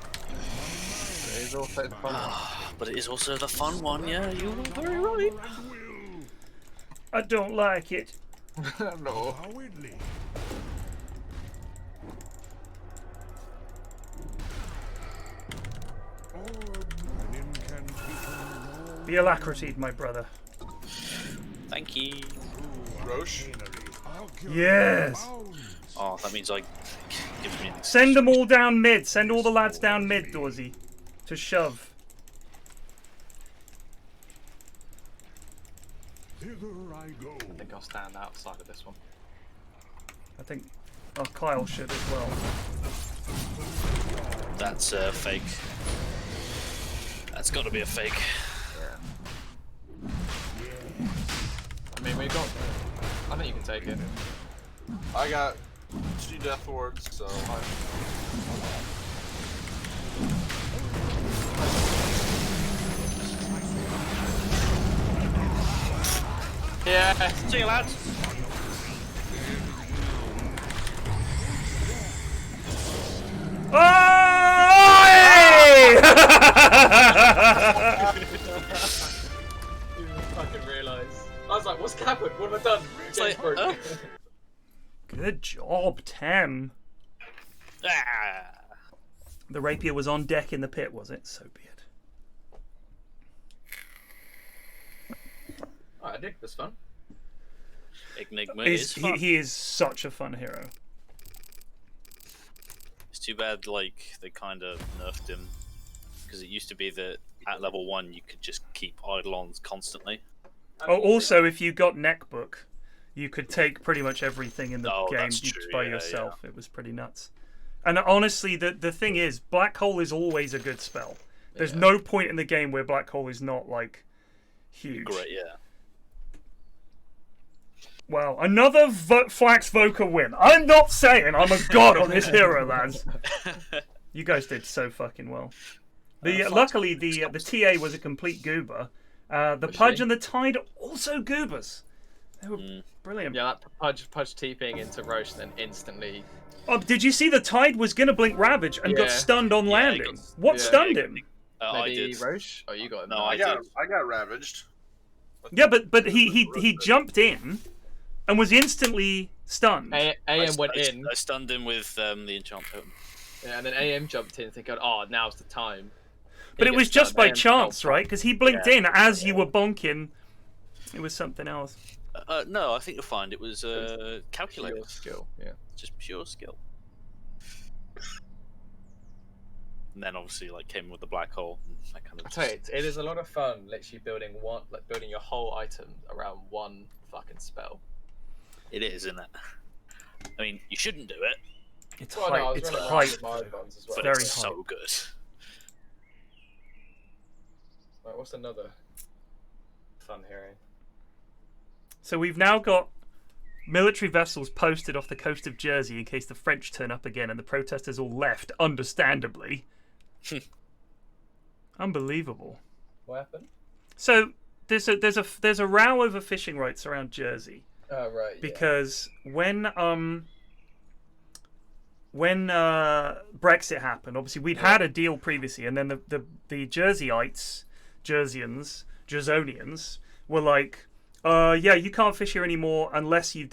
Speaker 10: It is also the fun one.
Speaker 11: But it is also the fun one, yeah, you're very right.
Speaker 3: I don't like it.
Speaker 10: No.
Speaker 9: Cowardly.
Speaker 3: Be alacrity, my brother.
Speaker 11: Thank you.
Speaker 12: Roche?
Speaker 3: Yes.
Speaker 11: Oh, that means I give me an
Speaker 3: Send them all down mid. Send all the lads down mid, Dorsey. To shove.
Speaker 9: Hither I go.
Speaker 10: I think I'll stand outside of this one.
Speaker 3: I think. Oh, Kyle should as well.
Speaker 11: That's fake. That's got to be a fake.
Speaker 10: Yeah. I mean, we got. I think you can take it.
Speaker 12: I got 2 death wards, so
Speaker 10: Yeah.
Speaker 11: See you, lads.
Speaker 10: Didn't fucking realise. I was like, what's happened? What have I done?
Speaker 11: It's like,
Speaker 3: Good job, Tem.
Speaker 11: Ah.
Speaker 3: The rapier was on deck in the pit, was it? So be it.
Speaker 10: Oh, I did. It was fun.
Speaker 11: Enigma is fun.
Speaker 3: He is such a fun hero.
Speaker 11: It's too bad, like, they kind of nerfed him. Because it used to be that at level 1 you could just keep Eidolons constantly.
Speaker 3: Oh, also, if you got Neckbook, you could take pretty much everything in the game by yourself. Yeah. It was pretty nuts. And honestly, the thing is, Black Hole is always a good spell. There's no point in the game where Black Hole is not, like, huge.
Speaker 11: Great, yeah.
Speaker 3: Wow, another Flax Voca win. I'm not saying I'm a god on this hero, lads. You guys did so fucking well. Luckily, the TA was a complete goober. The Pudge and the Tide also goobers. They were brilliant.
Speaker 10: Yeah, that Pudge TPing into Roche and then instantly...
Speaker 3: Oh, did you see the Tide was going to blink Ravage and got stunned on landing? What stunned him?
Speaker 11: I did.
Speaker 10: Roche? Oh, you got him.
Speaker 11: No,
Speaker 12: I got ravaged.
Speaker 3: Yeah, but he jumped in and was instantly stunned.
Speaker 10: AM went in.
Speaker 11: I stunned him with the enchant totem.
Speaker 10: Yeah, and then AM jumped in thinking, oh, now's the time.
Speaker 3: But it was just by chance, right? Because he blinked in as you were bonking. It was something else.
Speaker 11: No, I think you'll find it was calculated.
Speaker 10: Pure skill, yeah.
Speaker 11: Just pure skill. And then obviously, like, came with the black hole. And that kind of.
Speaker 10: I tell you, it is a lot of fun, literally building building your whole item around one fucking spell.
Speaker 11: It is, isn't it? I mean, you shouldn't do it.
Speaker 3: It's
Speaker 10: well,
Speaker 3: hype. It's hype.
Speaker 11: But
Speaker 3: very
Speaker 11: it's so good.
Speaker 10: Right, what's another fun hero?
Speaker 3: So we've now got military vessels posted off the coast of Jersey in case the French turn up again and the protesters all left, understandably. Unbelievable.
Speaker 10: What happened?
Speaker 3: So there's a row over fishing rights around Jersey.
Speaker 10: Oh right.
Speaker 3: Because when Brexit happened, obviously we'd had a deal previously, and then the Jersonians were like, yeah, you can't fish here anymore unless you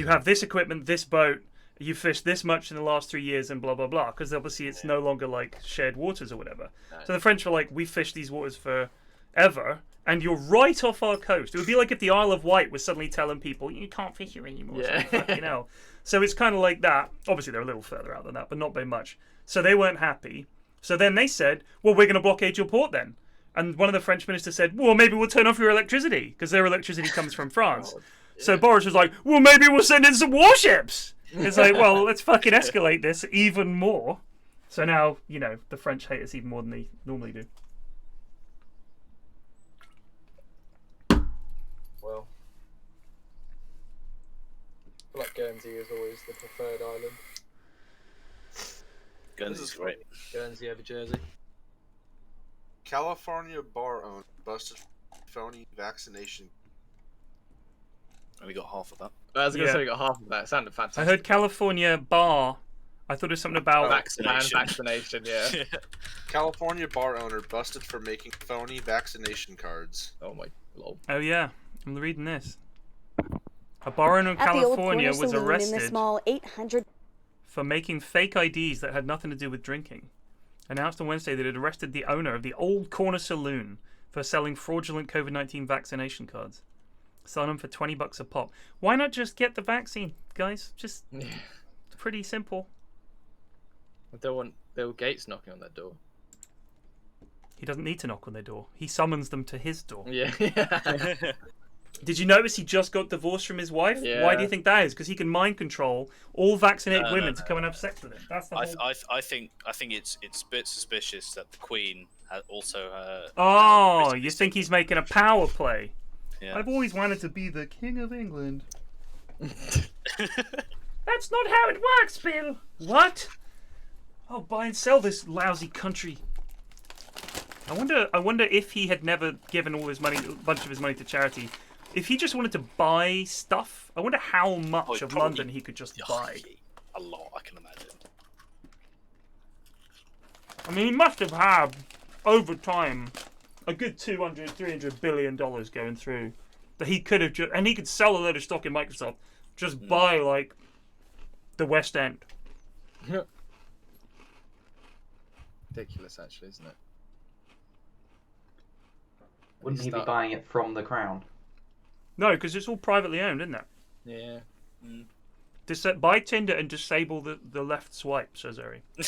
Speaker 3: have this equipment, this boat, you fished this much in the last 3 years, and blah blah blah. Because obviously it's no longer like shared waters or whatever. Nice. So the French were like, we fished these waters forever, and you're right off our coast. It would be like if the Isle of Wight was suddenly telling people you can't fish here anymore.
Speaker 10: Yeah.
Speaker 3: So, fucking hell. So it's kind of like that. Obviously they're a little further out than that, but not by much. So they weren't happy. So then they said, well, we're going to blockade your port then. And one of the French ministers said, well, maybe we'll turn off your electricity, because their electricity comes from France. So Boris was like, well, maybe we'll send in some warships. It's like, well, let's fucking escalate this even more. So now, you know, the French hate us even more than they normally do.
Speaker 10: Well, I feel like Guernsey is always the preferred island.
Speaker 11: Guernsey's great.
Speaker 10: Guernsey over Jersey.
Speaker 12: California bar owner busted phony vaccination.
Speaker 11: Only got half of that.
Speaker 10: I was going to say we got half of that. It sounded fantastic.
Speaker 3: I heard California bar. I thought it was something about
Speaker 10: vaccination. Yeah.
Speaker 12: California bar owner busted for making phony vaccination cards.
Speaker 10: Oh my lol.
Speaker 3: Oh yeah, I'm reading this. A bar owner in California was arrested
Speaker 14: in the small 800
Speaker 3: for making fake IDs that had nothing to do with drinking. Announced on Wednesday that it arrested the owner of the Old Corner Saloon for selling fraudulent COVID-19 vaccination cards. Selling them for $20 a pop. Why not just get the vaccine, guys? Just pretty simple.
Speaker 10: I don't want Bill Gates knocking on that door.
Speaker 3: He doesn't need to knock on their door. He summons them to his door.
Speaker 10: Yeah.
Speaker 3: Did you notice he just got divorced from his wife?
Speaker 10: Yeah.
Speaker 3: Why do you think that is? Because he can mind control all vaccinated women to come and have sex with him. That's the whole...
Speaker 11: I think it's a bit suspicious that the Queen had also.
Speaker 3: Oh, you think he's making a power play?
Speaker 11: Yeah.
Speaker 3: I've always wanted to be the King of England. That's not how it works, Bill. What? I'll buy and sell this lousy country. I wonder if he had never given all his money, a bunch of his money to charity. If he just wanted to buy stuff, I wonder how much of London he could just buy.
Speaker 11: A lot, I can imagine.
Speaker 3: I mean, he must have had, over time, a good $200, $300 billion going through that he could have and he could sell a load of stock in Microsoft, just buy, like, the West End.
Speaker 10: ridiculous, actually, isn't it?
Speaker 13: Wouldn't he be buying it from the crown?
Speaker 3: No, because it's all privately owned, isn't it?
Speaker 10: Yeah.
Speaker 3: Buy Tinder and disable the left swipe, says Eri.
Speaker 11: You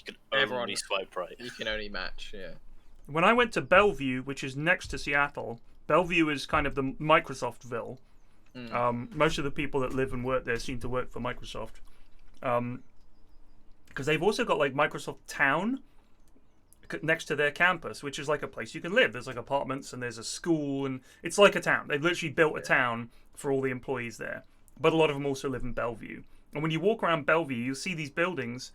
Speaker 11: can only swipe right.
Speaker 10: You can only match, yeah.
Speaker 3: When I went to Bellevue, which is next to Seattle, Bellevue is kind of the Microsoftville. Most of the people that live and work there seem to work for Microsoft. Because they've also got like Microsoft Town next to their campus, which is like a place you can live. There's like apartments and there's a school, and it's like a town. They've literally built a town for all the employees there. But a lot of them also live in Bellevue. And when you walk around Bellevue, you'll see these buildings,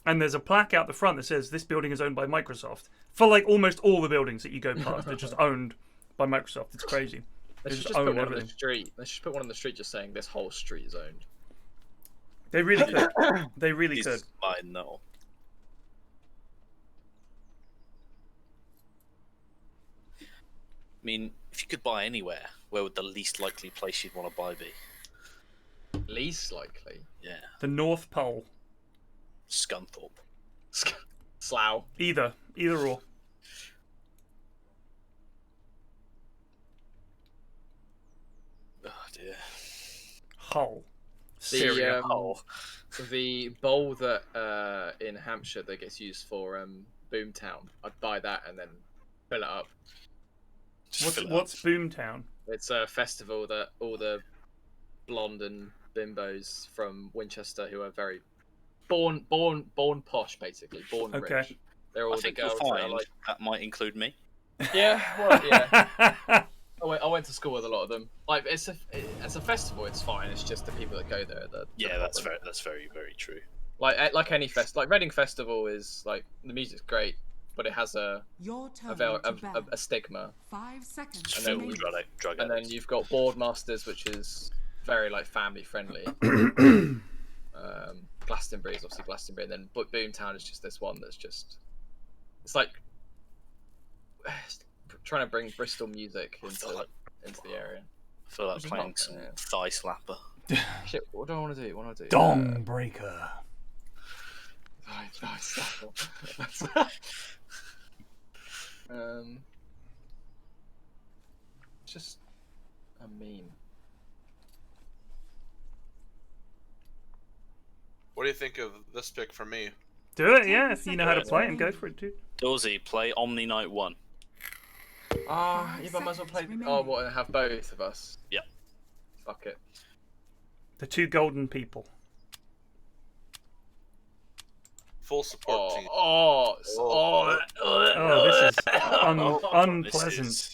Speaker 3: and there's a plaque out the front that says this building is owned by Microsoft. For like almost all the buildings that you go past, they're just owned by Microsoft. It's crazy.
Speaker 10: They should just put one on the street. They should put one on the street just saying this whole street is owned.
Speaker 3: They really could. They really could.
Speaker 11: This is mine, though. I mean, if you could buy anywhere, where would the least likely place you'd want to buy be?
Speaker 10: Least likely?
Speaker 11: Yeah.
Speaker 3: The North Pole.
Speaker 11: Scunthorpe.
Speaker 10: Slough.
Speaker 3: Either or.
Speaker 11: Oh dear.
Speaker 3: Hull.
Speaker 10: Hull. The bowl that in Hampshire that gets used for Boomtown. I'd buy that and then fill it up.
Speaker 3: What's Boomtown?
Speaker 10: It's a festival that all the blonde and bimbos from Winchester who are very born posh, basically born rich. They're all
Speaker 11: I think
Speaker 10: the girls
Speaker 11: you'll
Speaker 10: that are
Speaker 11: find
Speaker 10: like.
Speaker 11: that might include me.
Speaker 10: Yeah, well, yeah. I went to school with a lot of them. Like it's a festival. It's fine. It's just the people that go there.
Speaker 11: Yeah, that's very true.
Speaker 10: Like any like Reading Festival is like the music's great, but it has a stigma.
Speaker 7: 5 seconds.
Speaker 10: And then,
Speaker 11: drug
Speaker 10: and then you've got Boardmasters, which is very like family friendly. Glastonbury is obviously Glastonbury, and then Boomtown is just this one that's just it's like trying to bring Bristol music into the area.
Speaker 11: I feel like playing some thigh slapper.
Speaker 10: Shit, what do I want to do? What do I do?
Speaker 3: Dong breaker.
Speaker 10: Thigh slapper. Just a meme.
Speaker 12: What do you think of this pick for me?
Speaker 3: Do it, yeah. If you know how to play and go for it, dude.
Speaker 11: Dorsey, play Omni Night 1.
Speaker 10: You might as well play. Oh, what? And have both of us?
Speaker 11: Yeah.
Speaker 10: Fuck it.
Speaker 3: The two golden people.
Speaker 12: Full support team.
Speaker 3: This is unpleasant.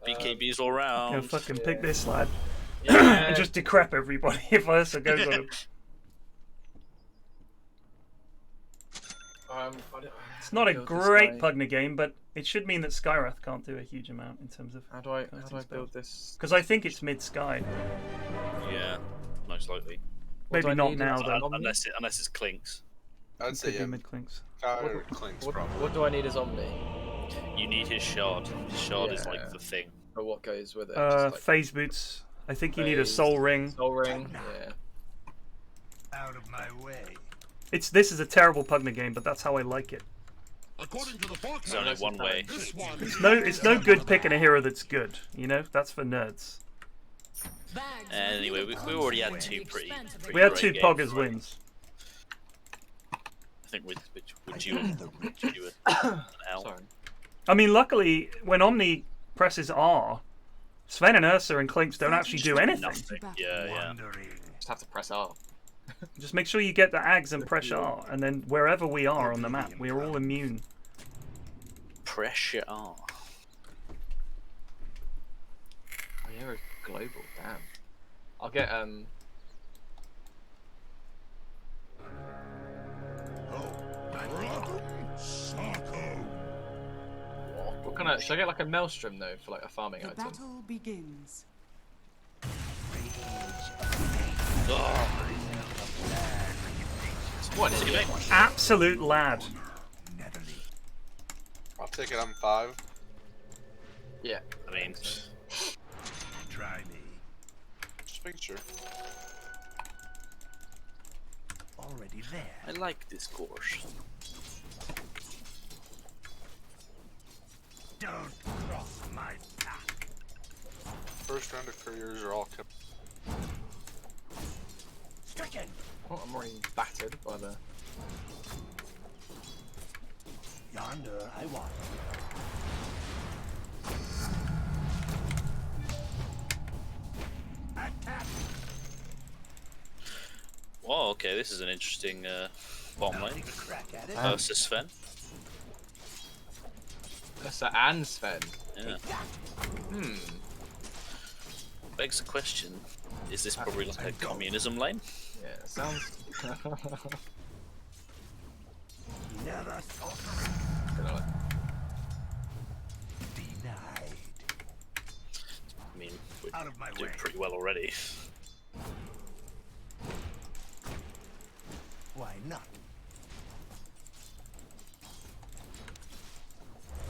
Speaker 11: BKBs all round.
Speaker 3: Go fucking pick this lad. And just decrep everybody if Ursa goes on him. It's not a great Pugna game, but it should mean that Skyrath can't do a huge amount in terms of.
Speaker 10: How do I build this?
Speaker 3: Because I think it's mid-sky.
Speaker 11: Yeah, most likely.
Speaker 3: Maybe not now though.
Speaker 11: Unless it's Clinks.
Speaker 12: I'd say yeah.
Speaker 3: mid-Clinks.
Speaker 12: Clinks probably.
Speaker 10: What do I need as Omni?
Speaker 11: You need his shard. His shard is like the thing.
Speaker 10: But what goes with it?
Speaker 3: Phase boots. I think you need a soul ring.
Speaker 10: Soul ring, yeah.
Speaker 1: Out of my way.
Speaker 3: This is a terrible Pugna game, but that's how I like it.
Speaker 1: According to the fox,
Speaker 11: There's only one way.
Speaker 3: It's no good picking a hero that's good. You know, that's for nerds.
Speaker 11: Anyway, we already had two pretty
Speaker 3: We had two
Speaker 11: great
Speaker 3: Poggers
Speaker 11: games.
Speaker 3: wins.
Speaker 11: I think would you an L?
Speaker 10: Sorry.
Speaker 3: I mean, luckily, when Omni presses R, Sven and Ursa and Clinks don't actually do anything.
Speaker 11: Nothing. Yeah.
Speaker 10: Just have to press R.
Speaker 3: Just make sure you get the Ags and press R, and then wherever we are on the map, we are all immune.
Speaker 11: Pressure R.
Speaker 10: Oh, you're global, damn. I'll get what kind of should I get like a maelstrom though for like a farming item?
Speaker 7: Battle begins.
Speaker 11: What is it?
Speaker 3: Absolute lad.
Speaker 12: I'll take it on 5.
Speaker 10: Yeah.
Speaker 11: I mean,
Speaker 1: Try me.
Speaker 12: Just make sure.
Speaker 1: already there.
Speaker 11: I like this course.
Speaker 1: Don't cross my path.
Speaker 12: First round of couriers are all kept.
Speaker 1: Stricken.
Speaker 10: Oh, I'm already battered by the.
Speaker 1: Yonder I want. Attack.
Speaker 11: Whoa, okay, this is an interesting bomb lane.
Speaker 1: Take a crack at it.
Speaker 11: Versus Sven.
Speaker 10: Ursa and Sven.
Speaker 11: Yeah.
Speaker 10: Hmm.
Speaker 11: Begs the question, is this probably like a communism lane?
Speaker 10: Yeah, it sounds.
Speaker 1: Never sorcery. Denied.
Speaker 11: I mean, we're
Speaker 1: Out of my
Speaker 11: doing
Speaker 1: way.
Speaker 11: pretty well already.
Speaker 1: Why not?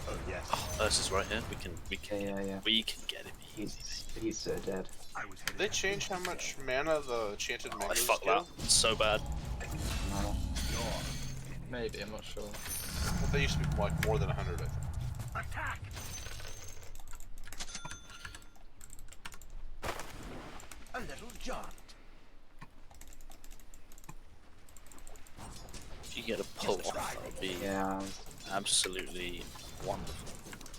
Speaker 1: Oh yes.
Speaker 11: Ursa's right here. We can
Speaker 13: Yeah.
Speaker 11: we can get him easy.
Speaker 13: He's so dead.
Speaker 1: I was
Speaker 12: Did they change how much mana the enchanted
Speaker 11: I
Speaker 12: mangoes
Speaker 11: fucked
Speaker 12: give?
Speaker 11: that. It's so bad.
Speaker 13: No.
Speaker 10: Maybe, I'm not sure.
Speaker 12: But they used to be like more than 100, I think.
Speaker 1: attack. A little jaunt.
Speaker 11: If you get a pull off, that would be
Speaker 13: Yeah,
Speaker 11: absolutely wonderful.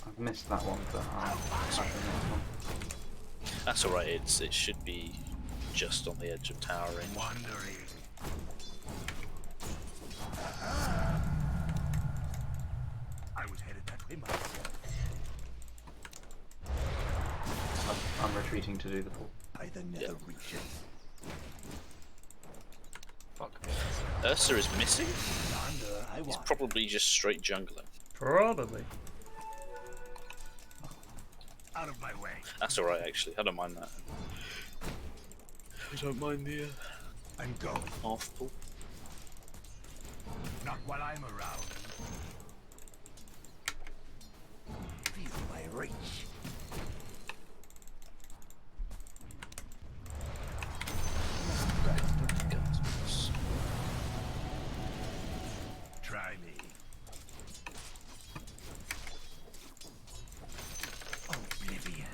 Speaker 13: I've missed that one, but I'll try the next one.
Speaker 11: That's alright, it should be just on the edge of tower range.
Speaker 1: Wandering. I was headed that way myself.
Speaker 13: I'm retreating to do the pull.
Speaker 1: By the nether region.
Speaker 10: Fuck.
Speaker 11: Ursa is missing?
Speaker 1: Yonder I
Speaker 11: He's
Speaker 1: want.
Speaker 11: probably just straight jungling.
Speaker 3: Probably.
Speaker 1: Out of my way.
Speaker 11: That's alright actually, I don't mind that. I don't mind the
Speaker 1: I'm going.
Speaker 11: half pull.
Speaker 1: Not while I'm around. Feel my reach. Try me. Oblivion.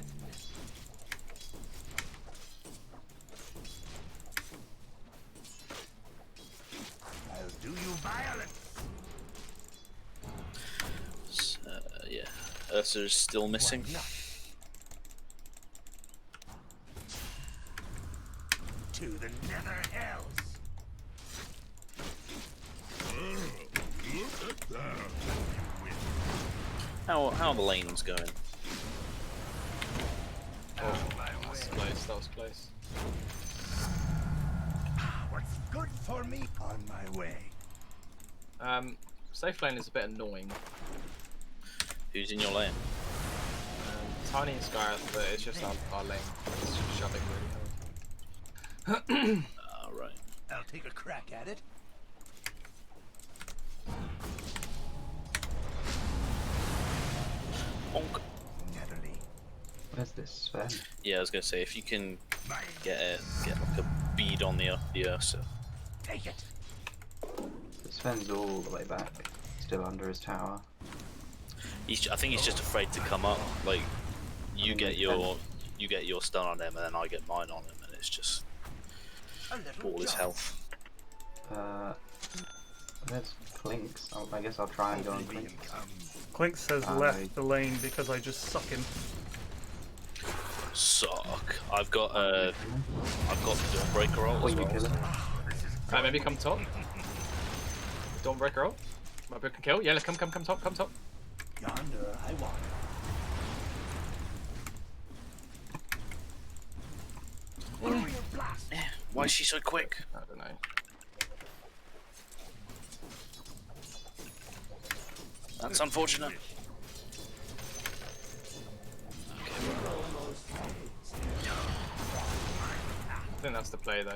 Speaker 1: I'll do you violence.
Speaker 11: Yeah, Ursa is still missing.
Speaker 1: Why not? To the nether hells. Look at that.
Speaker 11: How are the lanes going?
Speaker 10: Oh, that was close, that was close.
Speaker 1: What's good for me? On my way.
Speaker 10: Safe lane is a bit annoying.
Speaker 11: Who's in your lane?
Speaker 10: Tiny and Sky, but it's just our lane. It's just shoving really hard.
Speaker 11: Right.
Speaker 1: I'll take a crack at it.
Speaker 11: Bonk.
Speaker 1: Netherly.
Speaker 13: Where's this Sven?
Speaker 11: Yeah, I was gonna say if you can get like a bead on the Ursa.
Speaker 1: Take it.
Speaker 13: The Sven's all the way back, still under his tower.
Speaker 11: I think he's just afraid to come up. Like you get your stun on him, and then I get mine on him, and it's just all his health.
Speaker 13: There's Clinks. I guess I'll try and go on Clinks.
Speaker 3: Clinks has left the lane because I just suck him.
Speaker 11: Suck. I've got Dawnbreaker ult as well.
Speaker 10: Right, maybe come top. Dawnbreaker ult. Might be can kill. Yeah, let's come top, come top.
Speaker 1: Yonder I want.
Speaker 11: Why is she so quick?
Speaker 10: I don't know.
Speaker 11: That's unfortunate.
Speaker 10: I think that's the play though.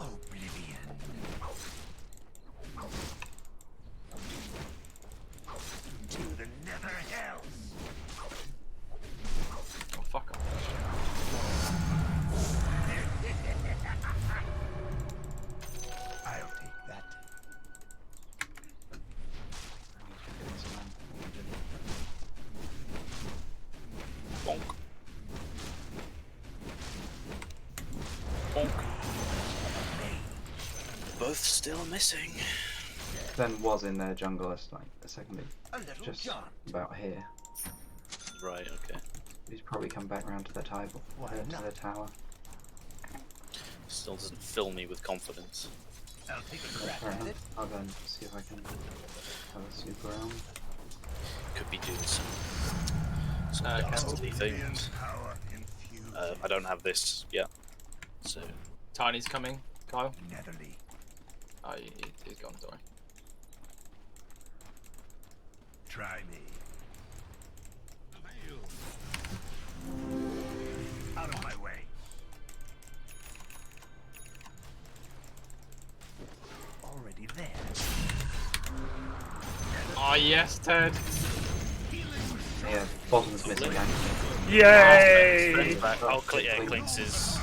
Speaker 1: Oblivion. To the nether hells.
Speaker 10: Oh fuck off.
Speaker 11: bonk. Both still missing.
Speaker 13: Then was in their jungle like a second ago, just about here.
Speaker 11: Right, okay.
Speaker 13: He's probably come back round to their table, to their tower.
Speaker 11: Still doesn't fill me with confidence.
Speaker 2: I'll take a
Speaker 13: Fair
Speaker 2: crack at
Speaker 13: enough.
Speaker 2: it.
Speaker 13: I'll go and see if I can have a snoop around.
Speaker 11: Could be doing some ghastly things. I don't have this yet, so.
Speaker 10: Tiny's coming, Kyle.
Speaker 2: Netherly.
Speaker 10: Oh, he's gone, sorry.
Speaker 2: Try me. Out of my way. Already there.
Speaker 10: Oh yes, Ted.
Speaker 13: Yeah, bottom's missing gang.
Speaker 3: Yay!
Speaker 11: Oh, yeah, Clinks is.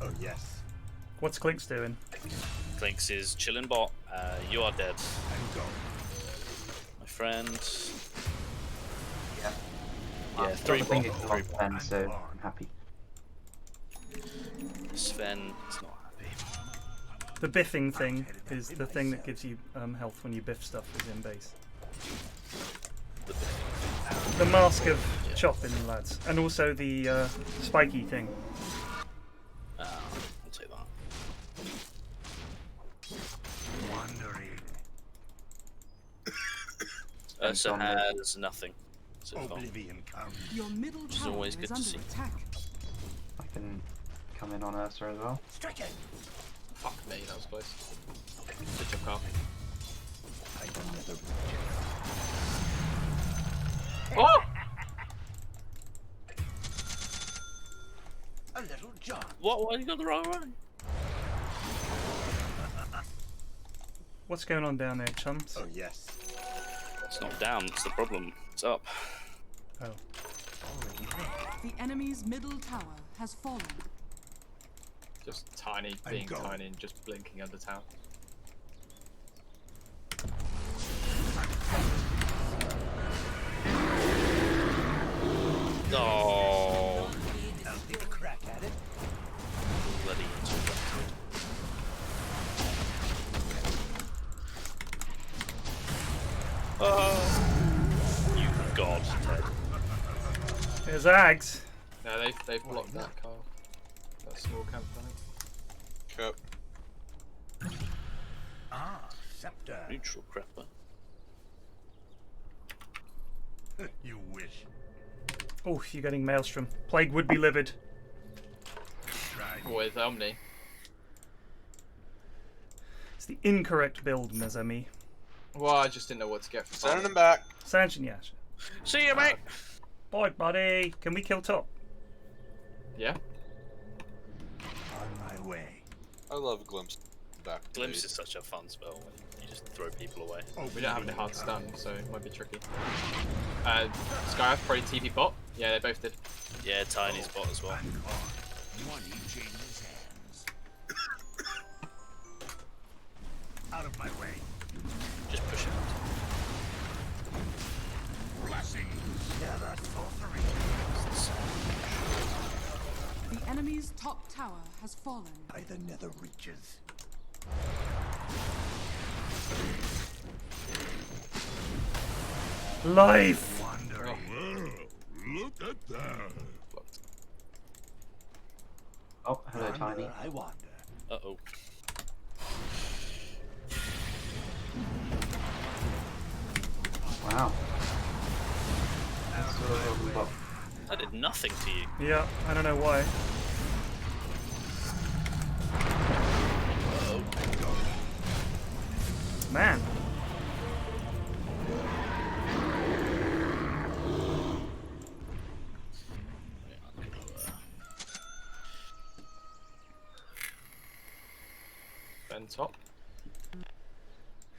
Speaker 2: Oh yes.
Speaker 3: What's Clinks doing?
Speaker 11: Clinks is chilling bot. You are dead,
Speaker 2: I'm gone.
Speaker 11: my friend.
Speaker 13: Yeah.
Speaker 11: Yeah,
Speaker 13: I've
Speaker 11: three
Speaker 13: got the thing
Speaker 11: bot.
Speaker 13: is locked then, so I'm happy.
Speaker 11: Sven is not happy.
Speaker 3: The biffing thing is the thing that gives you health when you biff stuff within base. The mask of chopping, lads, and also the spiky thing.
Speaker 11: I'll take that.
Speaker 2: Wandering.
Speaker 11: Ursa has nothing so far.
Speaker 2: Oblivion comes.
Speaker 7: Your middle
Speaker 11: Which is
Speaker 7: tower
Speaker 11: always good
Speaker 7: is
Speaker 11: to
Speaker 7: under
Speaker 11: see.
Speaker 7: attack.
Speaker 13: I can come in on Ursa as well.
Speaker 2: Strike it.
Speaker 10: Fuck me, that was close. Good job, Carl.
Speaker 2: I can never
Speaker 10: Oh!
Speaker 2: a little John.
Speaker 11: What? You got the wrong way?
Speaker 3: What's going on down there, chums?
Speaker 2: Oh yes.
Speaker 11: It's not down. That's the problem. It's up.
Speaker 3: Oh.
Speaker 2: Already there.
Speaker 7: The enemy's middle tower has fallen.
Speaker 10: Just Tiny
Speaker 2: I'm
Speaker 10: being
Speaker 2: gone.
Speaker 10: tiny and just blinking under town.
Speaker 11: Oh,
Speaker 2: I'll take a crack at it.
Speaker 11: bloody interrupted. Oh, you god, Ted.
Speaker 3: There's Ags.
Speaker 10: No, they've blocked that, Kyle. That small camp, I think.
Speaker 12: Yep.
Speaker 2: Ah, scepter.
Speaker 11: Neutral crapper.
Speaker 2: You wish.
Speaker 3: Oh, you're getting Maelstrom. Plague would be livid.
Speaker 2: Try me.
Speaker 10: With Omni.
Speaker 3: It's the incorrect build, mes amis.
Speaker 10: Well, I just didn't know what to get for
Speaker 12: Sending
Speaker 10: Tiny.
Speaker 12: him back.
Speaker 3: Sanjin Yash.
Speaker 11: See you, mate.
Speaker 3: Bye, buddy. Can we kill top?
Speaker 10: Yeah?
Speaker 2: On my way.
Speaker 12: I love Glimpse back.
Speaker 11: Glimpse is such a fun spell. You just throw people away.
Speaker 10: We don't have any hard stun, so it might be tricky. Skyrath probably TP bot. Yeah, they both did.
Speaker 11: Yeah, Tiny's bot as well.
Speaker 2: I'm gone. One each in his hands. Out of my way.
Speaker 11: Just push it out.
Speaker 2: Blessing. Nether sorcery.
Speaker 7: The enemy's top tower has fallen.
Speaker 2: By the nether reaches.
Speaker 3: Life!
Speaker 2: Wandering.
Speaker 9: Well, look at that.
Speaker 13: Oh, hello, Tiny.
Speaker 2: Wander, I wander.
Speaker 11: Uh-oh.
Speaker 13: Wow. That's sort of open bot.
Speaker 11: That did nothing to you.
Speaker 3: Yeah, I don't know why. Man.
Speaker 10: Ben top.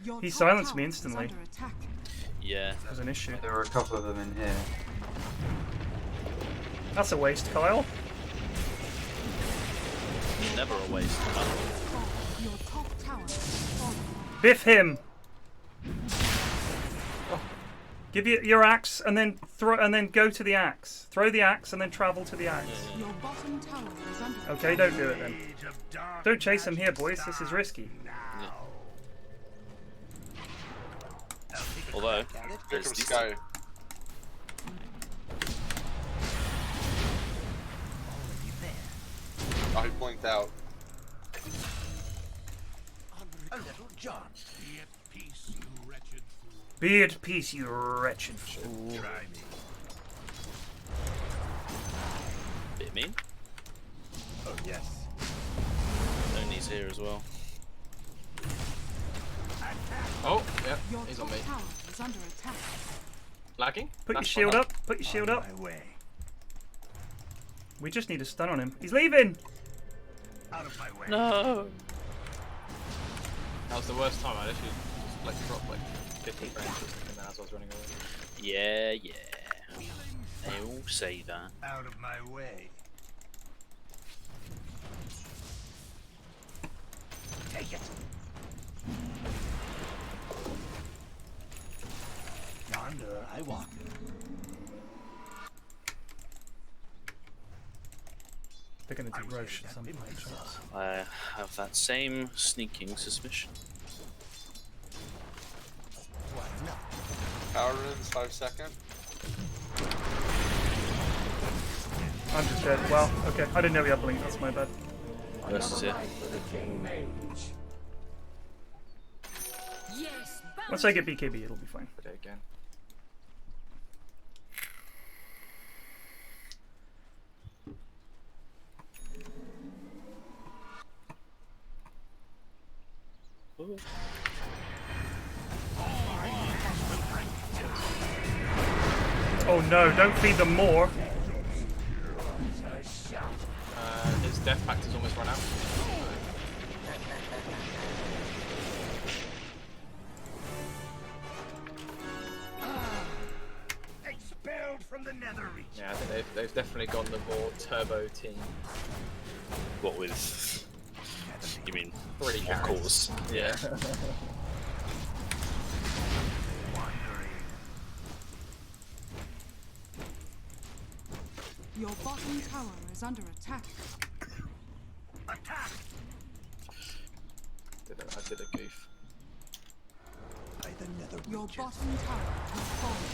Speaker 7: Your
Speaker 3: He
Speaker 7: top
Speaker 3: silenced
Speaker 7: tower
Speaker 3: me
Speaker 7: is
Speaker 3: instantly.
Speaker 7: under attack.
Speaker 11: Yeah.
Speaker 3: That was an issue.
Speaker 13: There were a couple of them in here.
Speaker 3: That's a waste, Kyle.
Speaker 11: Never a waste.
Speaker 7: Your top tower has fallen.
Speaker 3: Biff him! Give your axe and then go to the axe. Throw the axe and then travel to the axe.
Speaker 7: Your bottom tower is under
Speaker 3: Okay, don't do it then. Don't chase him here, boys. This is risky.
Speaker 11: Yeah. Although,
Speaker 12: Here comes Sky. Oh, he blinked out.
Speaker 9: A little John. Be at peace, you wretched fool.
Speaker 3: Be at peace, you wretched fool.
Speaker 9: Try me.
Speaker 11: bit mean.
Speaker 9: Oh yes.
Speaker 11: Tony's here as well.
Speaker 10: Oh, yeah,
Speaker 7: Your
Speaker 10: he's on
Speaker 7: top
Speaker 10: me.
Speaker 7: tower is under attack.
Speaker 10: Lagging?
Speaker 3: Put your
Speaker 10: That's
Speaker 3: shield
Speaker 10: fine.
Speaker 3: up. Put your shield up.
Speaker 9: My way.
Speaker 3: We just need a stun on him. He's leaving.
Speaker 9: Out of my way.
Speaker 11: No.
Speaker 10: That was the worst time. I literally just like dropped like 50 frames or something as I was running away.
Speaker 11: Yeah, yeah. They all say that.
Speaker 9: Out of my way. Take it. Yonder I walk.
Speaker 3: They're going to do Roche at some point.
Speaker 11: I have that same sneaking suspicion.
Speaker 12: Power runes, 5 seconds.
Speaker 3: I'm just dead. Well, okay. I didn't know we had blink. That's my bad.
Speaker 11: This is it.
Speaker 3: Once I get BKB, it'll be fine.
Speaker 10: Put it again.
Speaker 3: Oh no, don't feed them more.
Speaker 10: His death factor's almost run out.
Speaker 9: Expelled from the nether region.
Speaker 10: Yeah, I think they've definitely gone the more turbo team.
Speaker 11: What with? You mean?
Speaker 10: Pretty
Speaker 11: Of
Speaker 10: carrots.
Speaker 11: course. Yeah.
Speaker 7: Your bottom tower is under attack.
Speaker 9: Attack.
Speaker 10: I did a goof.
Speaker 9: By the nether
Speaker 7: Your
Speaker 9: region.
Speaker 7: bottom tower has fallen.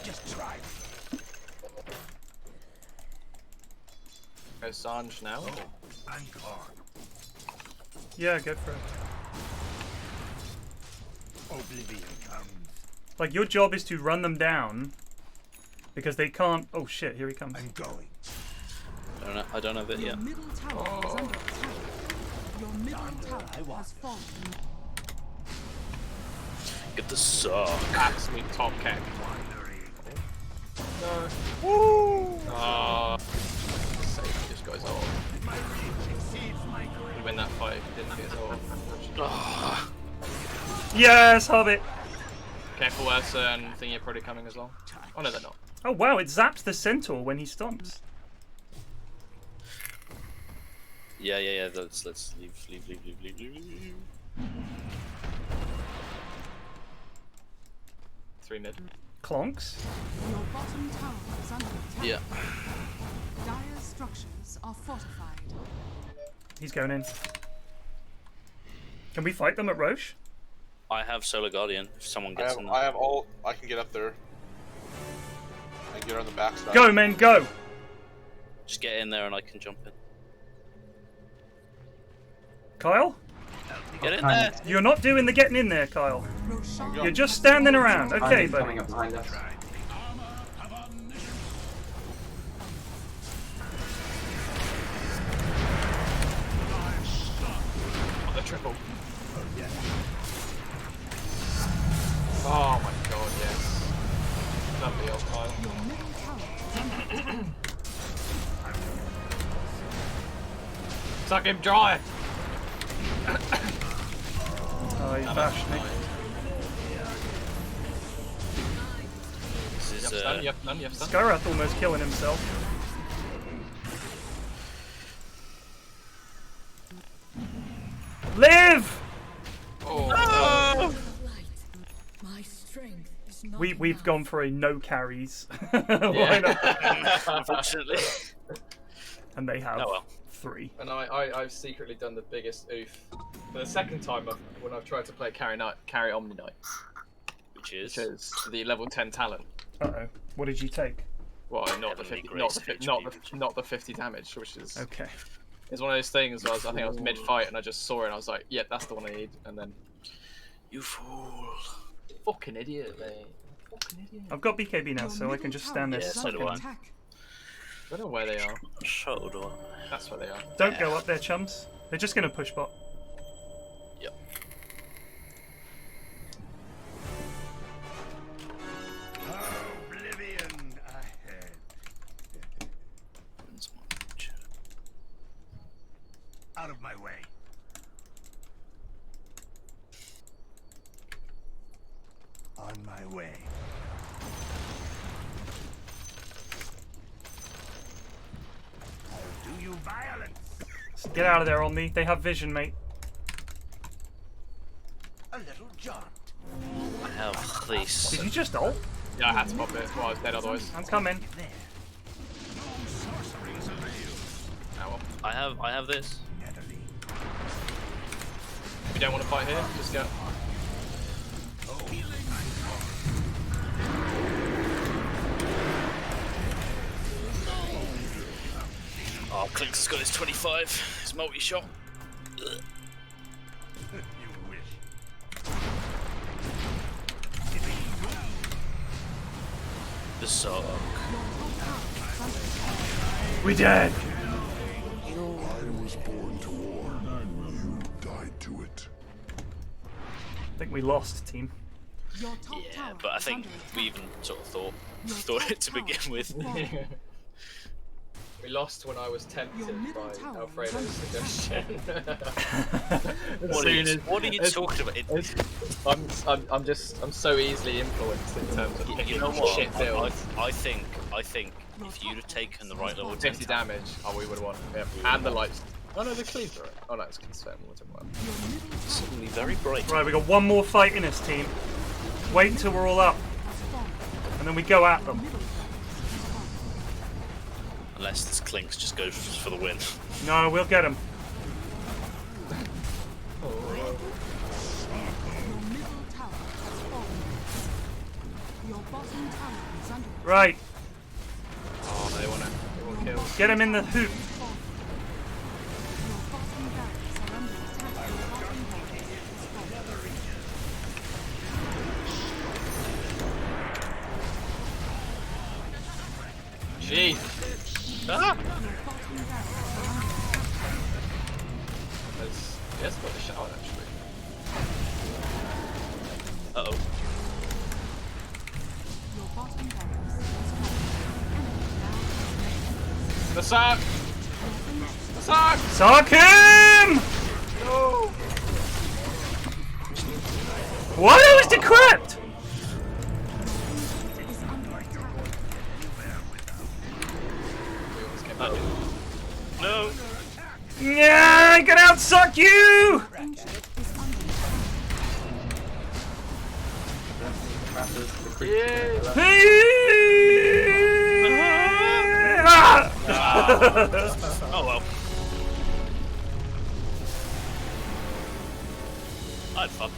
Speaker 9: Just try.
Speaker 10: There's Sanj now.
Speaker 9: I'm gone.
Speaker 3: Yeah, go for it.
Speaker 9: Oblivion comes.
Speaker 3: Like, your job is to run them down. Because they can't... Oh shit, here he comes.
Speaker 9: I'm going.
Speaker 11: I don't have it
Speaker 7: Your
Speaker 11: yet.
Speaker 7: middle tower is under attack. Your middle tower has fallen.
Speaker 11: Get the suck.
Speaker 10: Absolute top kick. No.
Speaker 3: Woo!
Speaker 10: Ah. Save this guy's ult. We win that fight if he didn't get his ult.
Speaker 3: Yes, Hobbit!
Speaker 10: Careful, Ursa and Thingy are probably coming as well. Oh no, they're not.
Speaker 3: Oh wow, it zaps the centaur when he stomps.
Speaker 11: Yeah. Let's leave.
Speaker 10: 3 mid.
Speaker 3: Clonks?
Speaker 7: Your bottom tower is under attack.
Speaker 11: Yeah.
Speaker 7: Dire structures are fortified.
Speaker 3: He's going in. Can we fight them at Roche?
Speaker 11: I have Solar Guardian. If someone gets in there.
Speaker 12: I have ult. I can get up there. And get on the backside.
Speaker 3: Go, men, go!
Speaker 11: Just get in there and I can jump in.
Speaker 3: Kyle?
Speaker 11: Get in there!
Speaker 3: You're not doing the getting in there, Kyle.
Speaker 7: Roshan
Speaker 3: You're just standing around. Okay,
Speaker 13: Coming
Speaker 3: buddy.
Speaker 13: up behind us.
Speaker 10: The triple. Oh my god, yes. Lovely old pile.
Speaker 7: Your middle tower is under attack.
Speaker 10: Suck him dry!
Speaker 3: Oh, he bashed me.
Speaker 11: This is
Speaker 10: You have none, you have stun.
Speaker 3: Skyrath almost killing himself. Live!
Speaker 10: Oh,
Speaker 3: We've gone for a no carries. Why not?
Speaker 11: Unfortunately.
Speaker 3: And they have
Speaker 11: Oh well.
Speaker 3: 3.
Speaker 10: And I've secretly done the biggest oof. For the second time when I've tried to play Carry Omni Knight. Which is the level 10 talent.
Speaker 3: Uh-oh. What did you take?
Speaker 10: Well, not the 50 damage, which is...
Speaker 3: Okay.
Speaker 10: It's one of those things where I think I was mid-fight and I just saw it and I was like, yeah, that's the one I need. And then...
Speaker 11: You fool.
Speaker 10: Fucking idiot, mate. Fucking idiot.
Speaker 3: I've got BKB now, so I can just stand there.
Speaker 11: Yeah, so do I.
Speaker 10: I don't know where they are.
Speaker 11: So do I.
Speaker 10: That's where they are.
Speaker 3: Don't go up there, chums. They're just going to push bot.
Speaker 11: Yep.
Speaker 9: Oblivion ahead. Out of my way. On my way. I'll do you violence.
Speaker 3: Get out of there, Omni. They have vision, mate.
Speaker 9: A little jaunt.
Speaker 11: I have this.
Speaker 3: Did you just ult?
Speaker 10: Yeah, I had to pop it. Well, I was dead otherwise.
Speaker 3: I'm coming.
Speaker 11: I have this.
Speaker 10: If you don't want to fight here, just go.
Speaker 11: Oh, Clinks has got his 25. His multi-shot.
Speaker 9: You wish.
Speaker 11: The sock.
Speaker 3: We dead.
Speaker 1: I was born to war. You died to it.
Speaker 3: I think we lost, team.
Speaker 11: Yeah, but I think we even sort of thought it to begin with.
Speaker 10: We lost when I was tempted by Alfredo's suggestion.
Speaker 11: What are you talking about?
Speaker 10: I'm so easily influenced in terms of picking
Speaker 11: You know what?
Speaker 10: shit deals.
Speaker 11: I think if you'd have taken the right level
Speaker 10: 50 damage, oh, we would have won. Yeah. And the lights. Oh no, the cleaves are. Oh no, it's concern.
Speaker 11: Suddenly very bright.
Speaker 3: Right, we got one more fight in us, team. Wait until we're all up, and then we go at them.
Speaker 11: Unless this Clinks just goes for the win.
Speaker 3: No, we'll get him. Right.
Speaker 10: Oh, they want kill.
Speaker 3: Get him in the hoop.
Speaker 10: Jeez. Ah! Yes, got the shout actually.
Speaker 11: Uh-oh.
Speaker 10: The sock! The sock!
Speaker 3: Sock him!
Speaker 10: No!
Speaker 3: What? I was decrypt!
Speaker 11: No!
Speaker 3: Yeah, I can outsuck you!
Speaker 11: Oh well. I had fun.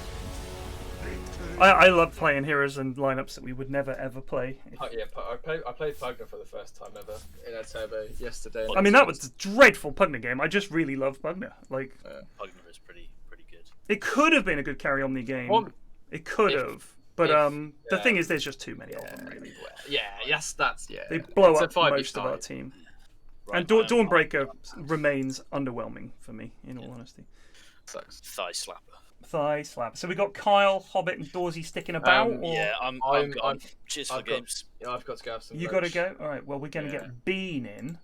Speaker 3: I love playing heroes and lineups that we would never ever play.
Speaker 10: Yeah, I played Pugna for the first time ever in a turbo yesterday.
Speaker 3: I mean, that was a dreadful Pugna game. I just really love Pugna. Like,
Speaker 11: Pugna is pretty good.
Speaker 3: it could have been a good carry Omni game. It could have. But the thing is, there's just too many of them, really.
Speaker 10: Yeah, yes, that's
Speaker 3: They blow
Speaker 10: it's
Speaker 3: up most of our team. And Dawnbreaker remains underwhelming for me, in all honesty.
Speaker 10: Sucks.
Speaker 11: Thigh slapper.
Speaker 3: Thigh slap. So we got Kyle, Hobbit, and Dorsey sticking about. Or...
Speaker 11: Yeah, I'm cheers for the games.
Speaker 10: Yeah, I've got to go have some.
Speaker 3: You got to go. All right. Well, we're going to get Bean in.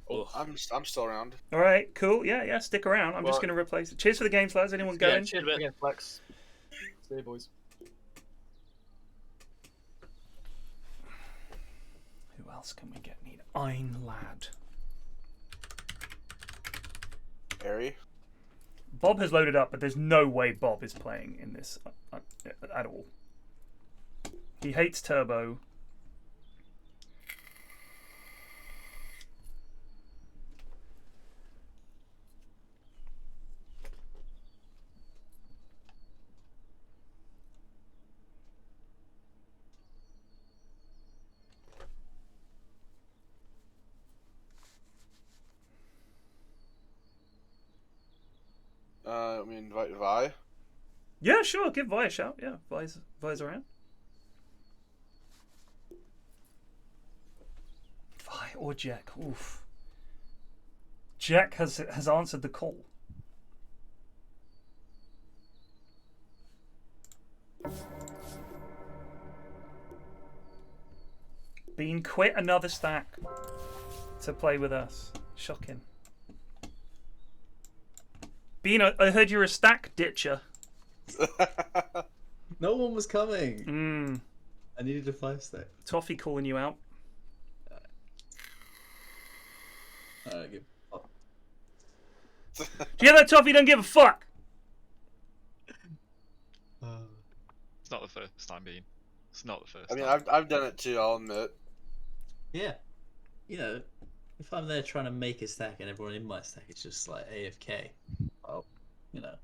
Speaker 12: Oh, I'm still around.
Speaker 3: All right. Cool. Yeah. Stick around. I'm just going to replace it. Cheers for the games, lads. Anyone going?
Speaker 10: Yeah, cheers for the games, Flex. See you, boys.
Speaker 3: Who else can we get? Need Ein Lad.
Speaker 12: Harry.
Speaker 3: Bob has loaded up, but there's no way Bob is playing in this at all. He hates turbo.
Speaker 12: We invite Vi.
Speaker 3: Yeah, sure. Give Vi a shout. Yeah, Vi's around. Vi or Jack. Oof. Jack has answered the call. Bean quit another stack to play with us. Shocking. Bean, I heard you're a stack ditcher.
Speaker 14: No one was coming.
Speaker 3: Mm.
Speaker 14: I needed a 5-stack.
Speaker 3: Toffee calling you out.
Speaker 14: Give a fuck.
Speaker 3: Do you hear that, Toffee? Don't give a fuck.
Speaker 10: It's not the first time, Bean. It's not the first.
Speaker 12: I mean,
Speaker 10: time.
Speaker 12: I've done it too. I'll admit.
Speaker 14: Yeah. You know, if I'm there trying to make a stack and everyone in my stack is just like AFK, well, you know,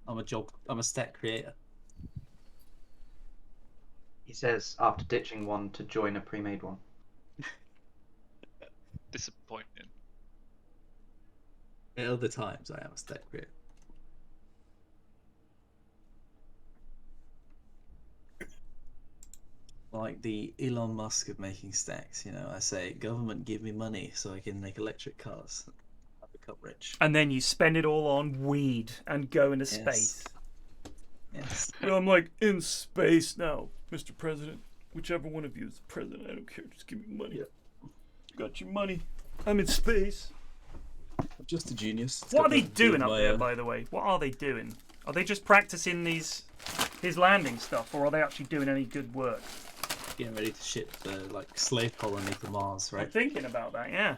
Speaker 14: I'm a stack creator.
Speaker 13: He says after ditching one to join a pre-made one.
Speaker 10: Disappointing.
Speaker 14: At other times, I am a stack creator. Like the Elon Musk of making stacks, you know, I say, government, give me money so I can make electric cars. I become rich.
Speaker 3: And then you spend it all on weed and go into space.
Speaker 14: Yes.
Speaker 3: Well, I'm like, in space now, Mr. President. Whichever one of you is the president, I don't care. Just give me money.
Speaker 14: Yeah.
Speaker 3: Got your money. I'm in space.
Speaker 14: I'm just a genius.
Speaker 3: What are they doing up there, by the way? What are they doing? Are they just practicing his landing stuff, or are they actually doing any good work?
Speaker 14: Getting ready to ship the like slave colony to Mars, right?
Speaker 3: I'm thinking about that. Yeah.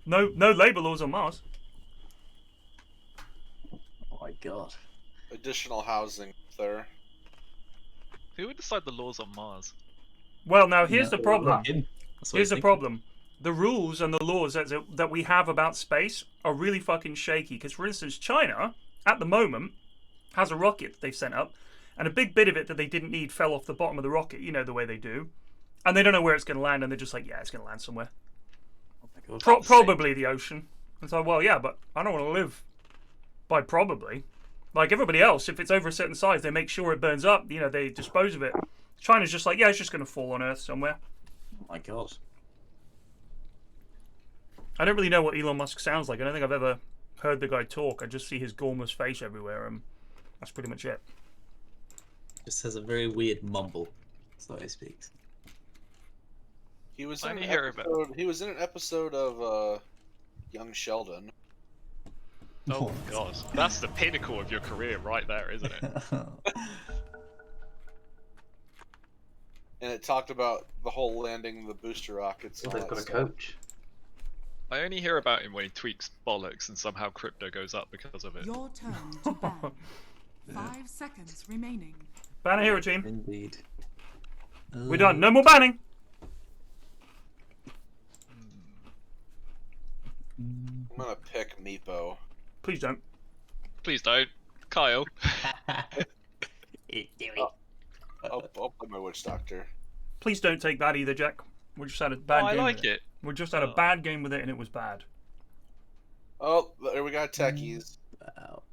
Speaker 3: No labor laws on Mars.
Speaker 14: Oh my god.
Speaker 12: Additional housing there.
Speaker 10: Who would decide the laws on Mars?
Speaker 3: Well, now here's the problem.
Speaker 14: Here's
Speaker 3: the problem. The rules and the laws that we have about space are really fucking shaky. Because, for instance, China, at the moment, has a rocket that they've sent up. And a big bit of it that they didn't need fell off the bottom of the rocket, you know, the way they do. And they don't know where it's going to land, and they're just like, yeah, it's going to land somewhere.
Speaker 14: Oh my God,
Speaker 3: probably the ocean. And so, well, yeah, but I don't want to live by probably. Like everybody else, if it's over a certain size, they make sure it burns up, you know, they dispose of it. China's just like, yeah, it's just going to fall on Earth somewhere.
Speaker 14: Oh my God.
Speaker 3: I don't really know what Elon Musk sounds like. I don't think I've ever heard the guy talk. I just see his gormless face everywhere, and that's pretty much it.
Speaker 14: Just has a very weird mumble. That's how he speaks.
Speaker 12: He was in an episode of Young Sheldon.
Speaker 10: Oh god, that's the pinnacle of your career right there, isn't it?
Speaker 12: And it talked about the whole landing the booster rockets.
Speaker 13: Well, they've got a coach.
Speaker 10: I only hear about him when he tweaks bollocks and somehow crypto goes up because of it.
Speaker 7: Your turn to ban. 5 seconds remaining.
Speaker 3: Ban a hero team.
Speaker 14: Indeed.
Speaker 3: We're done. No more banning.
Speaker 12: I'm gonna pick Meepo.
Speaker 3: Please don't.
Speaker 10: Please don't. Kyle.
Speaker 12: I'll play my Witch Doctor.
Speaker 3: Please don't take that either, Jack. We just had a bad game.
Speaker 10: I like
Speaker 3: with
Speaker 10: it.
Speaker 3: We just had a bad game with it, and it was bad.
Speaker 12: Oh, there we got techies.
Speaker 14: About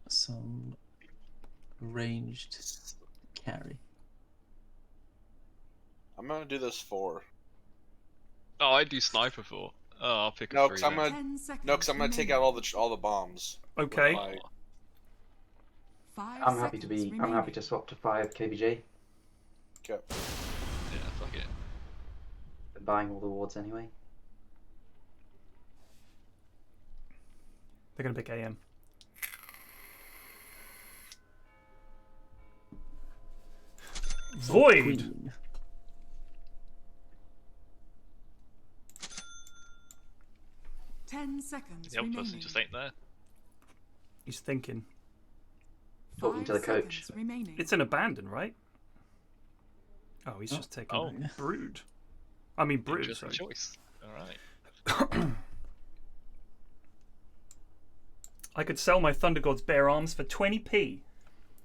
Speaker 14: some ranged carry.
Speaker 12: I'm gonna do this 4.
Speaker 10: Oh, I do sniper 4. Oh, I'll pick a 3.
Speaker 12: Because I'm gonna take out all the bombs.
Speaker 3: Okay.
Speaker 13: I'm happy to swap to 5 KBJ.
Speaker 12: Okay.
Speaker 10: Yeah, fuck it.
Speaker 13: I'm buying all the wards anyway.
Speaker 3: They're gonna pick AM. Void.
Speaker 7: 10 seconds
Speaker 10: The other
Speaker 7: remaining.
Speaker 10: person just ain't there.
Speaker 3: He's thinking.
Speaker 13: Talking to the coach.
Speaker 7: Remaining.
Speaker 3: It's an abandon, right? Oh, he's just taking Brood. I mean Brood,
Speaker 15: Interesting
Speaker 3: sorry.
Speaker 15: choice. Alright.
Speaker 3: I could sell my Thunder God's bare arms for 20p,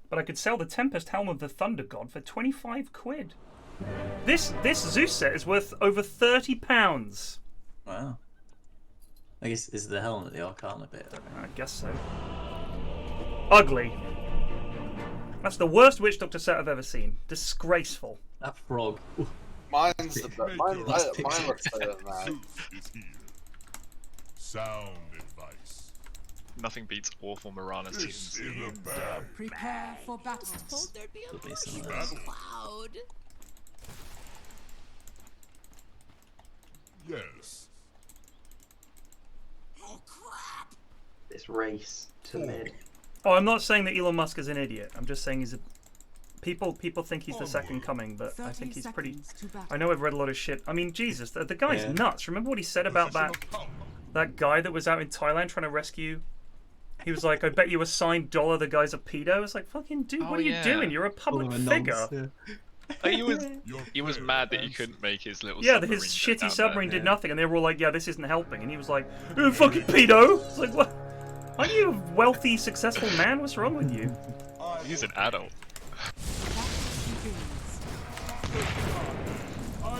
Speaker 3: but I could sell the Tempest Helm of the Thunder God for 25 quid. This Zeus set is worth over £30.
Speaker 14: Wow. I guess is the helmet the Arcana bit?
Speaker 3: I guess so. Ugly. That's the worst Witch Doctor set I've ever seen. Disgraceful.
Speaker 14: That frog.
Speaker 12: Mine's the best. Mine looks better than that.
Speaker 9: Sound advice.
Speaker 15: Nothing beats awful Mirana season.
Speaker 7: Prepare for battle.
Speaker 8: Told there'd be a
Speaker 14: Could be some of
Speaker 8: burning
Speaker 14: those.
Speaker 8: cloud.
Speaker 9: Yes.
Speaker 8: Oh crap!
Speaker 13: This race to mid.
Speaker 3: Oh, I'm not saying that Elon Musk is an idiot. I'm just saying he's a... People think he's the second coming, but I think he's pretty... I know I've read a lot of shit. I mean, Jesus, the guy's nuts. Remember what he said about that guy that was out in Thailand trying to rescue... He was like, I bet you a signed $1 the guy's a pedo. I was like, fucking dude, what are you doing? You're a public figure.
Speaker 15: He was mad that you couldn't make his little
Speaker 3: Yeah,
Speaker 15: submarine
Speaker 3: his
Speaker 15: go
Speaker 3: shitty
Speaker 15: down
Speaker 3: submarine
Speaker 15: there.
Speaker 3: did nothing, and they were all like, yeah, this isn't helping. And he was like, fucking pedo! It's like, what? Aren't you a wealthy, successful man? What's wrong with you?
Speaker 15: He's an adult.
Speaker 14: Are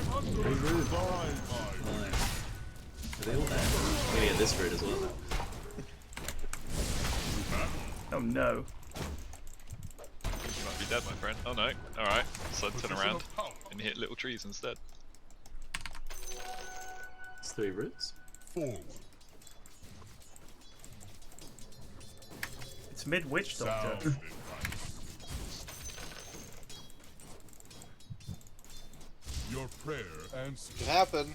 Speaker 14: they all there? I'm gonna get this fruit as well now.
Speaker 3: Oh no.
Speaker 15: You might be dead, my friend. Oh no. Alright. So turn around and hit little trees instead.
Speaker 14: It's 3 roots.
Speaker 3: It's mid-Witch Doctor.
Speaker 9: Your prayer answered.
Speaker 12: Can happen.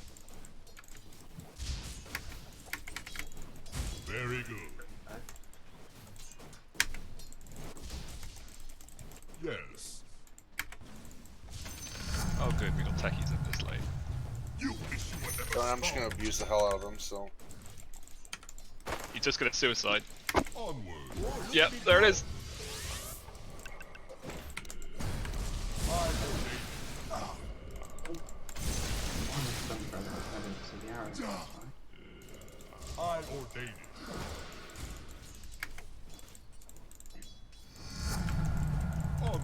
Speaker 9: Very good. Yes.
Speaker 15: Oh good, we got techies in this lane.
Speaker 12: I'm just gonna abuse the hell out of him, so...
Speaker 15: He's just gonna suicide.
Speaker 9: Onward.
Speaker 15: Yep, there it is.
Speaker 9: I ordain it. Onward.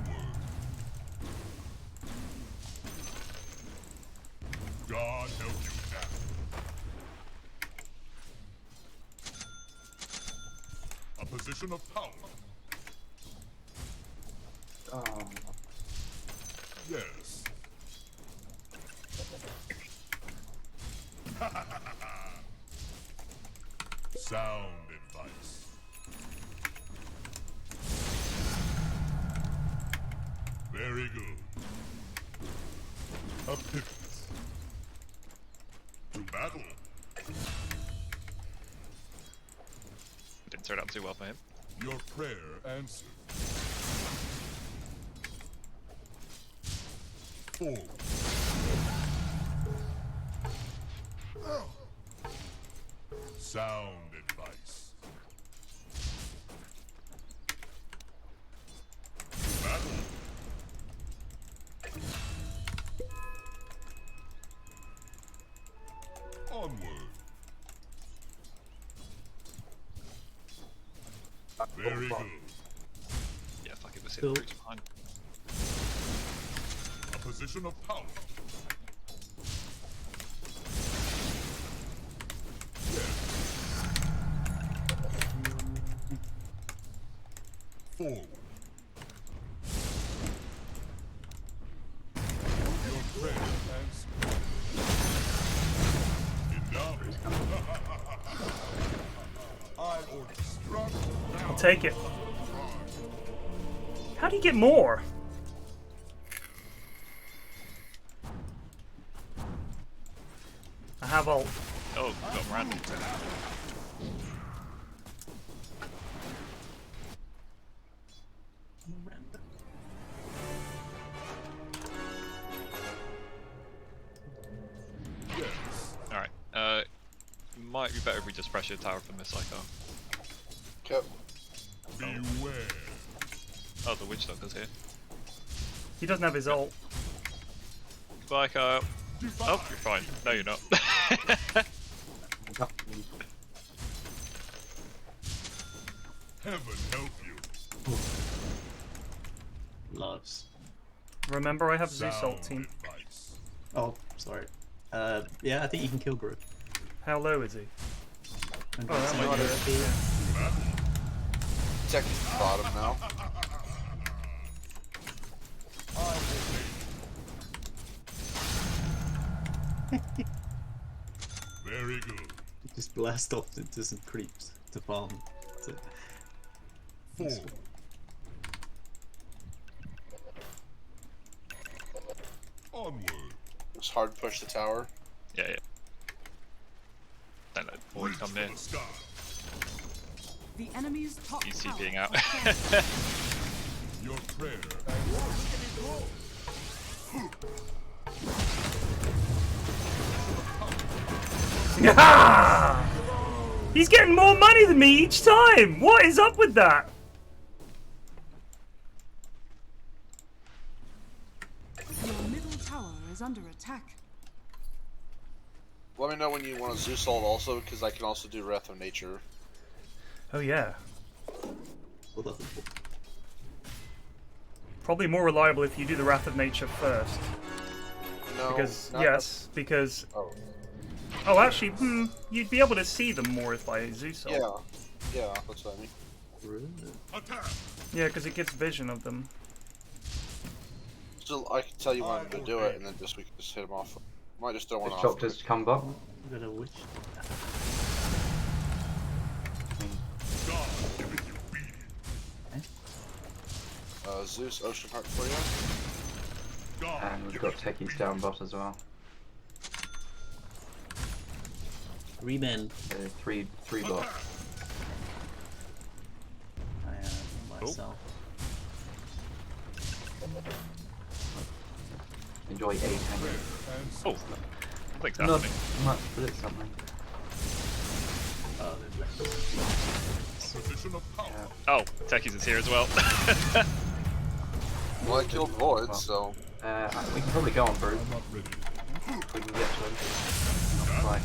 Speaker 9: God help you now. A position of power.
Speaker 13: Oh.
Speaker 9: Yes. Sound advice. Very good. A pivot. To battle.
Speaker 15: Didn't turn out too well for him.
Speaker 9: Your prayer answered. Forward. Sound advice. Battle. Onward. Very good.
Speaker 15: Yeah, fuck it, let's hit the roots behind.
Speaker 9: A position of power. Forward. Your prayer answered. Enough. I order struck.
Speaker 3: I'll take it. How do you get more? I have ult.
Speaker 15: Oh, got random. Alright, might be better if we just pressure tower from this icon.
Speaker 12: Okay.
Speaker 9: Beware.
Speaker 15: Oh, the Witch Doctor's here.
Speaker 3: He doesn't have his ult.
Speaker 15: Bye, Kyle. Oh, you're fine. No, you're not.
Speaker 1: Heaven help you.
Speaker 14: Loves.
Speaker 3: Remember, I have Zeus ult team.
Speaker 14: Oh, sorry. Yeah, I think you can kill Group.
Speaker 3: How low is he?
Speaker 14: And
Speaker 3: Oh, that
Speaker 14: so
Speaker 3: might
Speaker 14: you're
Speaker 3: do
Speaker 14: at
Speaker 3: it.
Speaker 12: Check the bottom now.
Speaker 1: Very good.
Speaker 14: Just blast off into some creeps to farm. That's it.
Speaker 1: 4. Onward.
Speaker 12: Just hard push the tower.
Speaker 15: Yeah, yeah. Don't let the boy come near.
Speaker 7: The enemy's top
Speaker 15: He's
Speaker 7: tower
Speaker 15: TPing out.
Speaker 1: Your prayer.
Speaker 3: Yeah! He's getting more money than me each time! What is up with that?
Speaker 7: Your middle tower is under attack.
Speaker 12: Let me know when you want a Zeus ult also, because I can also do Wrath of Nature.
Speaker 3: Oh yeah. Probably more reliable if you do the Wrath of Nature first.
Speaker 12: No,
Speaker 3: Because,
Speaker 12: not
Speaker 3: yes, because...
Speaker 12: Oh.
Speaker 3: Oh, actually, you'd be able to see them more if I Zeus ult.
Speaker 12: Yeah, that's what I mean.
Speaker 3: Yeah, because it gets vision of them.
Speaker 12: So I can tell you when to do it, and then we can just hit them off. Might just throw one
Speaker 13: This
Speaker 12: off.
Speaker 13: chop does come back.
Speaker 14: Got a witch.
Speaker 12: Zeus Ocean Heart for you.
Speaker 13: And we've got techies down bot as well.
Speaker 14: 3 men.
Speaker 13: Three bot.
Speaker 14: I am myself.
Speaker 13: Enjoy 8 hanging.
Speaker 15: Oh, click's
Speaker 13: Not
Speaker 15: happening.
Speaker 13: much, but it's something.
Speaker 14: Oh, they've left.
Speaker 15: Oh, Techies is here as well.
Speaker 12: Well, I killed Void, so...
Speaker 13: we can probably go on Brew. We can get to him. Not quite.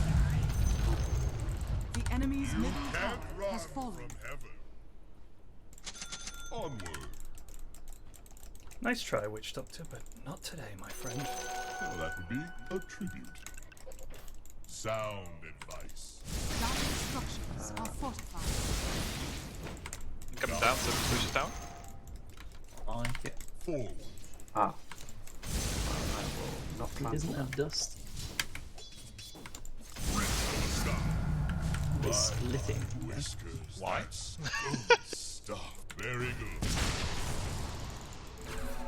Speaker 7: The enemy's middle tower has fallen.
Speaker 1: Onward.
Speaker 3: Nice try, Witch Doctor, but not today, my friend.
Speaker 1: Well, that would be a tribute. Sound advice.
Speaker 7: Dire structures are fortified.
Speaker 15: Coming down to Lucius Tower.
Speaker 14: Like it.
Speaker 1: 4.
Speaker 13: Ah.
Speaker 14: He doesn't have dust. They're splitting.
Speaker 15: Why?
Speaker 1: Stuff. Very good.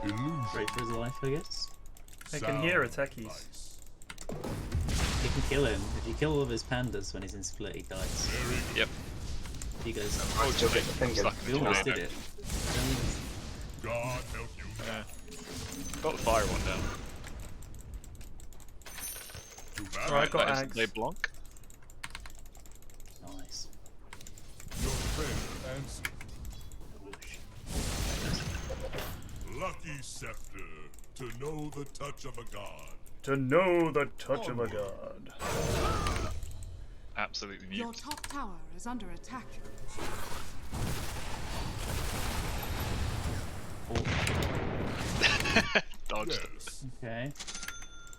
Speaker 1: Illusion.
Speaker 14: Great for his life, I guess.
Speaker 3: I can hear a Techies.
Speaker 14: You can kill him. If you kill all of his pandas when he's in split, he dies.
Speaker 15: Yep.
Speaker 14: He goes.
Speaker 15: Oh,
Speaker 13: Still get the finger.
Speaker 14: We almost did it.
Speaker 1: God help you.
Speaker 15: Yeah. Got the fire one down.
Speaker 3: Alright, got
Speaker 15: that is
Speaker 3: Ags.
Speaker 15: Le Blanc.
Speaker 14: Nice.
Speaker 1: Your prayer answered. Lucky scepter to know the touch of a god.
Speaker 3: To know the touch of a god.
Speaker 15: Absolutely
Speaker 7: Your
Speaker 15: mute.
Speaker 7: top tower is under attack.
Speaker 15: Dodged.
Speaker 1: Yes.
Speaker 14: Okay.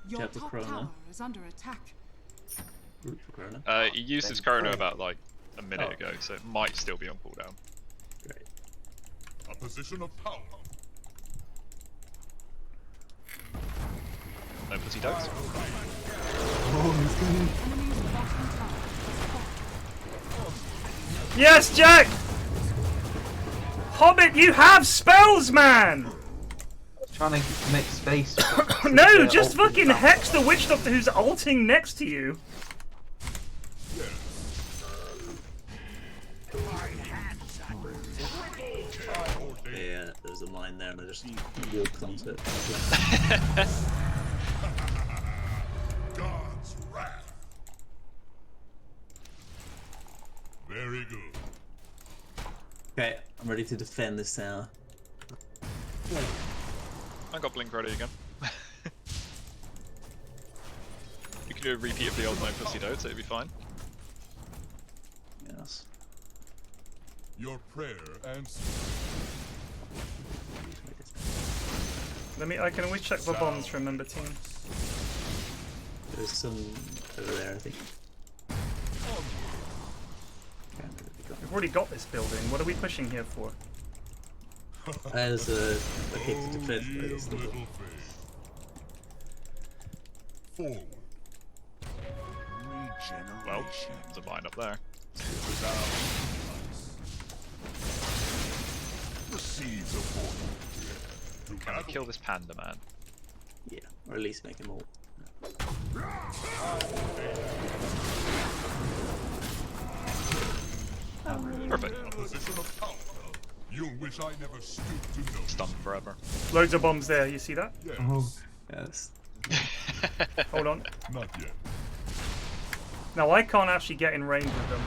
Speaker 7: Your
Speaker 14: Jab the
Speaker 7: top
Speaker 14: Chrono.
Speaker 7: tower is under attack.
Speaker 14: Root for Chrono.
Speaker 15: He used his chrono about like a minute ago, so it might still be on cooldown.
Speaker 14: Great.
Speaker 1: A position of power.
Speaker 15: No pussy dogs.
Speaker 7: Enemy's bottom tower is fallen.
Speaker 3: Yes, Jack! Hobbit, you have spells, man!
Speaker 13: Trying to make space.
Speaker 3: No, just fucking hex the Witch Doctor who's ulting next to you.
Speaker 14: Yeah, there's a line there, and I just walked onto it.
Speaker 1: God's wrath. Very good.
Speaker 14: Okay, I'm ready to defend this tower.
Speaker 15: I got Blink ready again. can do a repeat of the old No Pussy Dota, it'd be fine.
Speaker 14: Yes.
Speaker 1: Your prayer answered.
Speaker 3: I can always check for bombs, remember, team.
Speaker 14: There's some over there, I think.
Speaker 3: We've already got this building. What are we pushing here for?
Speaker 14: There's a kick to defend by this little.
Speaker 15: Well, there's a mine up there.
Speaker 1: The seeds of fortune.
Speaker 15: Can I kill this panda man?
Speaker 14: Yeah, or at least make him all.
Speaker 15: Perfect.
Speaker 1: You wish I never stooped to know.
Speaker 15: Stunned forever.
Speaker 3: Loads of bombs there, you see that?
Speaker 1: Yes.
Speaker 14: Oh, yes.
Speaker 3: Hold on.
Speaker 1: Not yet.
Speaker 3: Now I can't actually get in range with them.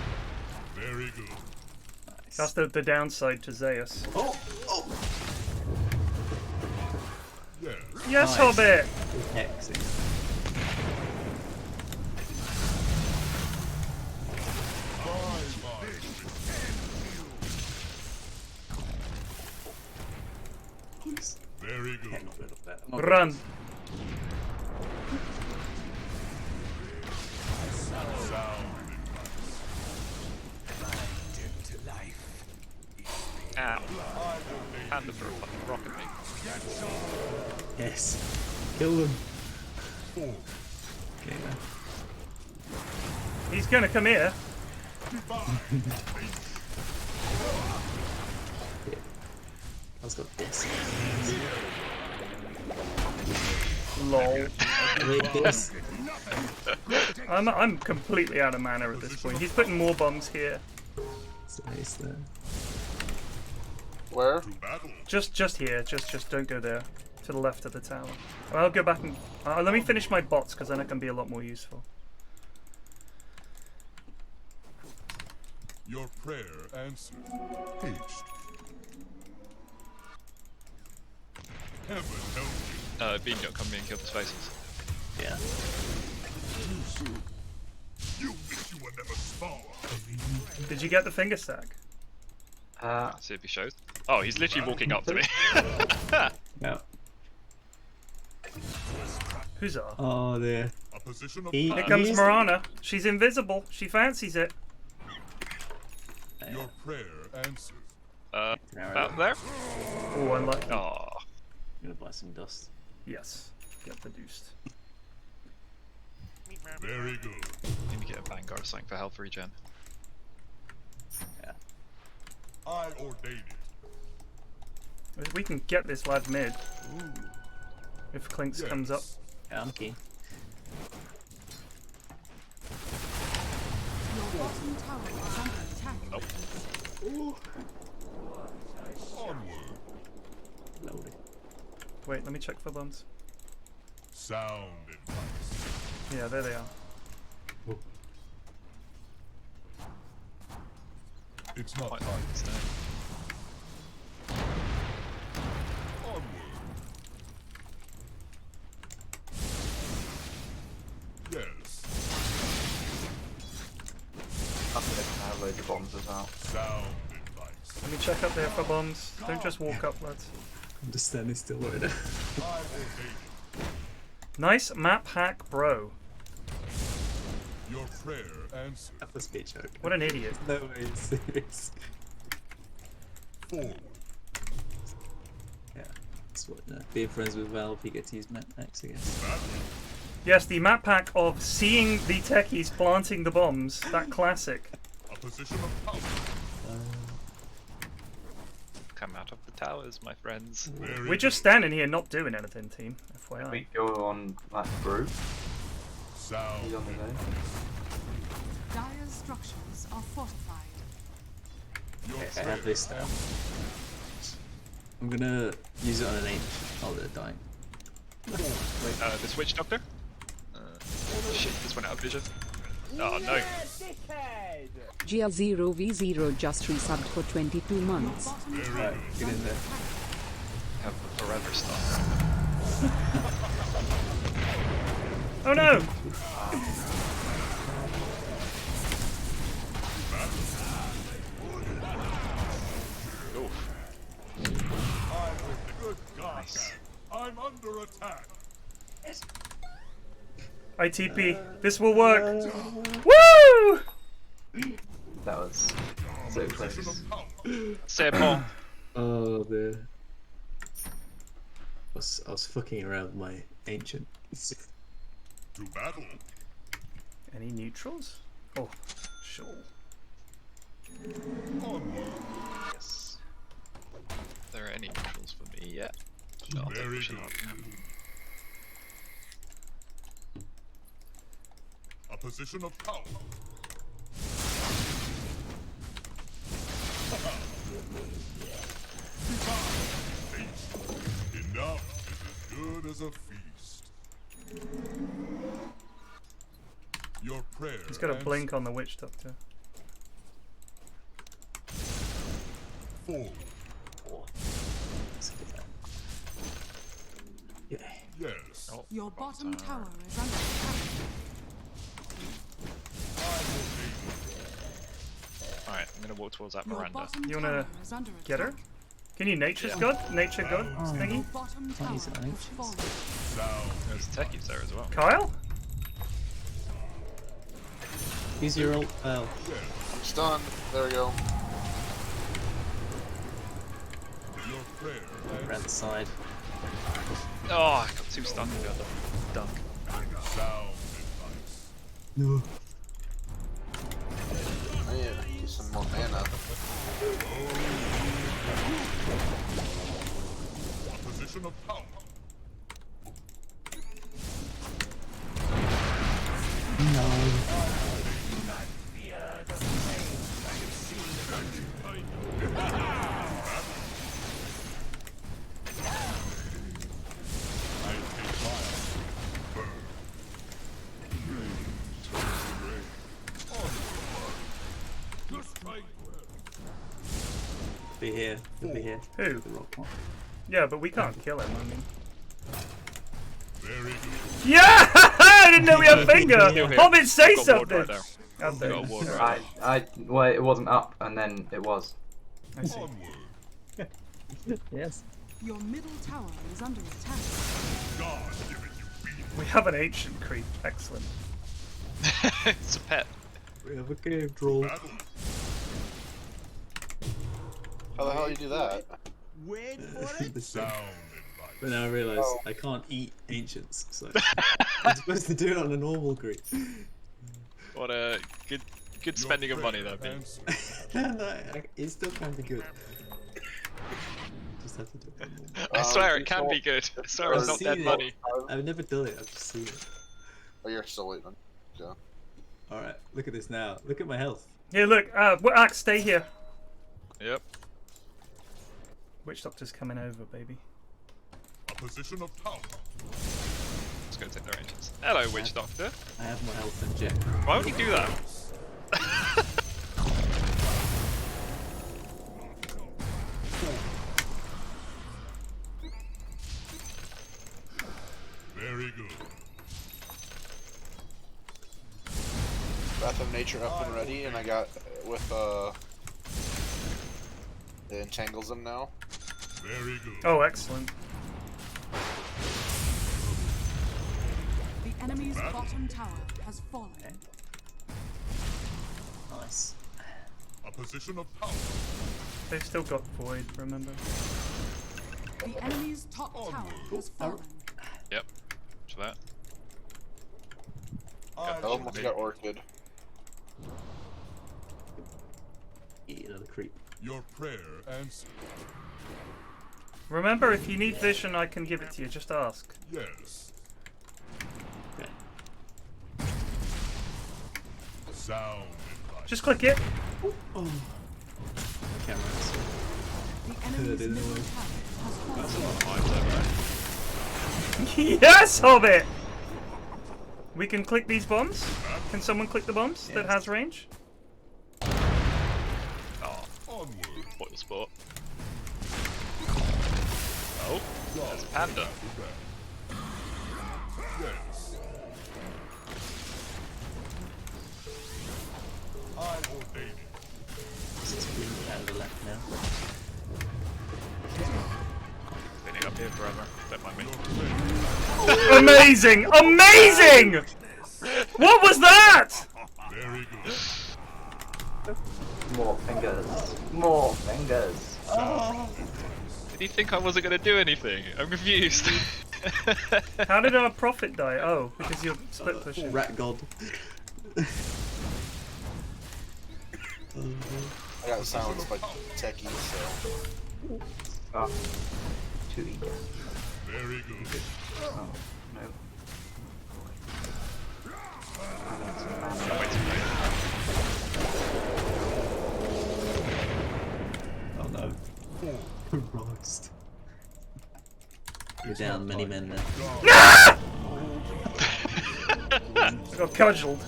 Speaker 1: Very good.
Speaker 3: Nice. That's the downside to Zeus.
Speaker 14: Oh! Oh!
Speaker 1: Yes.
Speaker 3: Yes,
Speaker 14: Nice.
Speaker 3: Hobbit!
Speaker 14: Hexing.
Speaker 1: Very good.
Speaker 3: Run!
Speaker 15: Ow. Panda for a fucking rocket me.
Speaker 14: Yes. Kill them.
Speaker 1: Okay,
Speaker 14: man.
Speaker 3: He's gonna come here.
Speaker 14: I've got this.
Speaker 3: Lol.
Speaker 14: This.
Speaker 3: I'm completely out of mana at this point. He's putting more bombs here.
Speaker 14: It's nice there.
Speaker 12: Where?
Speaker 3: Just here. Just don't go there. To the left of the tower. I'll go back and let me finish my bots because then I can be a lot more useful.
Speaker 1: Your prayer answered. Haste. Heaven help you.
Speaker 15: Bean got come in and kill the spaces.
Speaker 14: Yeah.
Speaker 1: You wish you were never spawned.
Speaker 3: Did you get the finger stack?
Speaker 15: See if he shows. Oh, he's literally walking up to me.
Speaker 14: No.
Speaker 3: Who's up?
Speaker 14: Oh, there.
Speaker 1: A position of
Speaker 3: Here comes Marana. She's invisible. She fancies it.
Speaker 1: Your prayer answered.
Speaker 15: About there?
Speaker 3: Oh, unlucky.
Speaker 15: Oh.
Speaker 14: I'm gonna buy some dust.
Speaker 3: Yes. Get reduced.
Speaker 1: Very good.
Speaker 15: Need to get a Vanguard or something for health regen.
Speaker 14: Yeah.
Speaker 1: I ordain it.
Speaker 3: We can get this lad mid. If Clinks comes up.
Speaker 14: Yeah, I'm keen.
Speaker 7: Your bottom tower is under attack.
Speaker 15: Nope.
Speaker 1: Onward.
Speaker 14: Loaded.
Speaker 3: Wait, let me check for bombs.
Speaker 1: Sound advice.
Speaker 3: Yeah, there they are.
Speaker 1: It's not
Speaker 15: Quite
Speaker 1: time.
Speaker 15: nice there.
Speaker 1: Onward. Yes.
Speaker 13: I think they can have loads of bombs as well.
Speaker 1: Sound advice.
Speaker 3: Let me check up there for bombs. Don't just walk up, lads.
Speaker 14: I'm just standing still right now.
Speaker 1: I ordain
Speaker 3: Nice map hack, bro.
Speaker 1: it. Your prayer answered.
Speaker 14: That must be a joke.
Speaker 3: What an idiot.
Speaker 14: No way, it's serious.
Speaker 1: Forward.
Speaker 14: Yeah. That's what being friends with Valve, you get to use map packs, I guess.
Speaker 3: Yes, the map pack of seeing the techies planting the bombs. That classic.
Speaker 1: A position of power.
Speaker 15: Come out of the towers, my friends.
Speaker 1: Very
Speaker 3: We're just standing here not doing anything, team. FYI.
Speaker 13: We go on that group.
Speaker 1: Sound.
Speaker 13: He's on his own.
Speaker 7: Dire's structures are fortified.
Speaker 1: Your
Speaker 14: Okay, I
Speaker 1: prayer
Speaker 14: have this now. I'm gonna use it on an H. Oh, they're dying.
Speaker 15: The Switch Doctor? Shit, this went out of vision. Oh no.
Speaker 6: GL0V0 just resubbed for 22 months.
Speaker 14: Alright, get in there.
Speaker 15: Have the forever stuff.
Speaker 3: Oh no!
Speaker 1: Good God, I'm under attack.
Speaker 3: ITP. This will work. Woo!
Speaker 13: That was so close.
Speaker 15: Say Paul.
Speaker 14: Oh dear. I was fucking around with my ancient.
Speaker 1: To battle.
Speaker 3: Any neutrals? Oh, sure.
Speaker 15: Yes. If there are any neutrals for me yet. I'll take
Speaker 1: Very
Speaker 15: a shot.
Speaker 1: A position of power. Enough is as good as a feast. Your prayer.
Speaker 3: He's got a blink on the witch doctor.
Speaker 1: Forward.
Speaker 14: Yeah.
Speaker 1: Yes.
Speaker 15: Oh,
Speaker 7: Your bottom tower is under attack.
Speaker 15: Alright, I'm gonna walk towards that
Speaker 7: Your
Speaker 15: veranda.
Speaker 7: bottom
Speaker 3: You wanna
Speaker 7: tower is under
Speaker 3: get her?
Speaker 7: attack.
Speaker 3: Can you nature's god? Nature god thingy?
Speaker 7: Your bottom tower has fallen.
Speaker 15: There's techies there as well.
Speaker 3: Kyle?
Speaker 14: Use your ult. Oh.
Speaker 12: I'm stunned. There we go.
Speaker 1: Your prayer.
Speaker 14: Red side.
Speaker 15: Oh, I got too stunned with the other dunk.
Speaker 1: Sound advice.
Speaker 14: No.
Speaker 12: I need to get some more mana.
Speaker 1: A position of power.
Speaker 14: Be here. He'll be here.
Speaker 3: Who?
Speaker 14: The rock one.
Speaker 3: Yeah, but we can't kill him, I mean.
Speaker 1: Very good.
Speaker 3: Yeah! I didn't know we had finger!
Speaker 15: Still here.
Speaker 3: Hobbit, say
Speaker 15: Got a ward
Speaker 3: something!
Speaker 15: right there.
Speaker 3: Out there.
Speaker 15: Got a ward right
Speaker 13: Well, it wasn't up, and then it was.
Speaker 3: I see.
Speaker 14: Yes.
Speaker 7: Your middle tower is under attack.
Speaker 1: God give it you beat.
Speaker 3: We have an ancient creep. Excellent.
Speaker 15: It's a pet.
Speaker 14: We have a cave troll.
Speaker 1: Battle.
Speaker 12: How the hell you do that?
Speaker 1: Wait for it. Sound advice.
Speaker 14: But now I realise I can't eat ancients, so I'm supposed to do it on a normal creep.
Speaker 15: What a good spending of money though, man.
Speaker 14: No, it's still kind of good. Just have to do it on normal.
Speaker 15: I swear it can be good. I swear it's not dead money.
Speaker 14: I've never done it, I've just seen it.
Speaker 12: Oh, you're still waiting. Yeah.
Speaker 14: Alright, look at this now. Look at my health.
Speaker 3: Here, look. Axe, stay here.
Speaker 15: Yep.
Speaker 3: Witch doctor's coming over, baby.
Speaker 1: A position of power.
Speaker 15: Let's go take their ancients. Hello, witch doctor.
Speaker 14: I have more health than Jack.
Speaker 15: Why would you do that?
Speaker 1: Very good.
Speaker 12: Breath of Nature up and ready, and I got with it entangles them now.
Speaker 1: Very good.
Speaker 3: Oh, excellent.
Speaker 7: The enemy's bottom tower has fallen.
Speaker 14: Nice.
Speaker 1: A position of power.
Speaker 3: They've still got void, remember?
Speaker 7: The enemy's top tower has fallen.
Speaker 15: Yep. To that.
Speaker 12: I almost got Orchid.
Speaker 14: Eat another creep.
Speaker 1: Your prayer answered.
Speaker 3: Remember, if you need vision, I can give it to you. Just ask.
Speaker 1: Yes.
Speaker 14: Okay.
Speaker 1: Sound advice.
Speaker 3: Just click it.
Speaker 14: Oh. Cameras.
Speaker 7: The enemy's middle tower has fallen.
Speaker 15: That's a lot of lives there, right?
Speaker 3: Yes, Hobbit! We can click these bombs. Can someone click the bombs that has range?
Speaker 15: Oh,
Speaker 1: Onward.
Speaker 15: spoil sport. Oh, there's a panda.
Speaker 1: Yes.
Speaker 14: It's bleeding out of the left now.
Speaker 15: Spinning up here forever. Don't mind me.
Speaker 3: Amazing! Amazing! What was that?
Speaker 1: Very good.
Speaker 13: More fingers. More fingers. Oh.
Speaker 15: Did he think I wasn't going to do anything? I'm confused.
Speaker 3: How did our prophet die? Oh, because you're split pushing.
Speaker 14: Rat god.
Speaker 12: I got silenced by Techie, so.
Speaker 13: Oh. Too eager.
Speaker 1: Very good.
Speaker 13: Oh, no.
Speaker 14: Oh no. Roast. You're down many men now.
Speaker 3: I got cudgeled.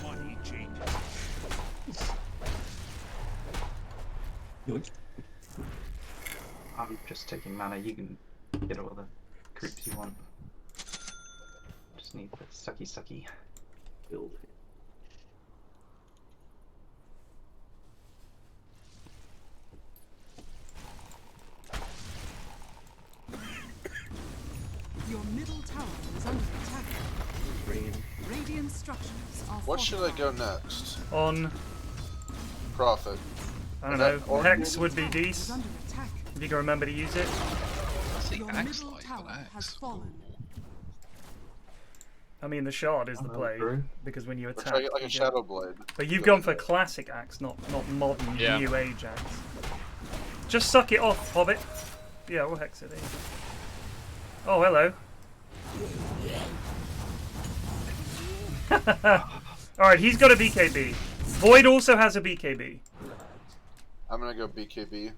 Speaker 13: I'm just taking mana. You can get all the creeps you want. Just need the sucky build.
Speaker 7: Your middle tower is under attack. Radiant structures are
Speaker 12: What should I go next?
Speaker 3: On.
Speaker 12: Prophet.
Speaker 3: I don't know. Hex would be decent. If you can remember to use it.
Speaker 7: Your middle tower has fallen.
Speaker 3: I mean, the shard is the play because when you attack,
Speaker 12: Try to get like a shadow blade.
Speaker 3: But you've gone for classic axe, not modern new age axe. Just suck it off, Hobbit. Yeah, we'll hex it in. Oh, hello. Alright, he's got a BKB. Void also has a BKB.
Speaker 12: I'm gonna go BKB.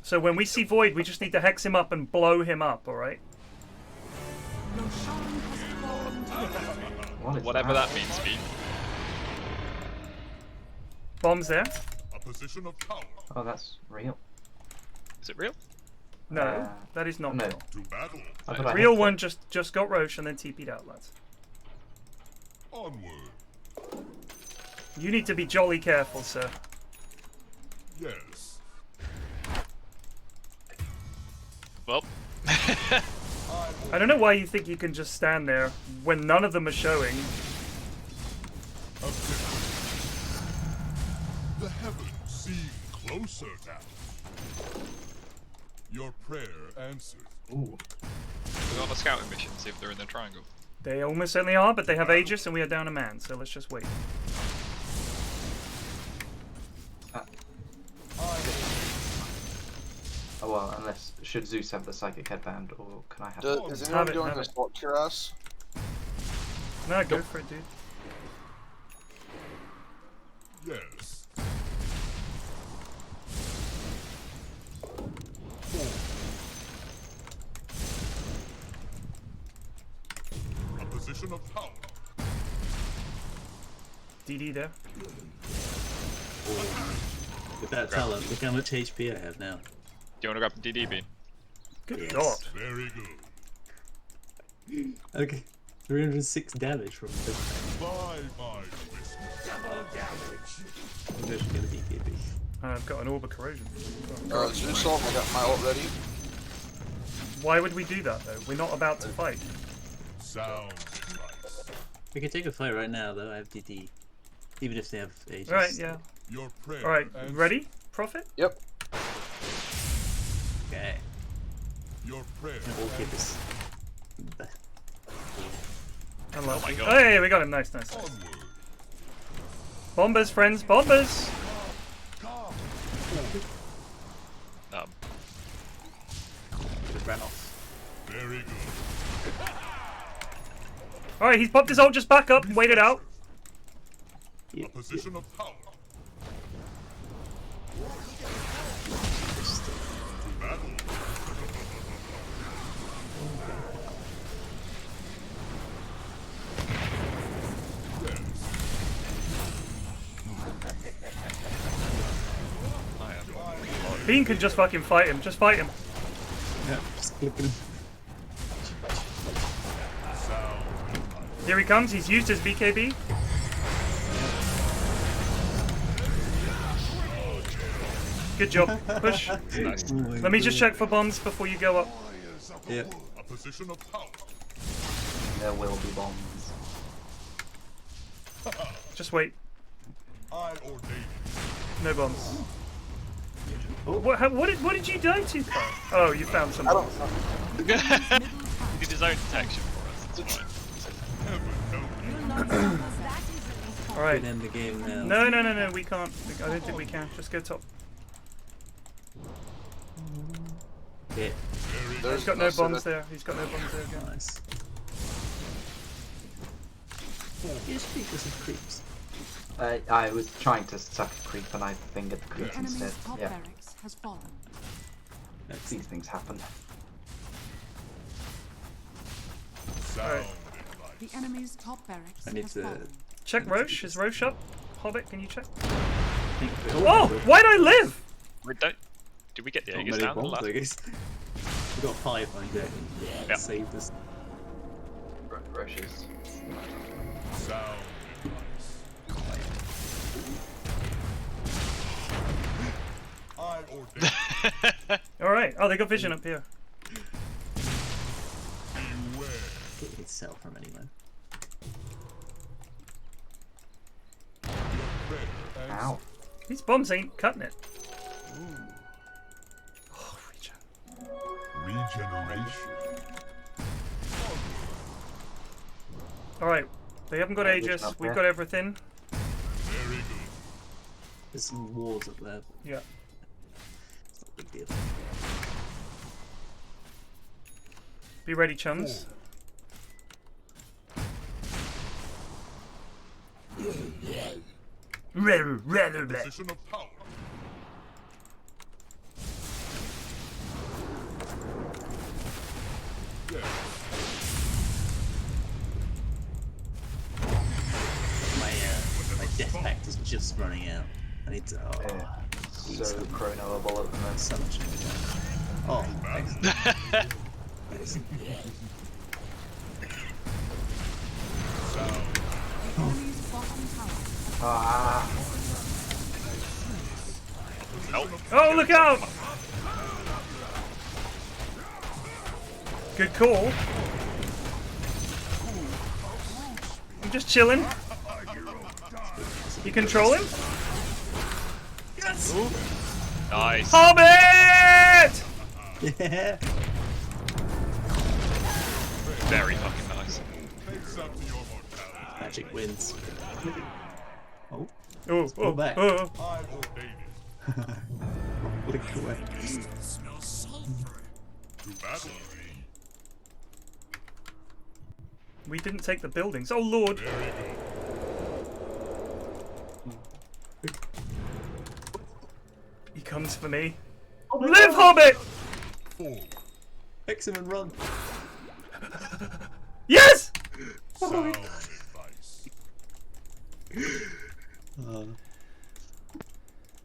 Speaker 3: So when we see Void, we just need to hex him up and blow him up, alright?
Speaker 15: Whatever that means, Speed.
Speaker 3: Bombs there.
Speaker 1: A position of power.
Speaker 13: Oh, that's real.
Speaker 15: Is it real?
Speaker 3: No, that is not
Speaker 13: no.
Speaker 3: real.
Speaker 1: To battle.
Speaker 3: The real one just got Roche and then TP'd out, lads.
Speaker 1: Onward.
Speaker 3: You need to be jolly careful, sir.
Speaker 1: Yes.
Speaker 15: Well.
Speaker 3: I don't know why you think you can just stand there when none of them are showing.
Speaker 1: The heavens seem closer now. Your prayer answered.
Speaker 13: Ooh.
Speaker 15: We're on a scouting mission, see if they're in the triangle.
Speaker 3: They almost certainly are, but they have Aegis and we are down a man, so let's just wait.
Speaker 13: Oh well, unless should Zeus have the psychic headband, or can I have?
Speaker 12: Is anyone going to assault Cuirass?
Speaker 3: No, go for it, dude.
Speaker 1: Yes. A position of power.
Speaker 3: DD there.
Speaker 14: With that talent, look how much HP I have now.
Speaker 15: Do you want to grab the DD bean?
Speaker 3: Good God.
Speaker 1: Very good.
Speaker 14: Okay. 306 damage from this thing.
Speaker 1: Double damage.
Speaker 14: I'm just gonna BKB.
Speaker 3: I've got an Orb of Corrosion.
Speaker 12: Zeus ult, I got my ult ready.
Speaker 3: Why would we do that though? We're not about to fight.
Speaker 1: Sound.
Speaker 14: We can take a fight right now though, I have DD. Even if they have Aegis.
Speaker 3: Alright, yeah.
Speaker 1: Your prayer.
Speaker 3: Alright, ready? Prophet?
Speaker 12: Yep.
Speaker 14: Okay.
Speaker 1: Your prayer.
Speaker 14: We'll keep this.
Speaker 3: Oh my God. Hey, we got him. Nice, nice. Bombers, friends, bombers!
Speaker 14: Just ran off.
Speaker 1: Very good.
Speaker 3: Alright, he's popped his ult, just back up and wait it out.
Speaker 1: A position of power. Battle.
Speaker 3: Bean can just fucking fight him. Just fight him.
Speaker 14: Yeah, just clicking him.
Speaker 3: Here he comes. He's used his BKB. Good job. Push.
Speaker 15: Nice.
Speaker 3: Let me just check for bombs before you go up.
Speaker 14: Yeah.
Speaker 1: A position of power.
Speaker 13: There will be bombs.
Speaker 3: Just wait.
Speaker 1: I ordain
Speaker 3: No bombs. What did you die to, Carl? Oh, you found some bombs.
Speaker 15: He did his own detection for us. It's fine.
Speaker 3: Alright.
Speaker 14: End the game now.
Speaker 3: No, we can't. I don't think we can. Just go top.
Speaker 14: Yeah.
Speaker 3: He's got no bombs there. He's got no bombs there again.
Speaker 14: Nice. You speak with some creeps.
Speaker 13: I was trying to suck a creep and I fingered the creep
Speaker 7: The enemy's
Speaker 13: instead.
Speaker 7: top
Speaker 13: Yeah,
Speaker 7: barracks has fallen.
Speaker 13: these things happen.
Speaker 3: Alright.
Speaker 7: The enemy's top barracks
Speaker 14: I need
Speaker 7: has
Speaker 14: to
Speaker 7: fallen.
Speaker 3: Check Roche. Is Roche up? Hobbit, can you check?
Speaker 14: think.
Speaker 3: Oh! Why'd I live?
Speaker 15: Did we get the
Speaker 14: Not
Speaker 15: Aegis
Speaker 14: many
Speaker 15: down?
Speaker 14: bombs, I guess. We got 5 on deck.
Speaker 15: Yeah.
Speaker 14: Saved us.
Speaker 13: Rushes.
Speaker 1: sound advice. I ordain.
Speaker 3: Alright. Oh, they got vision up here.
Speaker 1: Beware.
Speaker 14: Get itself from anyone.
Speaker 13: Ow.
Speaker 3: These bombs ain't cutting it. Oh,
Speaker 1: Regeneration.
Speaker 3: Alright. They haven't got Aegis. We've got everything.
Speaker 1: Very good.
Speaker 14: There's some walls up there. But
Speaker 3: Yeah.
Speaker 14: it's not a big deal.
Speaker 3: Be ready, chums.
Speaker 1: Position of power.
Speaker 14: My death pact is just running out. I need to. Oh,
Speaker 13: Yeah. So chronoable at the moment.
Speaker 14: so much. Oh, excellent. Nice.
Speaker 7: Enemy's bottom tower has
Speaker 13: Ah.
Speaker 3: Oh, look out! Good call. I'm just chilling. You control him? Yes!
Speaker 15: Nice.
Speaker 3: Hobbit!
Speaker 14: Yeah.
Speaker 15: Very fucking nice.
Speaker 1: Face up to your mortality.
Speaker 14: Magic wins. Oh,
Speaker 3: Oh,
Speaker 14: pull back.
Speaker 3: oh.
Speaker 1: I ordain it.
Speaker 14: Look away.
Speaker 1: To battle.
Speaker 3: We didn't take the buildings. Oh, Lord.
Speaker 1: Very good.
Speaker 3: He comes for me. Live, Hobbit!
Speaker 14: Fix him and run.
Speaker 3: Yes!
Speaker 1: Sound advice.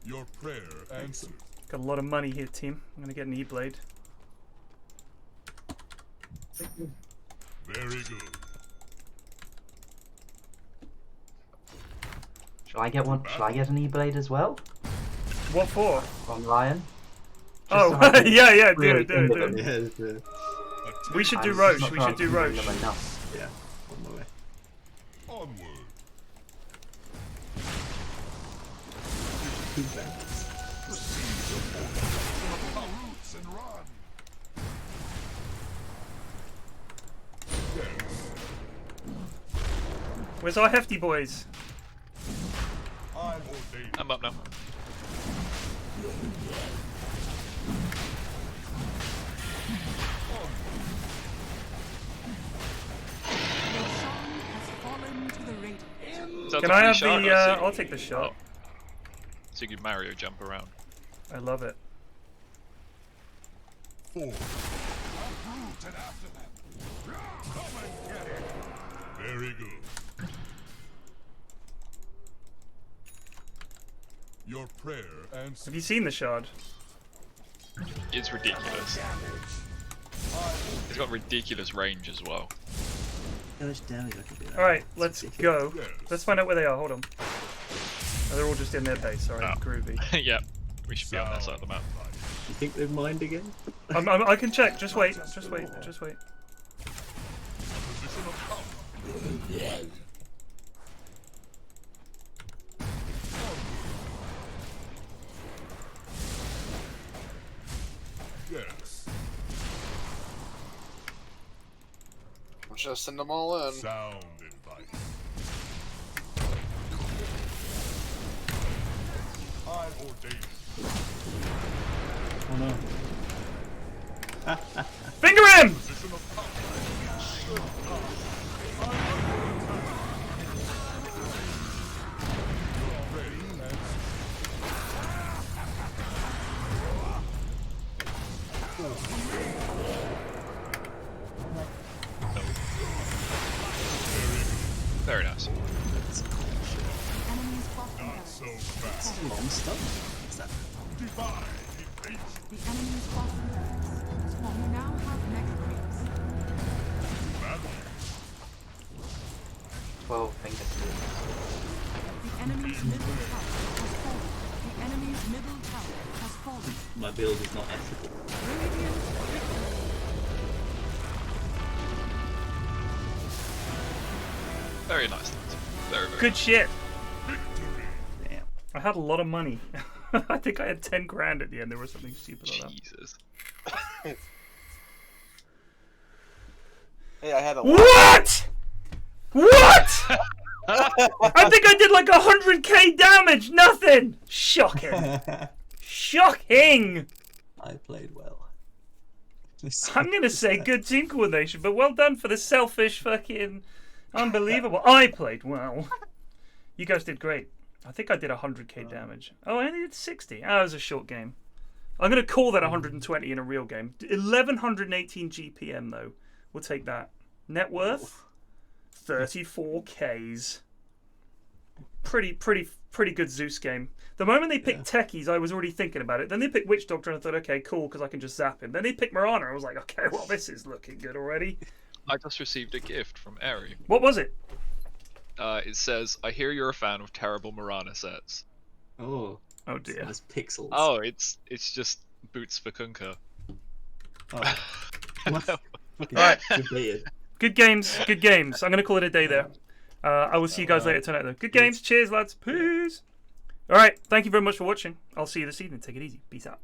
Speaker 1: Your prayer answered.
Speaker 3: Got a lot of money here, team. I'm gonna get an E-blade.
Speaker 1: Very good.
Speaker 13: Shall I get one? Shall I get an E-blade as well?
Speaker 3: What for?
Speaker 13: On Lion?
Speaker 3: Oh,
Speaker 13: so I can
Speaker 3: yeah, do
Speaker 13: really
Speaker 3: it, do it,
Speaker 13: into
Speaker 3: do it.
Speaker 13: them.
Speaker 14: Yeah,
Speaker 3: We should do
Speaker 13: I'm
Speaker 3: Roche,
Speaker 13: not
Speaker 3: we
Speaker 13: sure
Speaker 3: should
Speaker 13: I
Speaker 3: do
Speaker 13: can bring
Speaker 3: Roche.
Speaker 13: them enough.
Speaker 14: yeah. On my way.
Speaker 1: Onward.
Speaker 14: Two bandits.
Speaker 1: Roots and run.
Speaker 3: Where's our hefty boys?
Speaker 1: I ordain.
Speaker 15: I'm up now.
Speaker 7: has fallen to the radiant.
Speaker 15: Is that
Speaker 3: Can
Speaker 15: the
Speaker 3: I have
Speaker 15: shot
Speaker 3: the,
Speaker 15: or is it-
Speaker 3: I'll take the shot.
Speaker 15: So you could Mario jump around.
Speaker 3: I love it.
Speaker 1: 4. Uproot and after them. Come and get it. Very good. Your prayer answered.
Speaker 3: Have you seen the shard?
Speaker 15: It's ridiculous. It's got ridiculous range as well.
Speaker 14: How much damage I can do that?
Speaker 3: Alright,
Speaker 14: It's
Speaker 3: let's
Speaker 14: ridiculous.
Speaker 3: go. Let's find out where they are. Hold on. Oh, they're all just in their base. Alright,
Speaker 15: Oh.
Speaker 3: groovy.
Speaker 15: Yep. We should be on that side of the map.
Speaker 14: You think they've mined again?
Speaker 3: I can check. Just wait. Just wait. Just wait.
Speaker 1: Yes.
Speaker 12: I'm just send them all in.
Speaker 1: Sound advice. I ordain.
Speaker 14: Oh no.
Speaker 3: Finger him!
Speaker 15: Very nice.
Speaker 1: Not so fast.
Speaker 14: Long stuff. Is that?
Speaker 7: The enemy's bottom barracks. You now have mega creeps.
Speaker 13: 12 fingers.
Speaker 7: The enemy's middle tower has fallen. The enemy's middle tower has fallen.
Speaker 14: My build is not ethical.
Speaker 7: Radiant victory.
Speaker 15: Very nice. Very, very
Speaker 3: Good
Speaker 15: nice.
Speaker 3: shit.
Speaker 14: Damn.
Speaker 3: I had a lot of money. I think I had 10 grand at the end. There was something stupid like that.
Speaker 15: Jesus.
Speaker 12: Hey, I had a
Speaker 3: What? What? I think I did like 100k damage. Nothing. Shocking. Shocking.
Speaker 14: I played well.
Speaker 3: I'm gonna say good team coordination, but well done for the selfish fucking unbelievable. I played well. You guys did great. I think I did 100k damage. Oh, I only did 60. Oh, it was a short game. I'm gonna call that 120 in a real game. 1118 GPM though. We'll take that. Net worth 34Ks. Pretty good Zeus game. The moment they picked techies, I was already thinking about it. Then they picked Witch Doctor, and I thought, okay, cool, because I can just zap him. Then they picked Mirana, and I was like, okay, well, this is looking good already.
Speaker 15: I just received a gift from Eri.
Speaker 3: What was it?
Speaker 15: It says, I hear you're a fan of terrible Mirana sets.
Speaker 14: Oh.
Speaker 3: Oh dear.
Speaker 14: There's pixels.
Speaker 15: Oh, it's just boots for Kunka.
Speaker 14: Oh.
Speaker 3: Alright.
Speaker 14: Debated.
Speaker 3: Good games. Good games. I'm going to call it a day there. I will see you guys later tonight, though. Good games. Cheers, lads. Peace. Alright. Thank you very much for watching. I'll see you this evening. Take it easy. Peace out.